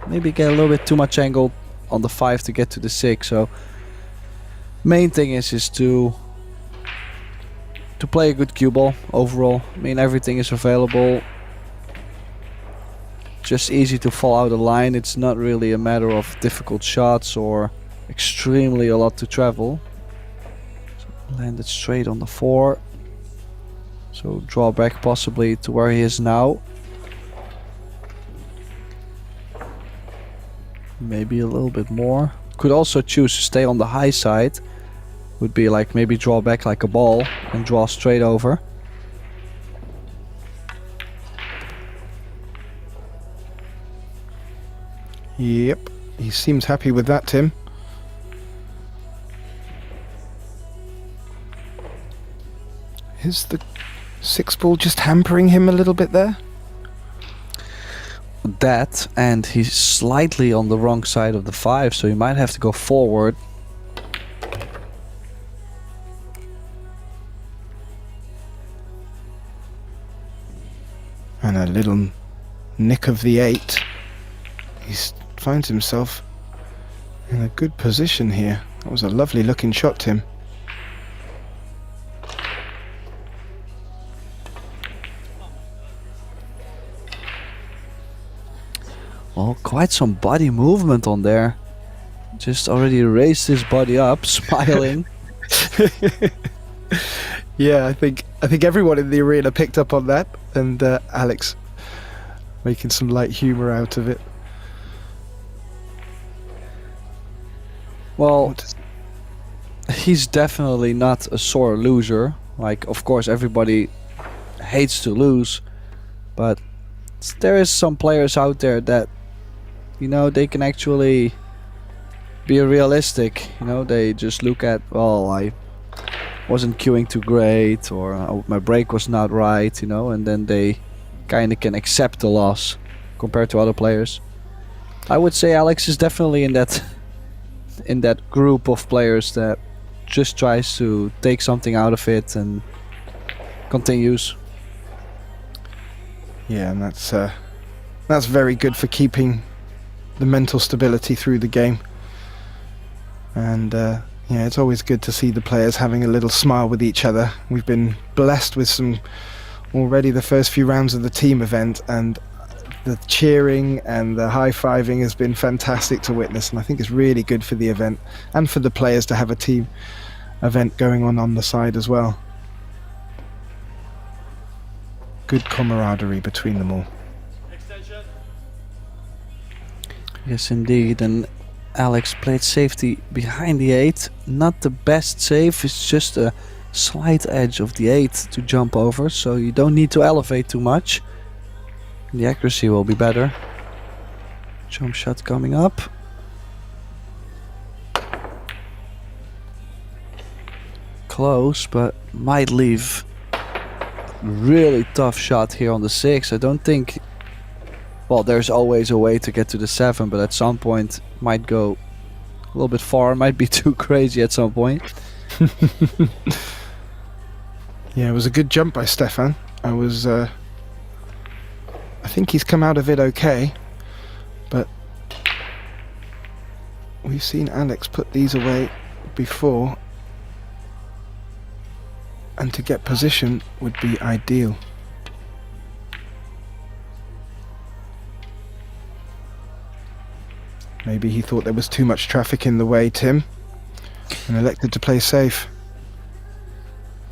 maybe get a little bit too much angle on the 5 to get to the 6. So main thing is to play a good cue ball overall. I mean, everything is available, just easy to fall out of line. It's not really a matter of difficult shots or extremely a lot to travel. So Landed straight on the 4. So draw back possibly to where he is now. Maybe a little bit more. Could also choose to stay on the high side. Would be like maybe draw back like a ball and draw straight over. Yep, he seems happy with that, Tim. Is the 6 ball just hampering him a little bit there? That, and he's slightly on the wrong side of the 5, so he might have to go forward. And a little nick of the 8. He finds himself in a good position here. That was a lovely looking shot, Tim. Well, quite some body movement on there. Just already raised his body up, smiling. Yeah, I think everyone in the arena picked up on that, and Alex making some light humour out of it. Well, he's definitely not a sore loser. Like, of course, everybody hates to lose, but there is some players out there that, you know, they can actually be realistic. You know, they just look at, well, I wasn't queuing too great, or my break was not right, you know, and then they kind of can accept the loss compared to other players. I would say Alex is definitely in that group of players that just tries to take something out of it and continues. Yeah, and that's very good for keeping the mental stability through the game. And yeah, it's always good to see the players having a little smile with each other. We've been blessed with some already the first few rounds of the team event, and the cheering and the high-fiving has been fantastic to witness, and I think it's really good for the event and for the players to have a team event going on the side as well. Good camaraderie between them all. Extension. Yes, indeed. And Alex played safety behind the 8. Not the best save, it's just a slight edge of the 8 to jump over, so you don't need to elevate too much. The accuracy will be better. Jump shot coming up. Close, but might leave. Really tough shot here on the 6. I don't think... Well, there's always a way to get to the 7, but at some point might go a little bit far. Might be too crazy at some point. Yeah, it was a good jump by Stefan. I think he's come out of it okay, but we've seen Alex put these away before, and to get position would be ideal. Maybe he thought there was too much traffic in the way, Tim, and elected to play safe.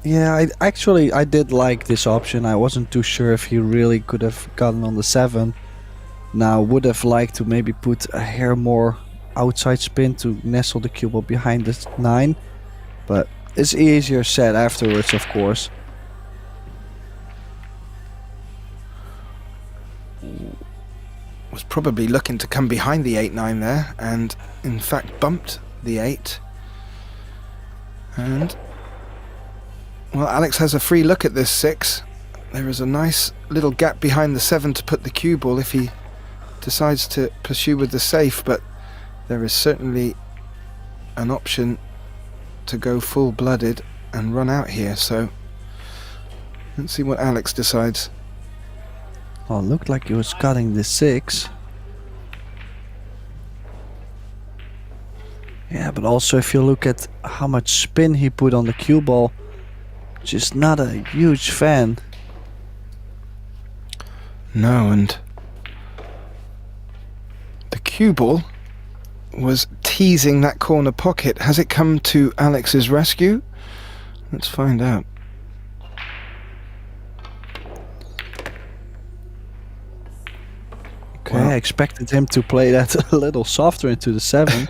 Yeah, I did like this option. I wasn't too sure if he really could have gotten on the 7. Now, would have liked to maybe put a hair more outside spin to nestle the cue ball behind the 9, but it's easier said afterwards, of course. Was probably looking to come behind the 8-9 there, and in fact bumped the 8. And well, Alex has a free look at this 6. There is a nice little gap behind the 7 to put the cue ball if he decides to pursue with the safe, but there is certainly an option to go full-blooded and run out here, so let's see what Alex decides. Oh, it looked like he was cutting the 6. Yeah, but also if you look at how much spin he put on the cue ball, just not a huge fan. No, and the cue ball was teasing that corner pocket. Has it come to Alex's rescue? Let's find out. Okay, I expected him to play that a little softer into the 7.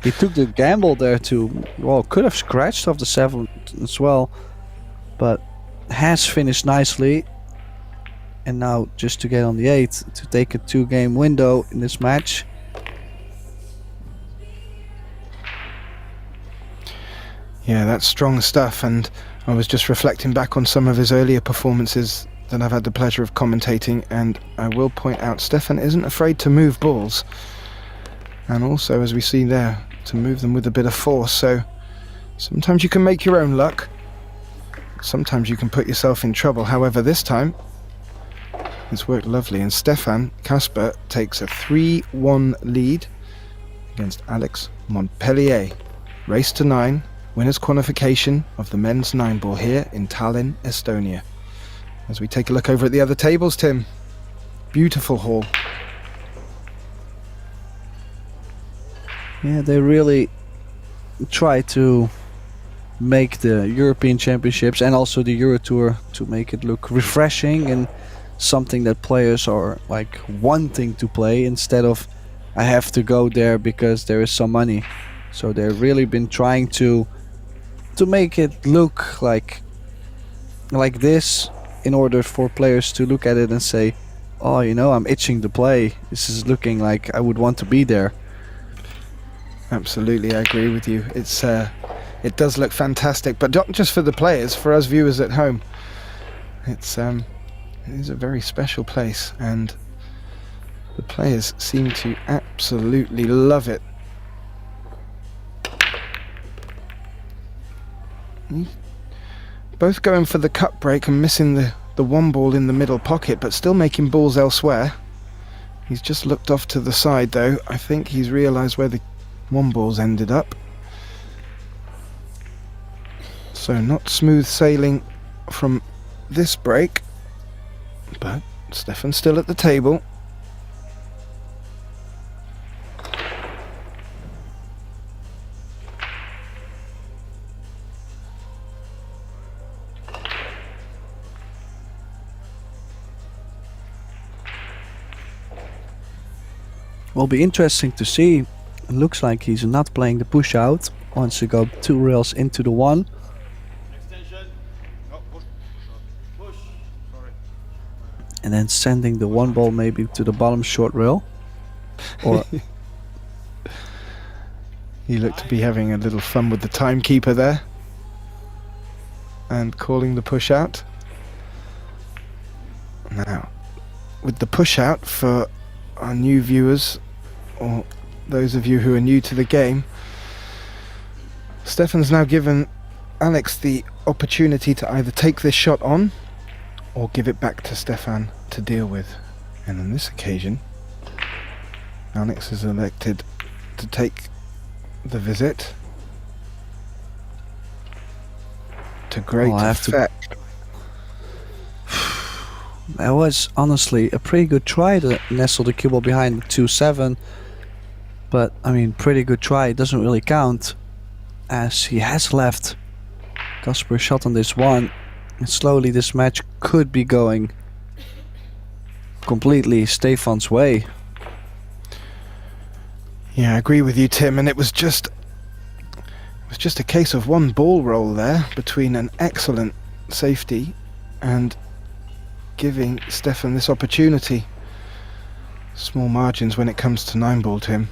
He took the gamble there to, well, could have scratched off the 7 as well, but has finished nicely. And now just to get on the 8 to take a 2-game window in this match. Yeah, that's strong stuff, and I was just reflecting back on some of his earlier performances that I've had the pleasure of commentating, and I will point out Stefan isn't afraid to move balls, and also, as we see there, to move them with a bit of force. So sometimes you can make your own luck, sometimes you can put yourself in trouble. However, this time it's worked lovely, and Stefan Kasper takes a 3-1 lead against Alex Montpellier. Race to 9, winners qualification of the men's 9-ball here in Tallinn, Estonia. As we take a look over at the other tables, Tim, beautiful hall. Yeah, they really try to make the European Championships and also the Euro Tour to make it look refreshing and something that players are like wanting to play, instead of I have to go there because there is some money. So they've really been trying to make it look like this, in order for players to look at it and say, oh, you know, I'm itching to play. This is looking like I would want to be there. Absolutely, I agree with you. It does look fantastic, but not just for the players, for us viewers at home. It is a very special place, and the players seem to absolutely love it. Both going for the cut break and missing the 1 ball in the middle pocket, but still making balls elsewhere. He's just looked off to the side though. I think he's realised where the 1 ball's ended up. So not smooth sailing from this break, but Stefan's still at the table. Will be interesting to see. It looks like he's not playing the push out. Wants to go 2 rails into the 1. Extension. No, push. Push. Sorry. And then sending the 1 ball maybe to the bottom short rail. Or He looked to be having a little fun with the timekeeper there and calling the push out. Now, with the push out, for our new viewers or those of you who are new to the game, Stefan's now given Alex the opportunity to either take this shot on or give it back to Stefan to deal with. And on this occasion, Alex has elected to take the visit to great effect. That was honestly a pretty good try to nestle the cue ball behind the 2-7. But I mean, pretty good try. It doesn't really count, as he has left Kasper a shot on this 1. And slowly this match could be going completely Stefan's way. Yeah, I agree with you, Tim, and it was just a case of 1 ball roll there between an excellent safety and giving Stefan this opportunity. Small margins when it comes to 9-ball, Tim.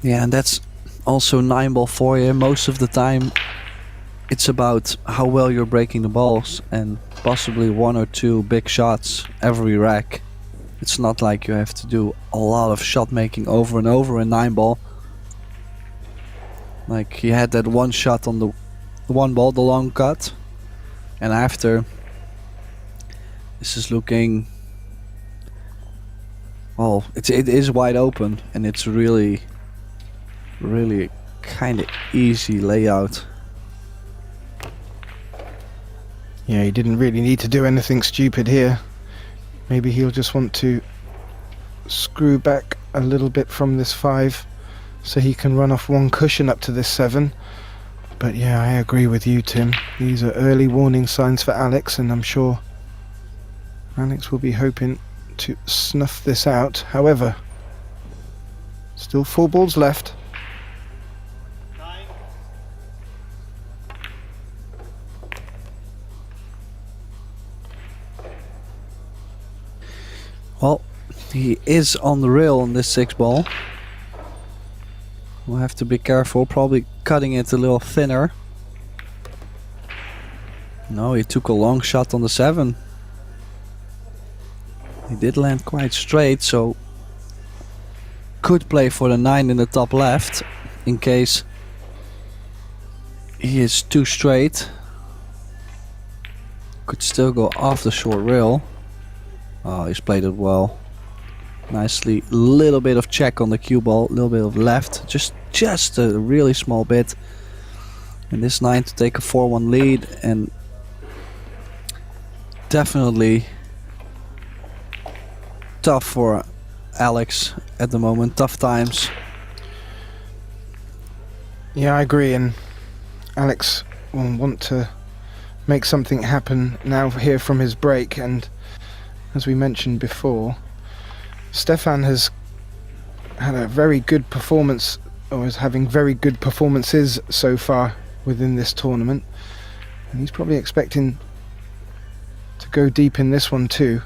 Yeah, and that's also 9-ball for you. Most of the time it's about how well you're breaking the balls and possibly 1 or 2 big shots every rack. It's not like you have to do a lot of shot making over and over in 9-ball. Like he had that 1 shot on the 1 ball, the long cut, and after this is looking, well, it is wide open, and it's really kind of easy layout. Yeah, he didn't really need to do anything stupid here. Maybe he'll just want to screw back a little bit from this 5 so he can run off one cushion up to this 7. But yeah, I agree with you, Tim. These are early warning signs for Alex, and I'm sure Alex will be hoping to snuff this out. However, still 4 balls left. 9. Well, he is on the rail on this 6 ball. We'll have to be careful, probably cutting it a little thinner. No, he took a long shot on the 7. He did land quite straight, so could play for the 9 in the top left in case he is too straight. Could still go off the short rail. Oh, he's played it well. Nicely, little bit of check on the cue ball, little bit of left, just a really small bit. And this 9 to take a 4-1 lead, and definitely tough for Alex at the moment, tough times. Yeah, I agree, and Alex will want to make something happen now here from his break, and as we mentioned before, Stefan has had a very good performance, or is having very good performances so far within this tournament, and he's probably expecting to go deep in this one too.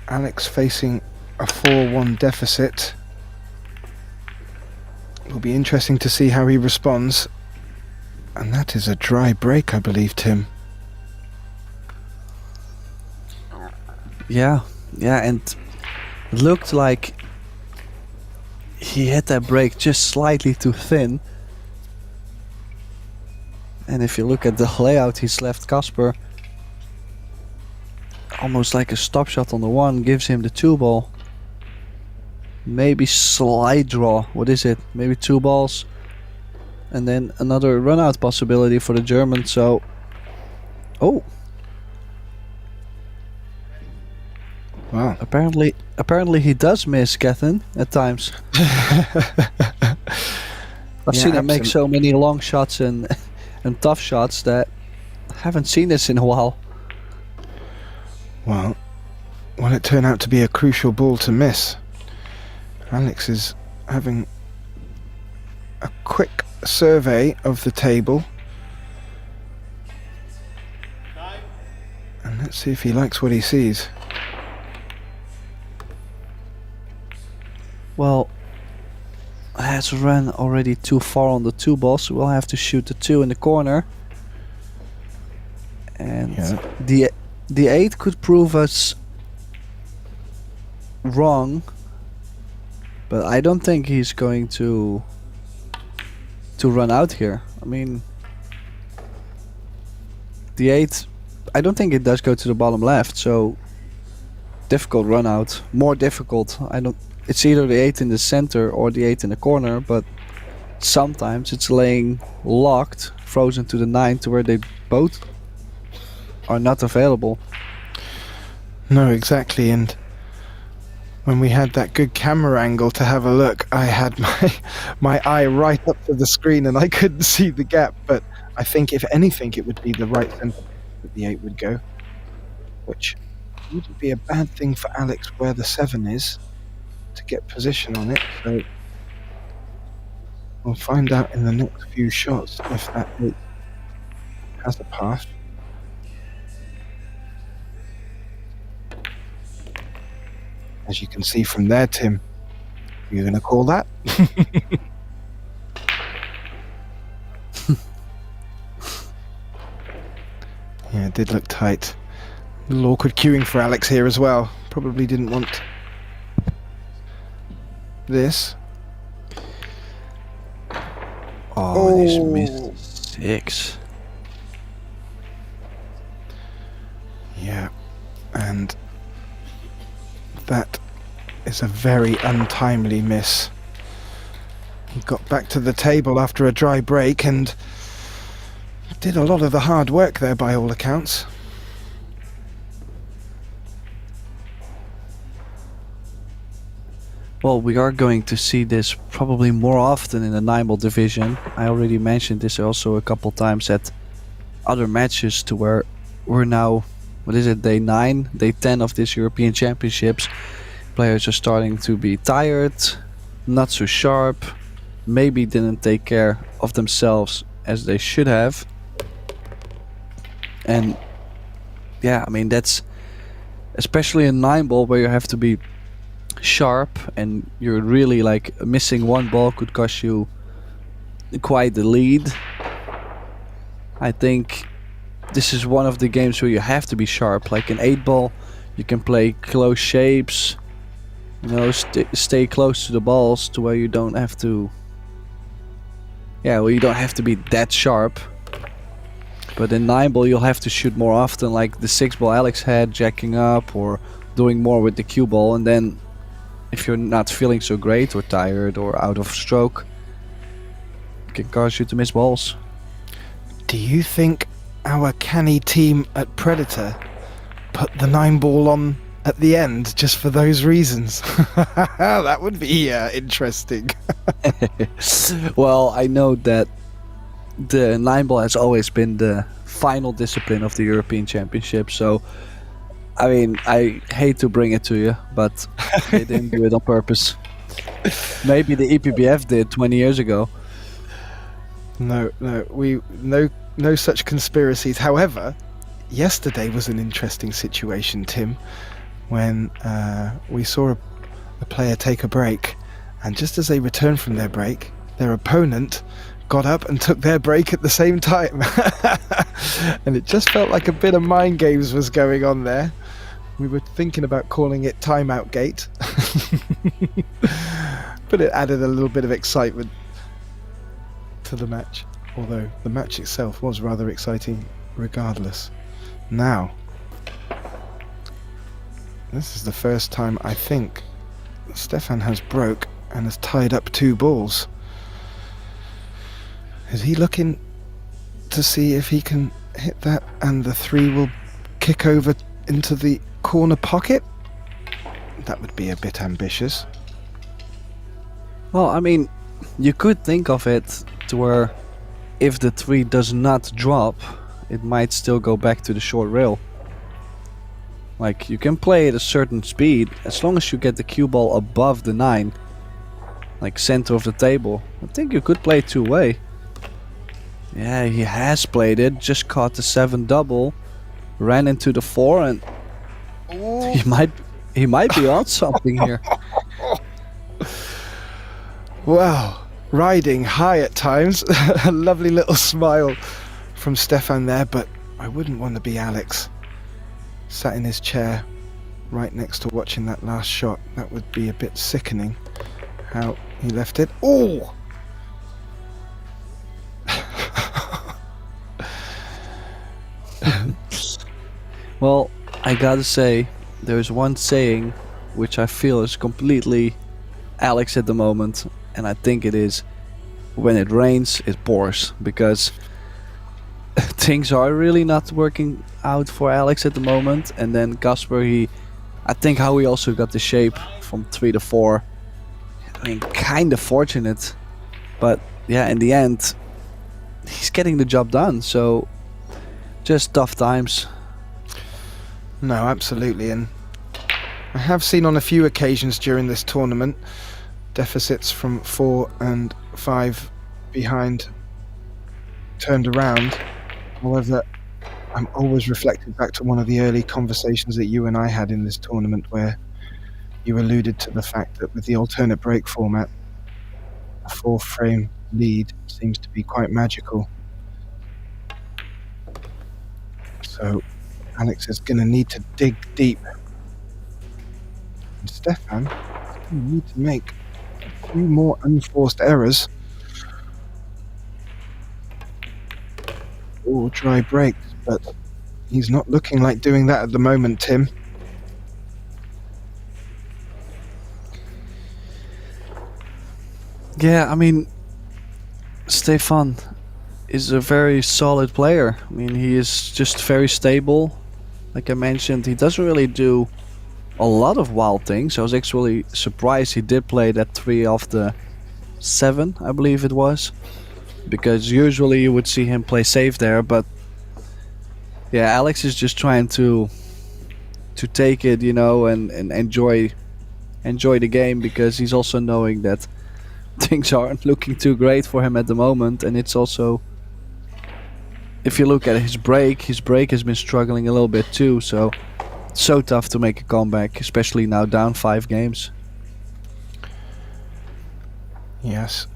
Alex facing a 4-1 deficit. It'll be interesting to see how he responds, and that is a dry break, I believe, Tim. Yeah, and it looked like he hit that break just slightly too thin. And if you look at the layout, he's left Casper almost like a stop shot on the 1, gives him the 2 ball. Maybe slide draw, what is it? Maybe 2 balls. And then another run out possibility for the German, so... Oh! Wow. Apparently he does miss Gethin at times. I've seen him make so many long shots and tough shots that I haven't seen this in a while. Well, it turned out to be a crucial ball to miss. Alex is having a quick survey of the table. 9. And let's see if he likes what he sees. Well, has run already too far on the 2 ball, so we'll have to shoot the 2 in the corner. And yeah, the 8 could prove us wrong, but I don't think he's going to run out here. I mean, the 8, I don't think it does go to the bottom left, so difficult run out, more difficult. It's either the 8 in the center or the 8 in the corner, but sometimes it's laying locked, frozen to the 9 to where they both are not available. No, exactly, and when we had that good camera angle to have a look, I had my eye right up to the screen and I couldn't see the gap, but I think if anything it would be the right centre that the 8 would go, which wouldn't be a bad thing for Alex where the 7 is, to get position on it, so we'll find out in the next few shots if that 8 has a path. As you can see from there, Tim, you're going to call that? Yeah, it did look tight. A little awkward queuing for Alex here as well. Probably didn't want this. Oh, he's missed 6. Yeah, and that is a very untimely miss. He got back to the table after a dry break and Did a lot of the hard work there by all accounts. Well, we are going to see this probably more often in the 9-ball division. I already mentioned this also a couple times at other matches, to where we're now, what is it, day 9, day 10 of this European Championships. Players are starting to be tired, not so sharp, maybe didn't take care of themselves as they should have. And yeah, I mean, that's especially in 9-ball where you have to be sharp, and you're really like missing one ball could cost you quite the lead. I think this is one of the games where you have to be sharp. Like in 8-ball, you can play close shapes, you know, stay close to the balls to where you don't have to, yeah, well, you don't have to be that sharp. But in 9-ball, you'll have to shoot more often, like the 6-ball Alex had, jacking up or doing more with the cue ball. And then if you're not feeling so great or tired or out of stroke, it can cause you to miss balls. Do you think our canny team at Predator put the 9-ball on at the end just for those reasons? That would be interesting. Well, I know that the 9-ball has always been the final discipline of the European Championship, so I mean, I hate to bring it to you, but they didn't do it on purpose. Maybe the Epbf did 20 years ago. No such conspiracies. However, yesterday was an interesting situation, Tim, when we saw a player take a break, and just as they returned from their break, their opponent got up and took their break at the same time. And it just felt like a bit of mind games was going on there. We were thinking about calling it timeout gate. But it added a little bit of excitement to the match, although the match itself was rather exciting regardless. Now, this is the first time I think Stefan has broke and has tied up 2 balls. Is he looking to see if he can hit that and the 3 will kick over into the corner pocket? That would be a bit ambitious. Well, I mean, you could think of it to where if the 3 does not drop, it might still go back to the short rail. Like, you can play at a certain speed as long as you get the cue ball above the 9, like center of the table. I think you could play 2-way. Yeah, he has played it, just caught the 7 double, ran into the 4, and he might be on something here. Wow, riding high at times. A lovely little smile from Stefan there, but I wouldn't want to be Alex. Sat in his chair right next to watching that last shot. That would be a bit sickening how he left it. Oh! Well, I gotta say, there's one saying which I feel is completely Alex at the moment, and I think it is, when it rains, it pours, because things are really not working out for Alex at the moment. And then Casper, I think how he also got the shape from 3 to 4, I mean, kind of fortunate, but yeah, in the end, he's getting the job done, so just tough times. No, absolutely, and I have seen on a few occasions during this tournament deficits from 4 and 5 behind turned around. However, I'm always reflected back to one of the early conversations that you and I had in this tournament, where you alluded to the fact that with the alternate break format, a 4-frame lead seems to be quite magical. So Alex is going to need to dig deep. And Stefan is going to need to make a few more unforced errors or dry breaks, but he's not looking like doing that at the moment, Tim. Yeah, I mean, Stefan is a very solid player. I mean, he is just very stable. Like I mentioned, he doesn't really do a lot of wild things. I was actually surprised he did play that 3 off the 7, I believe it was. Because usually you would see him play safe there, but yeah, Alex is just trying to take it, you know, and enjoy the game, because he's also knowing that things aren't looking too great for him at the moment. And it's also, if you look at his break has been struggling a little bit too, so tough to make a comeback, especially now down 5 games. Yes,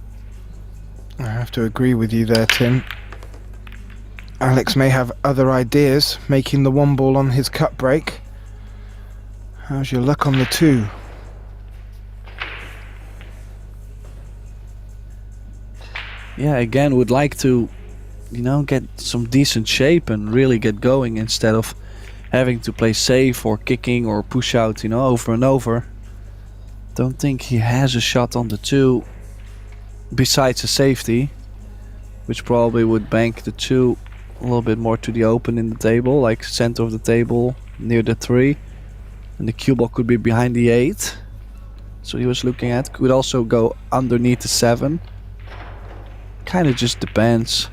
I have to agree with you there, Tim. Alex may have other ideas, making the 1 ball on his cut break. How's your luck on the 2? Yeah, again, would like to, you know, get some decent shape and really get going, instead of having to play safe or kicking or push out, you know, over and over. Don't think he has a shot on the 2 besides a safety, which probably would bank the 2 a little bit more to the open in the table, like center of the table near the 3, and the cue ball could be behind the 8. So he was looking at, could also go underneath the 7. Kind of just depends.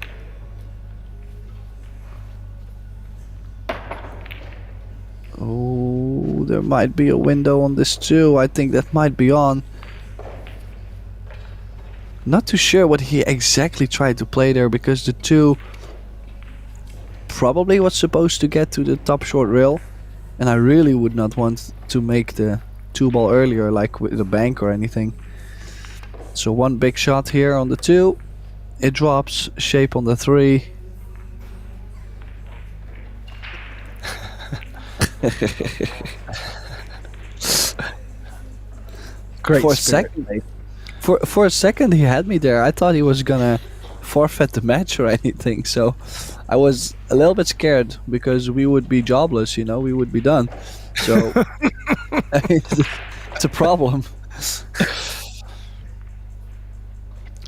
Oh, there might be a window on this too. I think that might be on. Not too sure what he exactly tried to play there, because the 2 probably was supposed to get to the top short rail, and I really would not want to make the 2 ball earlier, like with a bank or anything. So 1 big shot here on the 2. It drops, shape on the 3. Great For a spirit. second, for a second he had me there. I thought he was gonna forfeit the match or anything. So I was a little bit scared, because we would be jobless, you know, we would be done. So it's a problem.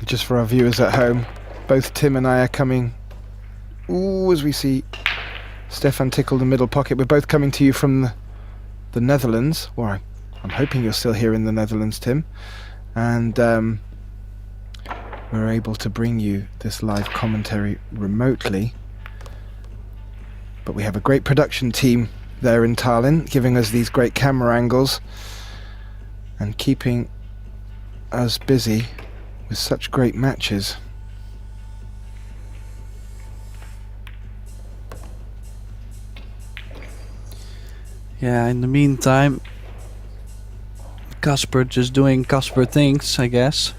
Just for our viewers at home, both Tim and I are coming. Ooh, as we see Stefan tickle the middle pocket. We're both coming to you from the Netherlands. Well, I'm hoping you're still here in the Netherlands, Tim. And we're able to bring you this live commentary remotely. But we have a great production team there in Tallinn, giving us these great camera angles and keeping us busy with such great matches. Yeah, in the meantime, Casper just doing Casper things, I guess.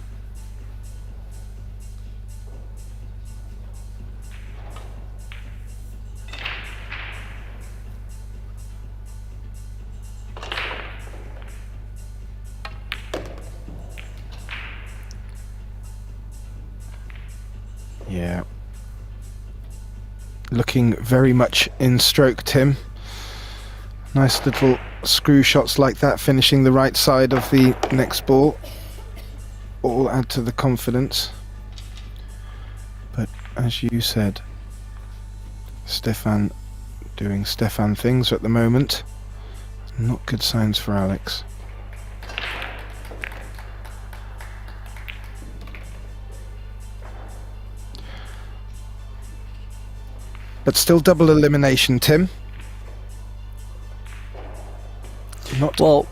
Yeah. Looking very much in stroke, Tim. Nice little screw shots like that, finishing the right side of the next ball. All add to the confidence. But as you said, Stefan doing Stefan things at the moment. Not good signs for Alex. But still double elimination, Tim. Not Well,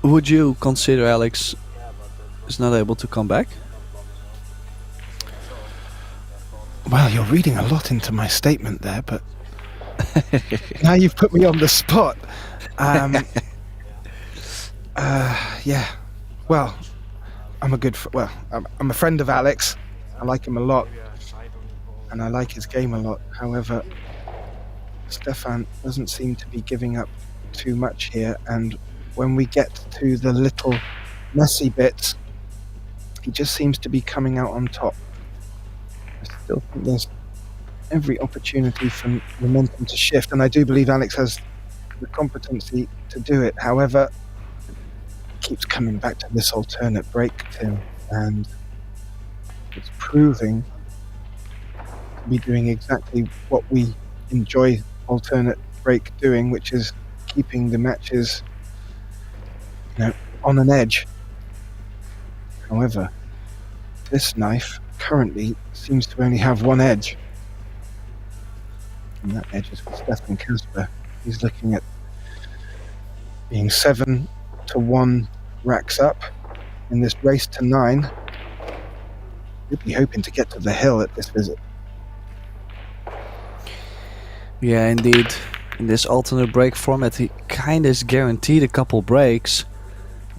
would you consider Alex is not able to come back? well, you're reading a lot into my statement there, but now you've put me on the spot. Yeah. Well, I'm a friend of Alex. I like him a lot, and I like his game a lot. However, Stefan doesn't seem to be giving up too much here, and when we get to the little messy bits, he just seems to be coming out on top. I still think there's every opportunity for momentum to shift, and I do believe Alex has the competency to do it. However, he keeps coming back to this alternate break, Tim, and it's proving to be doing exactly what we enjoy alternate break doing, which is keeping the matches, on an edge. However, this knife currently seems to only have one edge. And that edge is for Stefan Kasper. He's looking at being 7-1 racks up in this race to 9. He'll be hoping to get to the hill at this visit. Yeah, indeed. In this alternate break format, he kind of is guaranteed a couple breaks.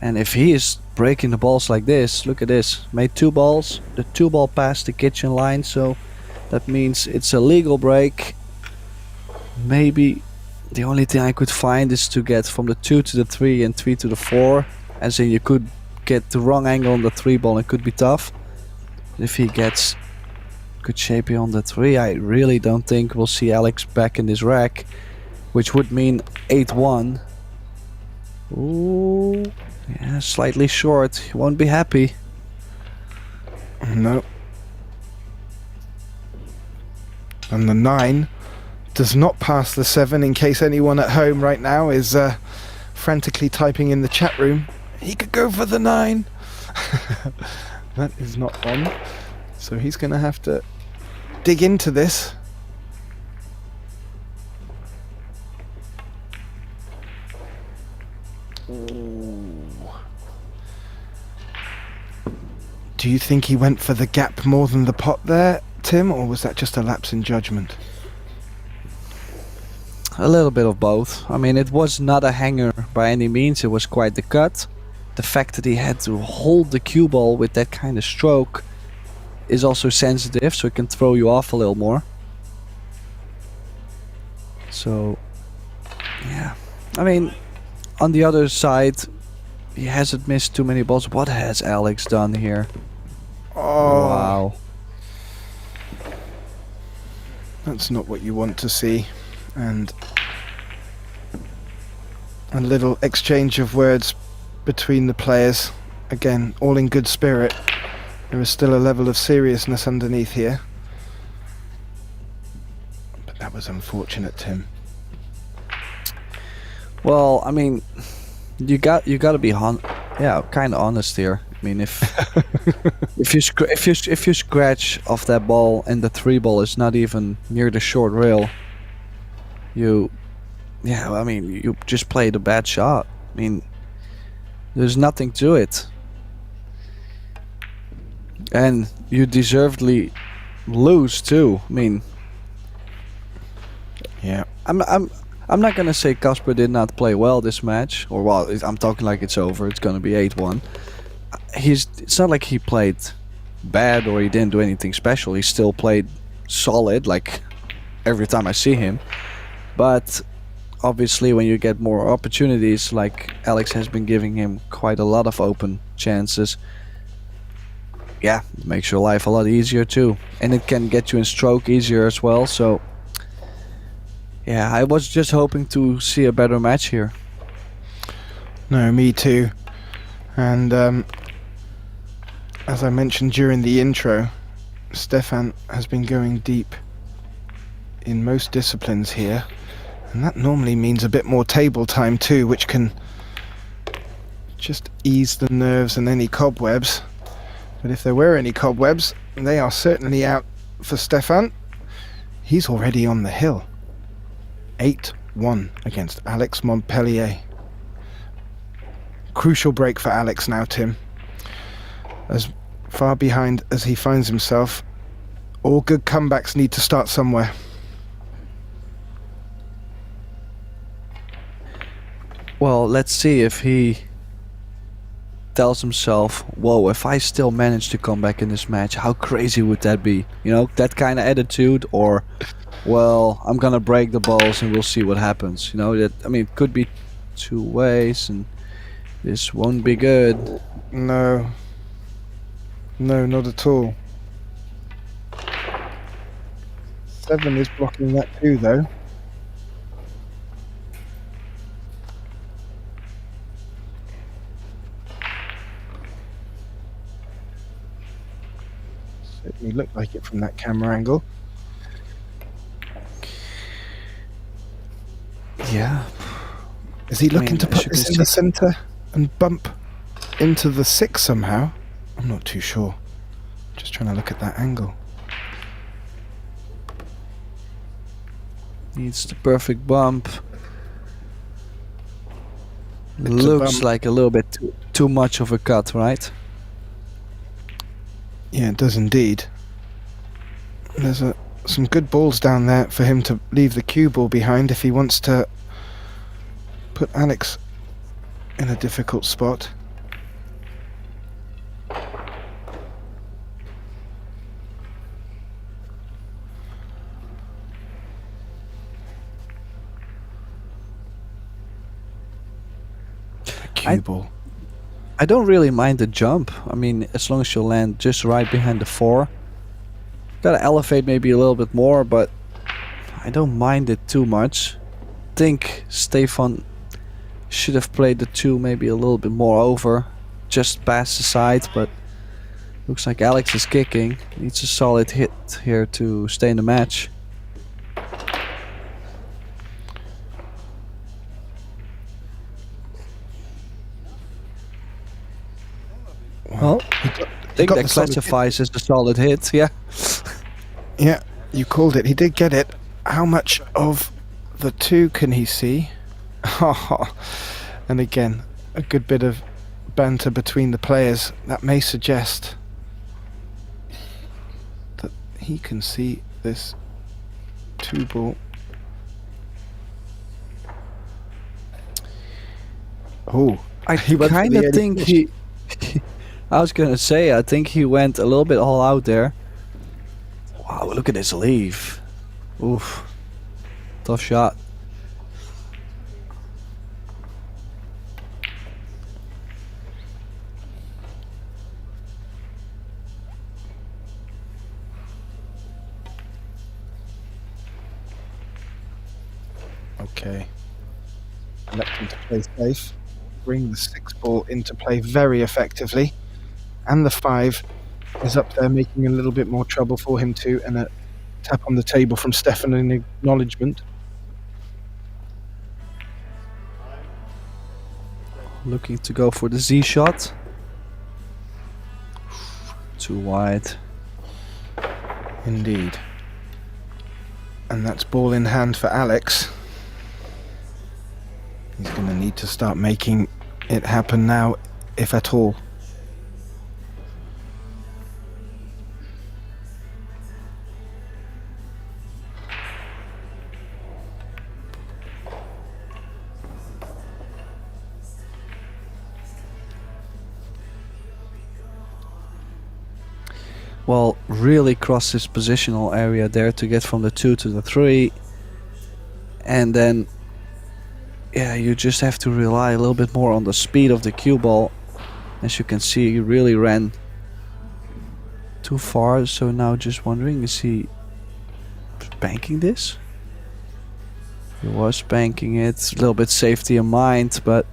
And if he is breaking the balls like this, look at this. Made 2 balls. The 2 ball passed the kitchen line, so that means it's a legal break. Maybe the only thing I could find is to get from the 2 to the 3 and 3 to the 4. As in, you could get the wrong angle on the 3 ball and it could be tough. If he gets good shape here on the 3, I really don't think we'll see Alex back in this rack, which would mean 8-1. Ooh, yeah, slightly short. He won't be happy. No. And the 9 does not pass the 7, in case anyone at home right now is frantically typing in the chat room. He could go for the 9. That is not on. So he's going to have to dig into this. Do you think he went for the gap more than the pot there, Tim, or was that just a lapse in judgment? A little bit of both. I mean, it was not a hanger by any means. It was quite the cut. The fact that he had to hold the cue ball with that kind of stroke is also sensitive, so it can throw you off a little more. So, yeah. I mean, on the other side, he hasn't missed too many balls. What has Alex done here? Oh, wow. That's not what you want to see. And a little exchange of words between the players. Again, all in good spirit. There is still a level of seriousness underneath here. But that was unfortunate, Tim. Well, I mean, you got to be kind of honest here. I mean, if if you scratch off that ball and the 3 ball is not even near the short rail, you just played a bad shot. I mean, there's nothing to it, and you deservedly lose too. I mean, yeah, I'm not gonna say Kasper did not play well this match, or well, I'm talking like it's over. It's gonna be 8-1. It's not like he played bad or he didn't do anything special. He still played solid, like every time I see him. But obviously, when you get more opportunities, like Alex has been giving him quite a lot of open chances, yeah, it makes your life a lot easier too, and it can get you in stroke easier as well. So yeah, I was just hoping to see a better match here. No, me too. And as I mentioned during the intro, Stefan has been going deep in most disciplines here, and that normally means a bit more table time too, which can just ease the nerves and any cobwebs. But if there were any cobwebs, they are certainly out for Stefan. He's already on the hill. 8-1 against Alex Montpellier. Crucial break for Alex now, Tim. As far behind as he finds himself, all good comebacks need to start somewhere. Well, let's see if he tells himself, whoa, if I still manage to come back in this match, how crazy would that be? You know, that kind of attitude, or, well, I'm gonna break the balls and we'll see what happens. You know, that, I mean, it could be 2 ways, and this won't be good. No. No, not at all. 7 is blocking that too, though. Certainly looked like it from that camera angle. Yeah. Is he looking mean, to as put you this can in the see- center and bump into the 6 somehow? I'm not too sure. Just trying to look at that angle. Needs the perfect bump. It's a Looks bump. like a little bit too much of a cut, right? Yeah, it does indeed. There's some good balls down there for him to leave the cue ball behind if he wants to put Alex in a difficult spot. Cue ball. I don't really mind the jump. I mean, as long as you land just right behind the 4. Gotta elevate maybe a little bit more, but I don't mind it too much. Think Stefan should have played the 2 maybe a little bit more over, just past the side, but looks like Alex is kicking. Needs a solid hit here to stay in the match. Well, I think got that the solid hit. classifies as a solid hit, yeah. Yeah, you called it. He did get it. How much of the 2 can he see? And again, a good bit of banter between the players. That may suggest that he can see this 2 ball. Oh, I he went for kind the of early think finish. I was gonna say, I think he went a little bit all out there. Wow, look at this leave. Oof. Tough shot. Okay. Elect him to play safe. Bring the 6 ball into play very effectively. And the 5 is up there making a little bit more trouble for him too. And a tap on the table from Stefan in acknowledgement. Looking to go for the Z shot. Too wide. Indeed. And that's ball in hand for Alex. He's going to need to start making it happen now, if at all. Well, really cross his positional area there to get from the 2 to the 3. And then, yeah, you just have to rely a little bit more on the speed of the cue ball. As you can see, he really ran too far. So now just wondering, is he banking this? He was banking it. A little bit safety in mind, but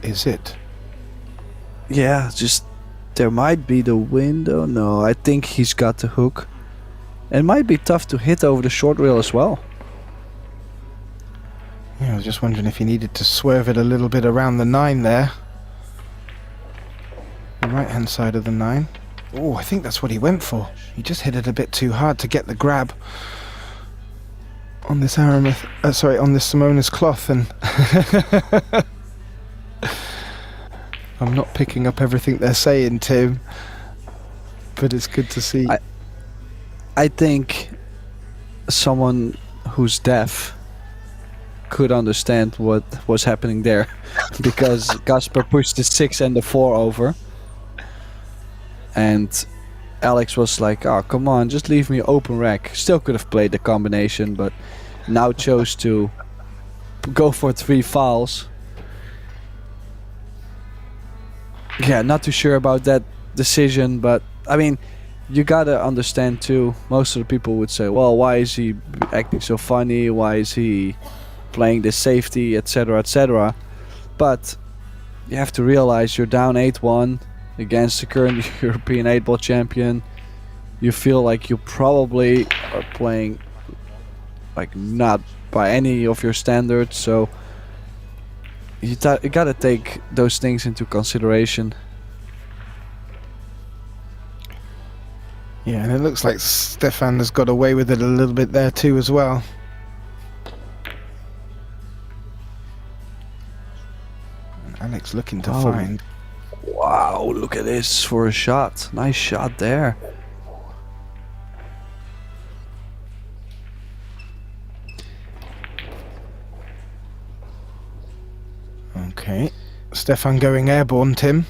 Is it? yeah, just there might be the window. No, I think he's got the hook. It might be tough to hit over the short rail as well. Yeah, I was just wondering if he needed to swerve it a little bit around the 9 there. The right-hand side of the 9. Oh, I think that's what he went for. He just hit it a bit too hard to get the grab on this Aramith, on this Simonis Cloth, and I'm not picking up everything they're saying, Tim, but it's good to see. I think someone who's deaf could understand what was happening there, because Gasper pushed the 6 and the 4 over, and Alex was like, "Oh, come on, just leave me open rack." Still could have played the combination, but now chose to go for 3 fouls. Yeah, not too sure about that decision, but I mean, you gotta understand too, most of the people would say, well, why is he acting so funny, why is he playing this safety, etc, etc. But you have to realize you're down 8-1 against the current European 8-ball champion. You feel like you probably are playing like not by any of your standards. So you gotta take those things into consideration. Yeah, and it looks like Stefan has got away with it a little bit there too as well. And Alex looking to find. Wow, look at this for a shot. Nice shot there. Okay, Stefan going airborne, Tim.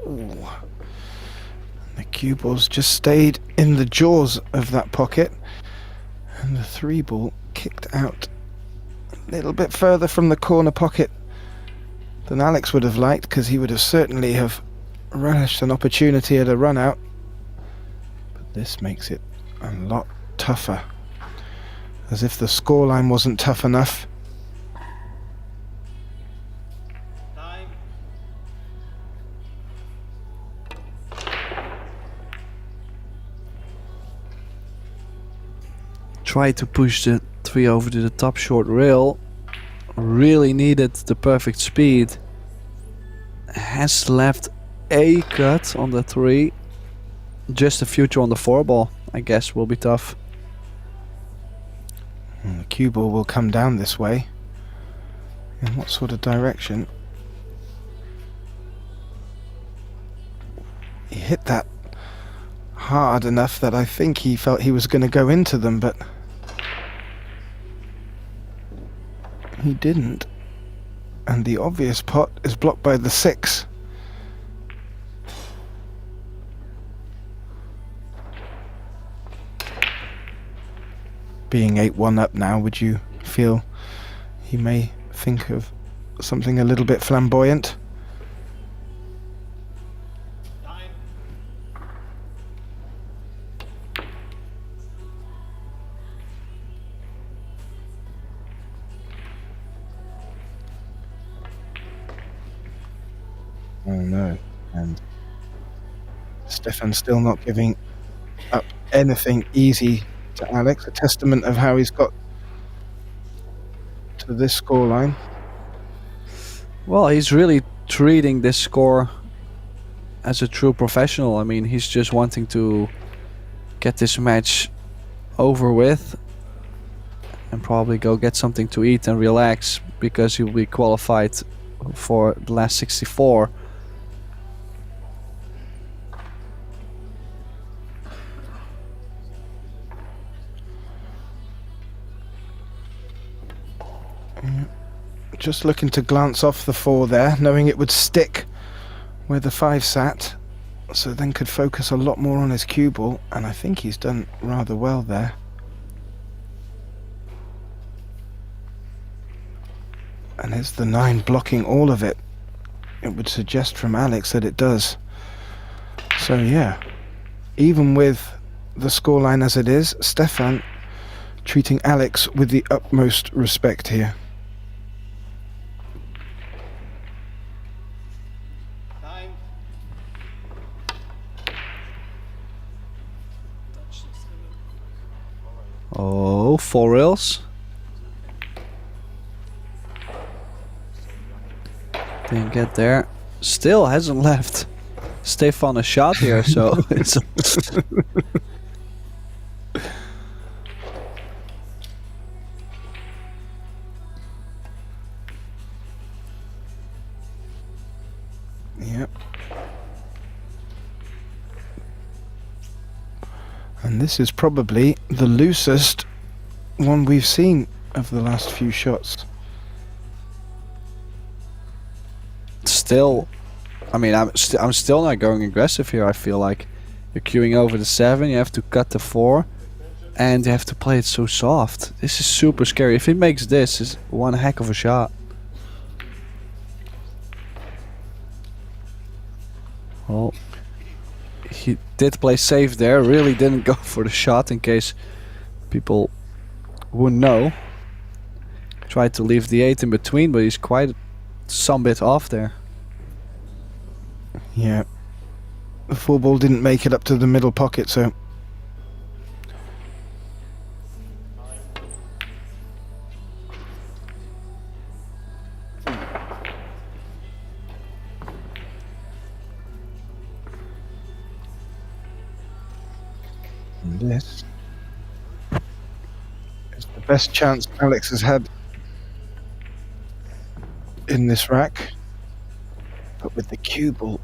Ooh. The cue ball's just stayed in the jaws of that pocket, and the 3 ball kicked out a little bit further from the corner pocket than Alex would have liked, because he would have certainly have relished an opportunity at a run out. But this makes it a lot tougher, as if the scoreline wasn't tough enough. Try to push the 3 over to the top short rail. Really needed the perfect speed. Has left a cut on the 3. Just a future on the 4 ball, I guess, will be tough. And the cue ball will come down this way. In what sort of direction? He hit that hard enough that I think he felt he was going to go into them, but he didn't. And the obvious pot is blocked by the 6. Being 8-1 up now, would you feel he may think of something a little bit flamboyant? Oh no, and Stefan still not giving up anything easy to Alex, a testament of how he's got to this scoreline. Well, he's really treating this score as a true professional. I mean, he's just wanting to get this match over with and probably go get something to eat and relax, because he'll be qualified for the last 64. Just looking to glance off the 4 there, knowing it would stick where the 5 sat, so then could focus a lot more on his cue ball, and I think he's done rather well there. And it's the 9 blocking all of it. It would suggest from Alex that it does. So yeah, even with the scoreline as it is, Stefan treating Alex with the utmost respect here. Oh, 4 rails. Didn't get there. Still hasn't left Stefan a shot here, so it's Yep. And this is probably the loosest one we've seen of the last few shots. still, I mean, I'm still not going aggressive here. I feel like you're queuing over the 7, you have to cut the 4, and you have to play it so soft. This is super scary. If he makes this, it's one heck of a shot. Well, he did play safe there. Really didn't go for the shot in case people wouldn't know. Tried to leave the 8 in between, but he's quite some bit off there. Yeah. The 4-ball didn't make it up to the middle pocket, so... And this is the best chance Alex has had in this rack, but with the cue ball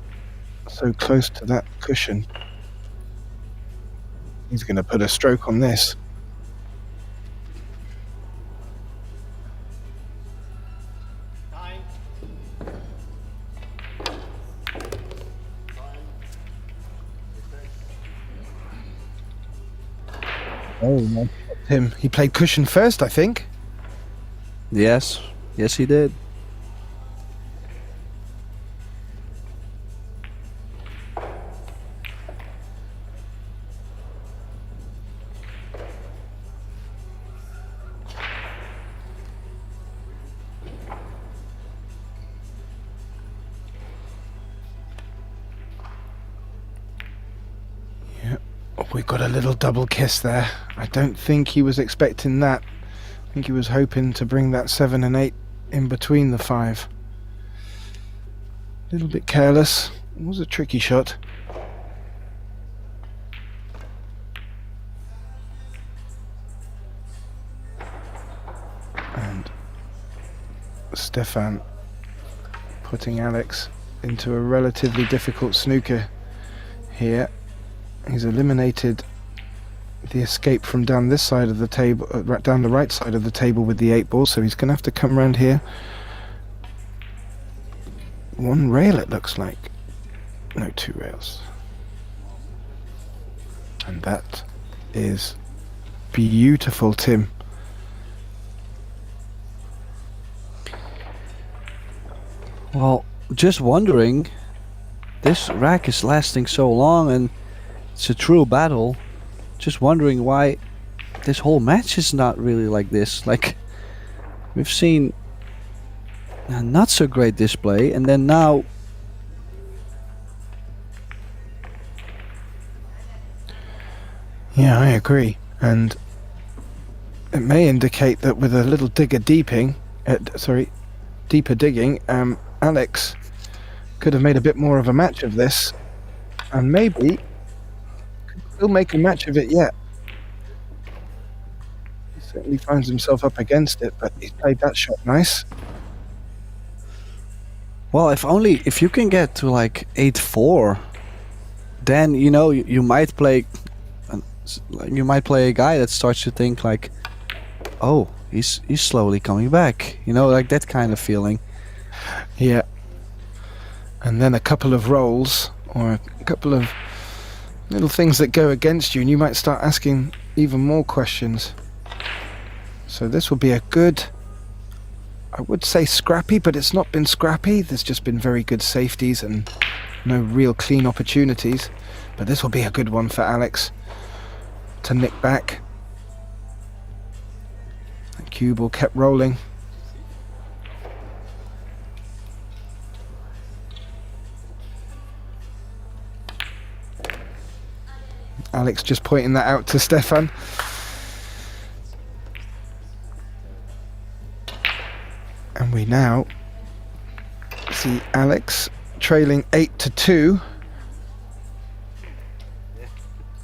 so close to that cushion, he's going to put a stroke on this. Time. Oh, no. Him. He played cushion first, I think. Yes, yes, he did. We got a little double kiss there. I don't think he was expecting that. I think he was hoping to bring that 7 and 8 in between the 5. A little bit careless. It was a tricky shot. And Stefan putting Alex into a relatively difficult snooker here. He's eliminated the escape from down this side of the table, down the right side of the table with the 8-ball, so he's going to have to come around here. 1 rail it looks like. No, 2 rails. And that is beautiful, Tim. Well, just wondering, this rack is lasting so long and it's a true battle. Just wondering why this whole match is not really like this. Like, we've seen a not so great display, and then now Yeah, I agree. And it may indicate that with a little deeper digging, Alex could have made a bit more of a match of this, and maybe could still make a match of it yet. He certainly finds himself up against it, but he's played that shot nice. well, if you can get to like 8-4, then you might play a guy that starts to think like, oh, he's slowly coming back, like that kind of feeling. Yeah. And then a couple of rolls or a couple of little things that go against you, and you might start asking even more questions. So this will be a good, I would say scrappy, but it's not been scrappy. There's just been very good safeties and no real clean opportunities. But this will be a good one for Alex to nick back. The cue ball kept rolling. Alex just pointing that out to Stefan. And we now see Alex trailing 8-2.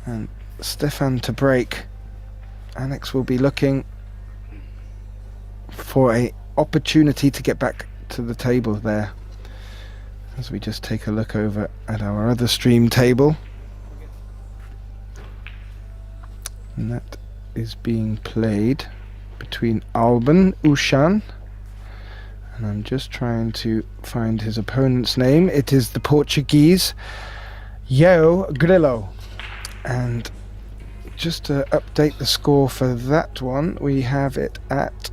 And Stefan to break. Alex will be looking for an opportunity to get back to the table there. As we just take a look over at our other stream table. And that is being played between Alban Ushan, and I'm just trying to find his opponent's name. It is the Portuguese João Grillo. And just to update the score for that one, we have it at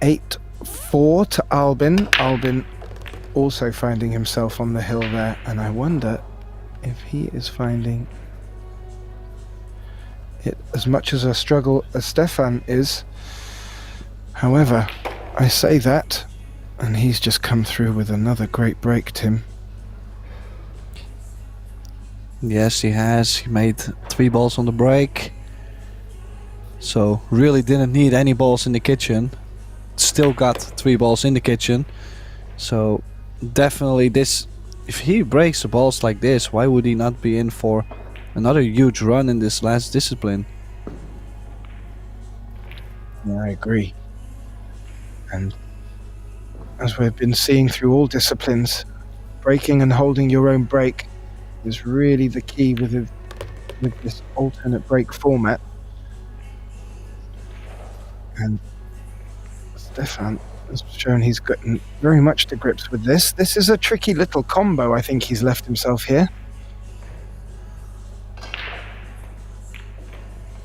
8-4 to Albin. Albin also finding himself on the hill there, and I wonder if he is finding it as much as a struggle as Stefan is. However, I say that, and he's just come through with another great break, Tim. Yes, he has. He made 3 balls on the break. So really didn't need any balls in the kitchen. Still got 3 balls in the kitchen. So definitely this, if he breaks the balls like this, why would he not be in for another huge run in this last discipline? Yeah, I agree. And as we've been seeing through all disciplines, breaking and holding your own break is really the key with this alternate break format. And Stefan has shown he's gotten very much to grips with this. This is a tricky little combo I think he's left himself here.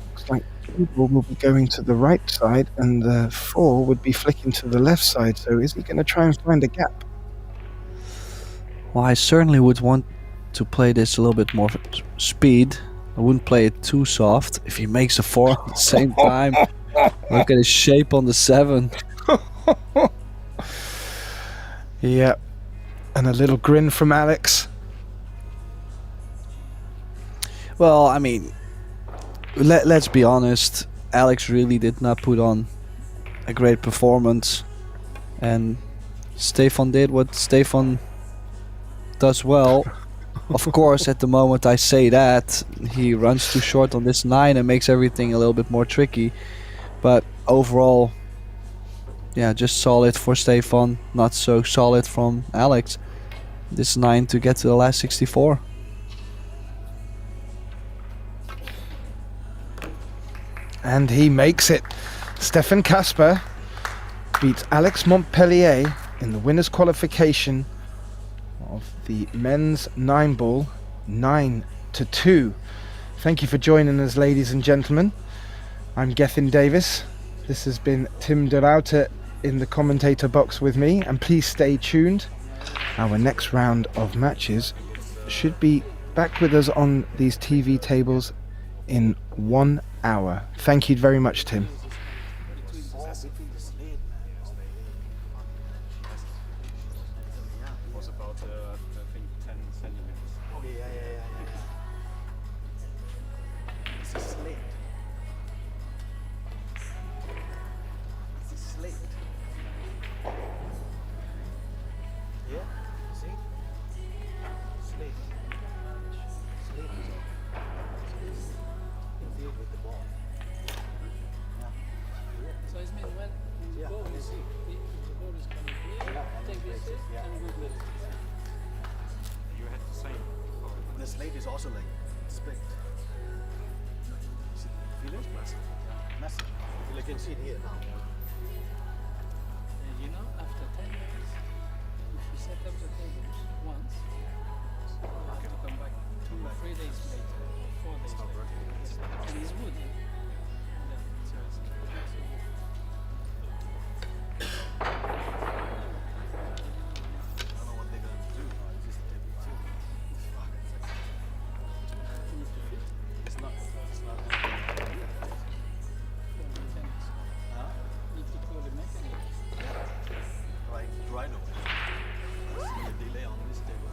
Looks like the ball will be going to the right side and the 4 would be flicking to the left side. So is he going to try and find a gap? Well, I certainly would want to play this a little bit more speed. I wouldn't play it too soft. If he makes a 4 at the same time, look at his shape on the 7. Yeah, and a little grin from Alex. Well, I mean, let's be honest. Alex really did not put on a great performance, and Stefan did what Stefan does well. Of course, at the moment I say that, he runs too short on this 9 and makes everything a little bit more tricky. But overall, yeah, just solid for Stefan, not so solid from Alex. This 9 to get to the last 64. And he makes it. Stefan Kasper beats Alex Montpellier in the winners' qualification of the men's 9-ball, 9-2. Thank you for joining us, ladies and gentlemen. I'm Gethin Davis. This has been Tim de Ruyter in the commentator box with me, and please stay tuned. Our next round of matches should be back with us on these TV tables in 1 hour. Thank you very much, Tim. Was about, I think, 10 centimeters. Okay, yeah. It's a slate. It's a slate. Yeah, see? Slate. Slate is all. You feel with the ball. So it means when you Yeah, go, you you see. see, the ball is coming here, take this hit and go with it. You had the same. The slate is also like split. See, feel it? Massive. Massive. You can see it here now. And you know, after 10 minutes, if you set up the tables once, you have to come back 2 or 3 days later, or 4 days later. And it's wood. Yeah, so it's not so good. I don't know what they're gonna do. It's just a table too. It's not. Huh? Need to call the mechanic. Like right away. I see a delay on this table.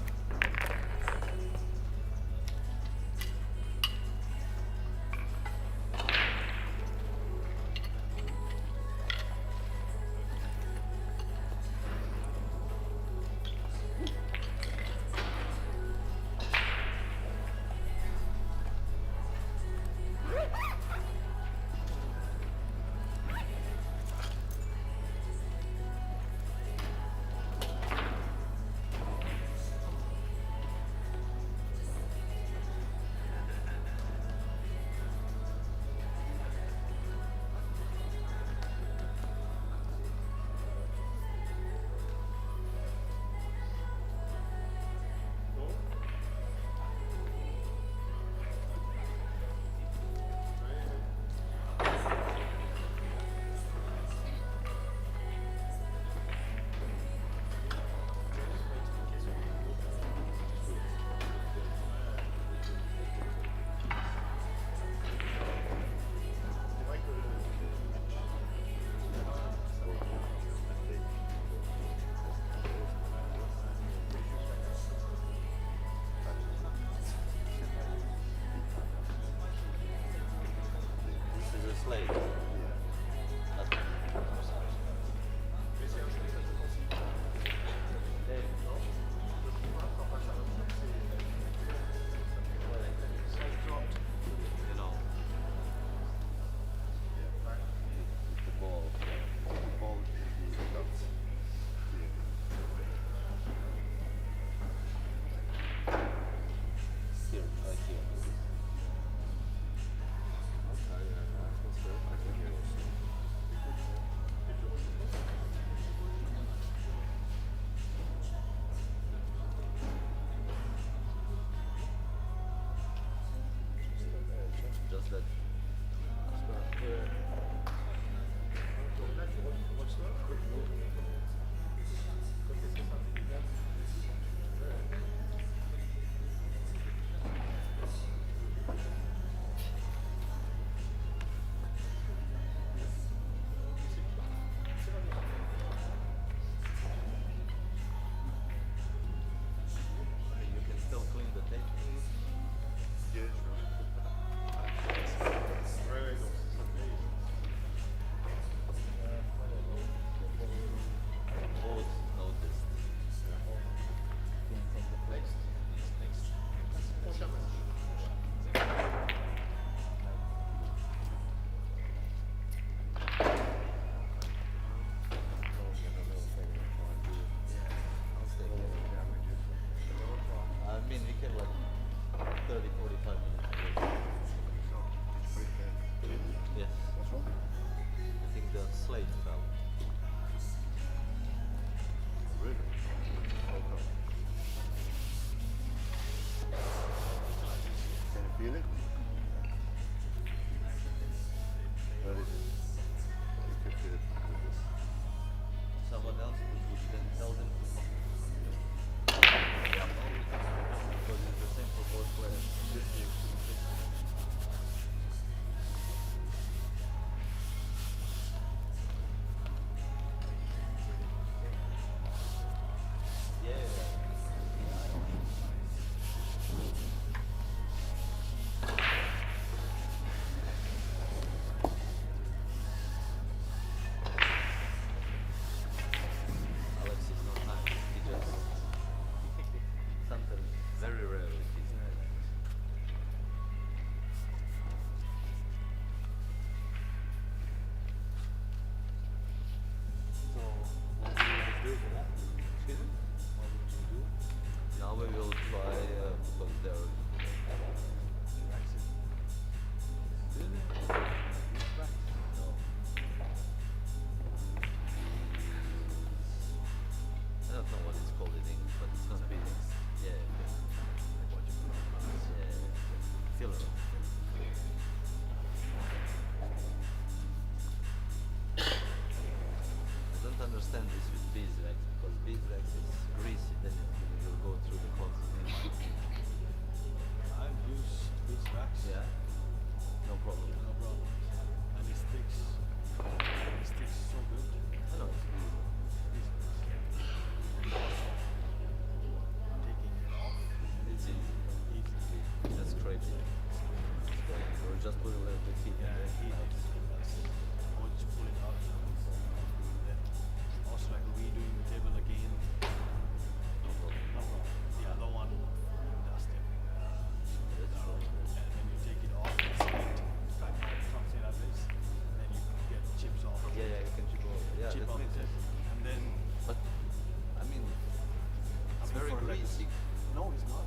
practicing. No, it's not.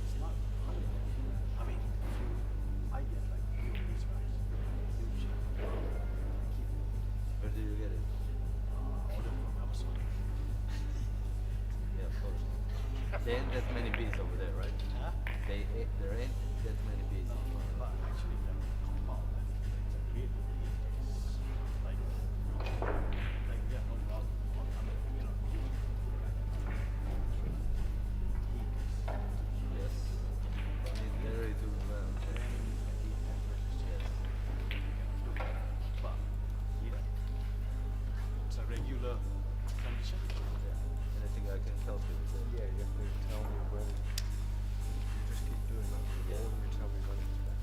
It's not. I mean, I get like these guys. Huge. Where did you get it? Ordered from Amazon. Yeah, of course. There ain't that many bees over there, right? Huh? There ain't that many bees. But actually, the compound, it's a really like yeah, no problem. Yes. It's very to well. Yes. But yeah, it's a regular condition. Yeah. Anything I can help you with? Yeah, you have to tell me when. You just keep doing that. Yeah. You tell me when it's back.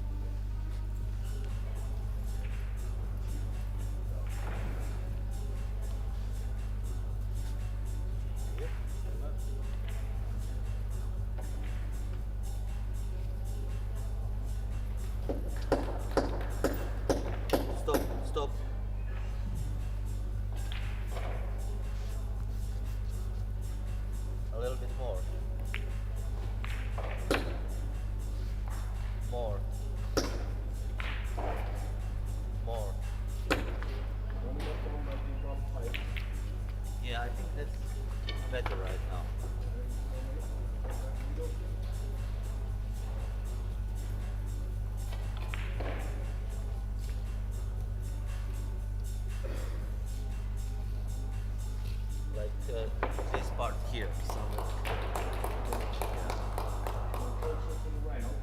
Stop, stop. A little bit more. More. More. Yeah, I think that's better right now. Like this part here.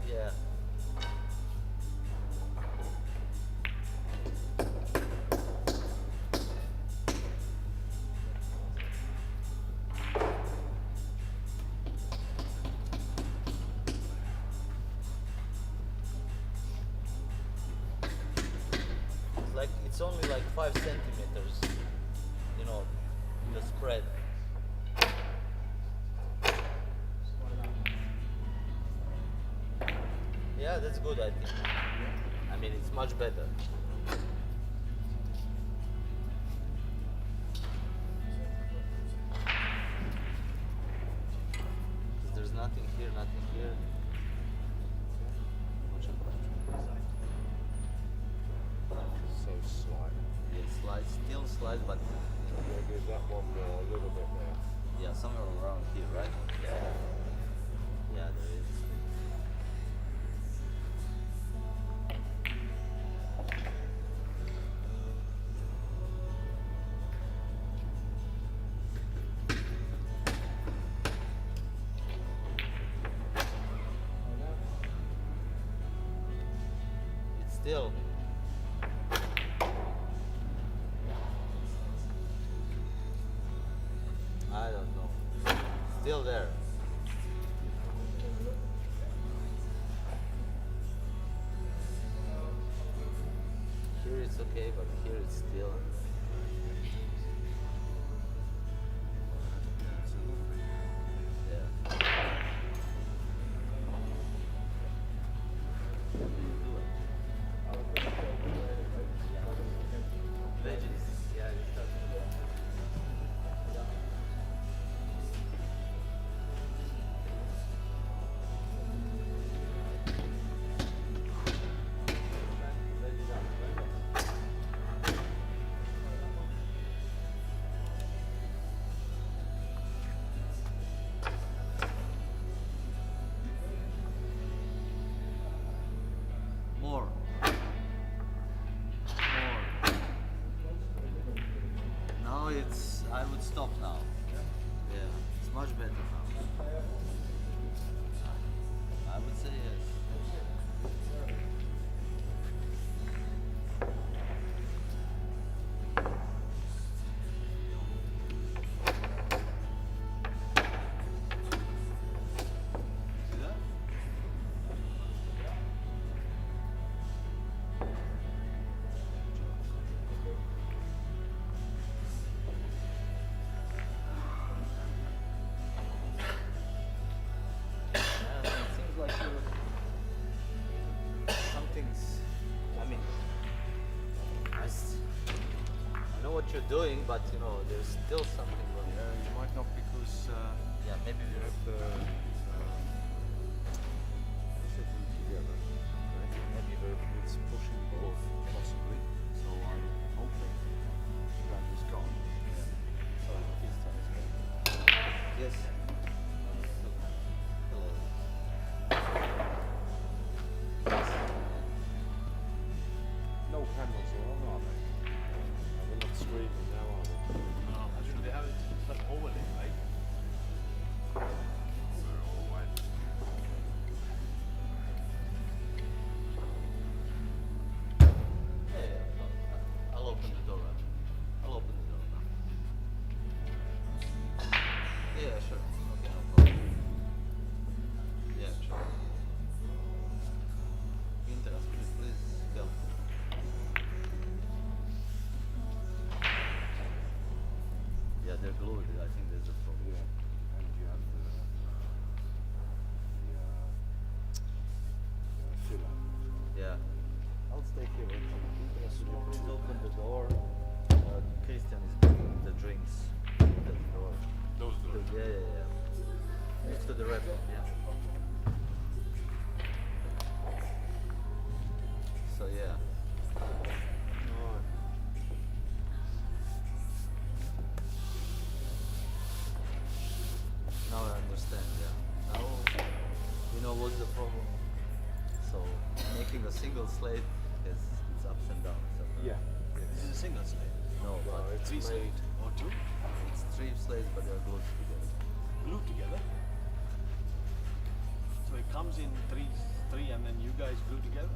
Yeah. It's only like 5 centimeters, you know, the spread. Yeah, that's good, I think. I mean, it's much better. There's nothing here, nothing here. So slight. Yeah, slide, still slide, but Yeah, give that one a little bit there. yeah, somewhere around here, right? Yeah. Yeah, there is. It's still. I don't know. Still there. Here it's okay, but here it's still. Yeah. Veggies. Yeah, it's tough. More. Now it's, I would stop now. Yeah, it's much better now. I would say yes. See that? Yeah, it seems like something's. I mean, I know what you're doing, but you know, there's still something going on. You might not because Yeah, maybe you have the Yes. No panels are on, are they? They're not screaming now, are they? Actually, they have it like overlay, right? They're all white. Yeah. I'll open the door. I'll open the door now. Yeah, sure. Okay, no problem. Yeah, sure. Interest, please help. Yeah, they're glued. I think there's a problem. Yeah. And you have the filler. Yeah. I'll stay here. Please open the door. Christian is bringing the drinks. The door. Those doors. Yeah. Next to the red one, yeah. So yeah. Alright. Now I understand, yeah. Now you know what's the problem. So making a single slate is it's ups and downs. So Yeah. This is a single slate. no, No, but it's Three made. slate or two it's 3 slates but they're glued together. glued together. So it comes in three and then you guys glue together.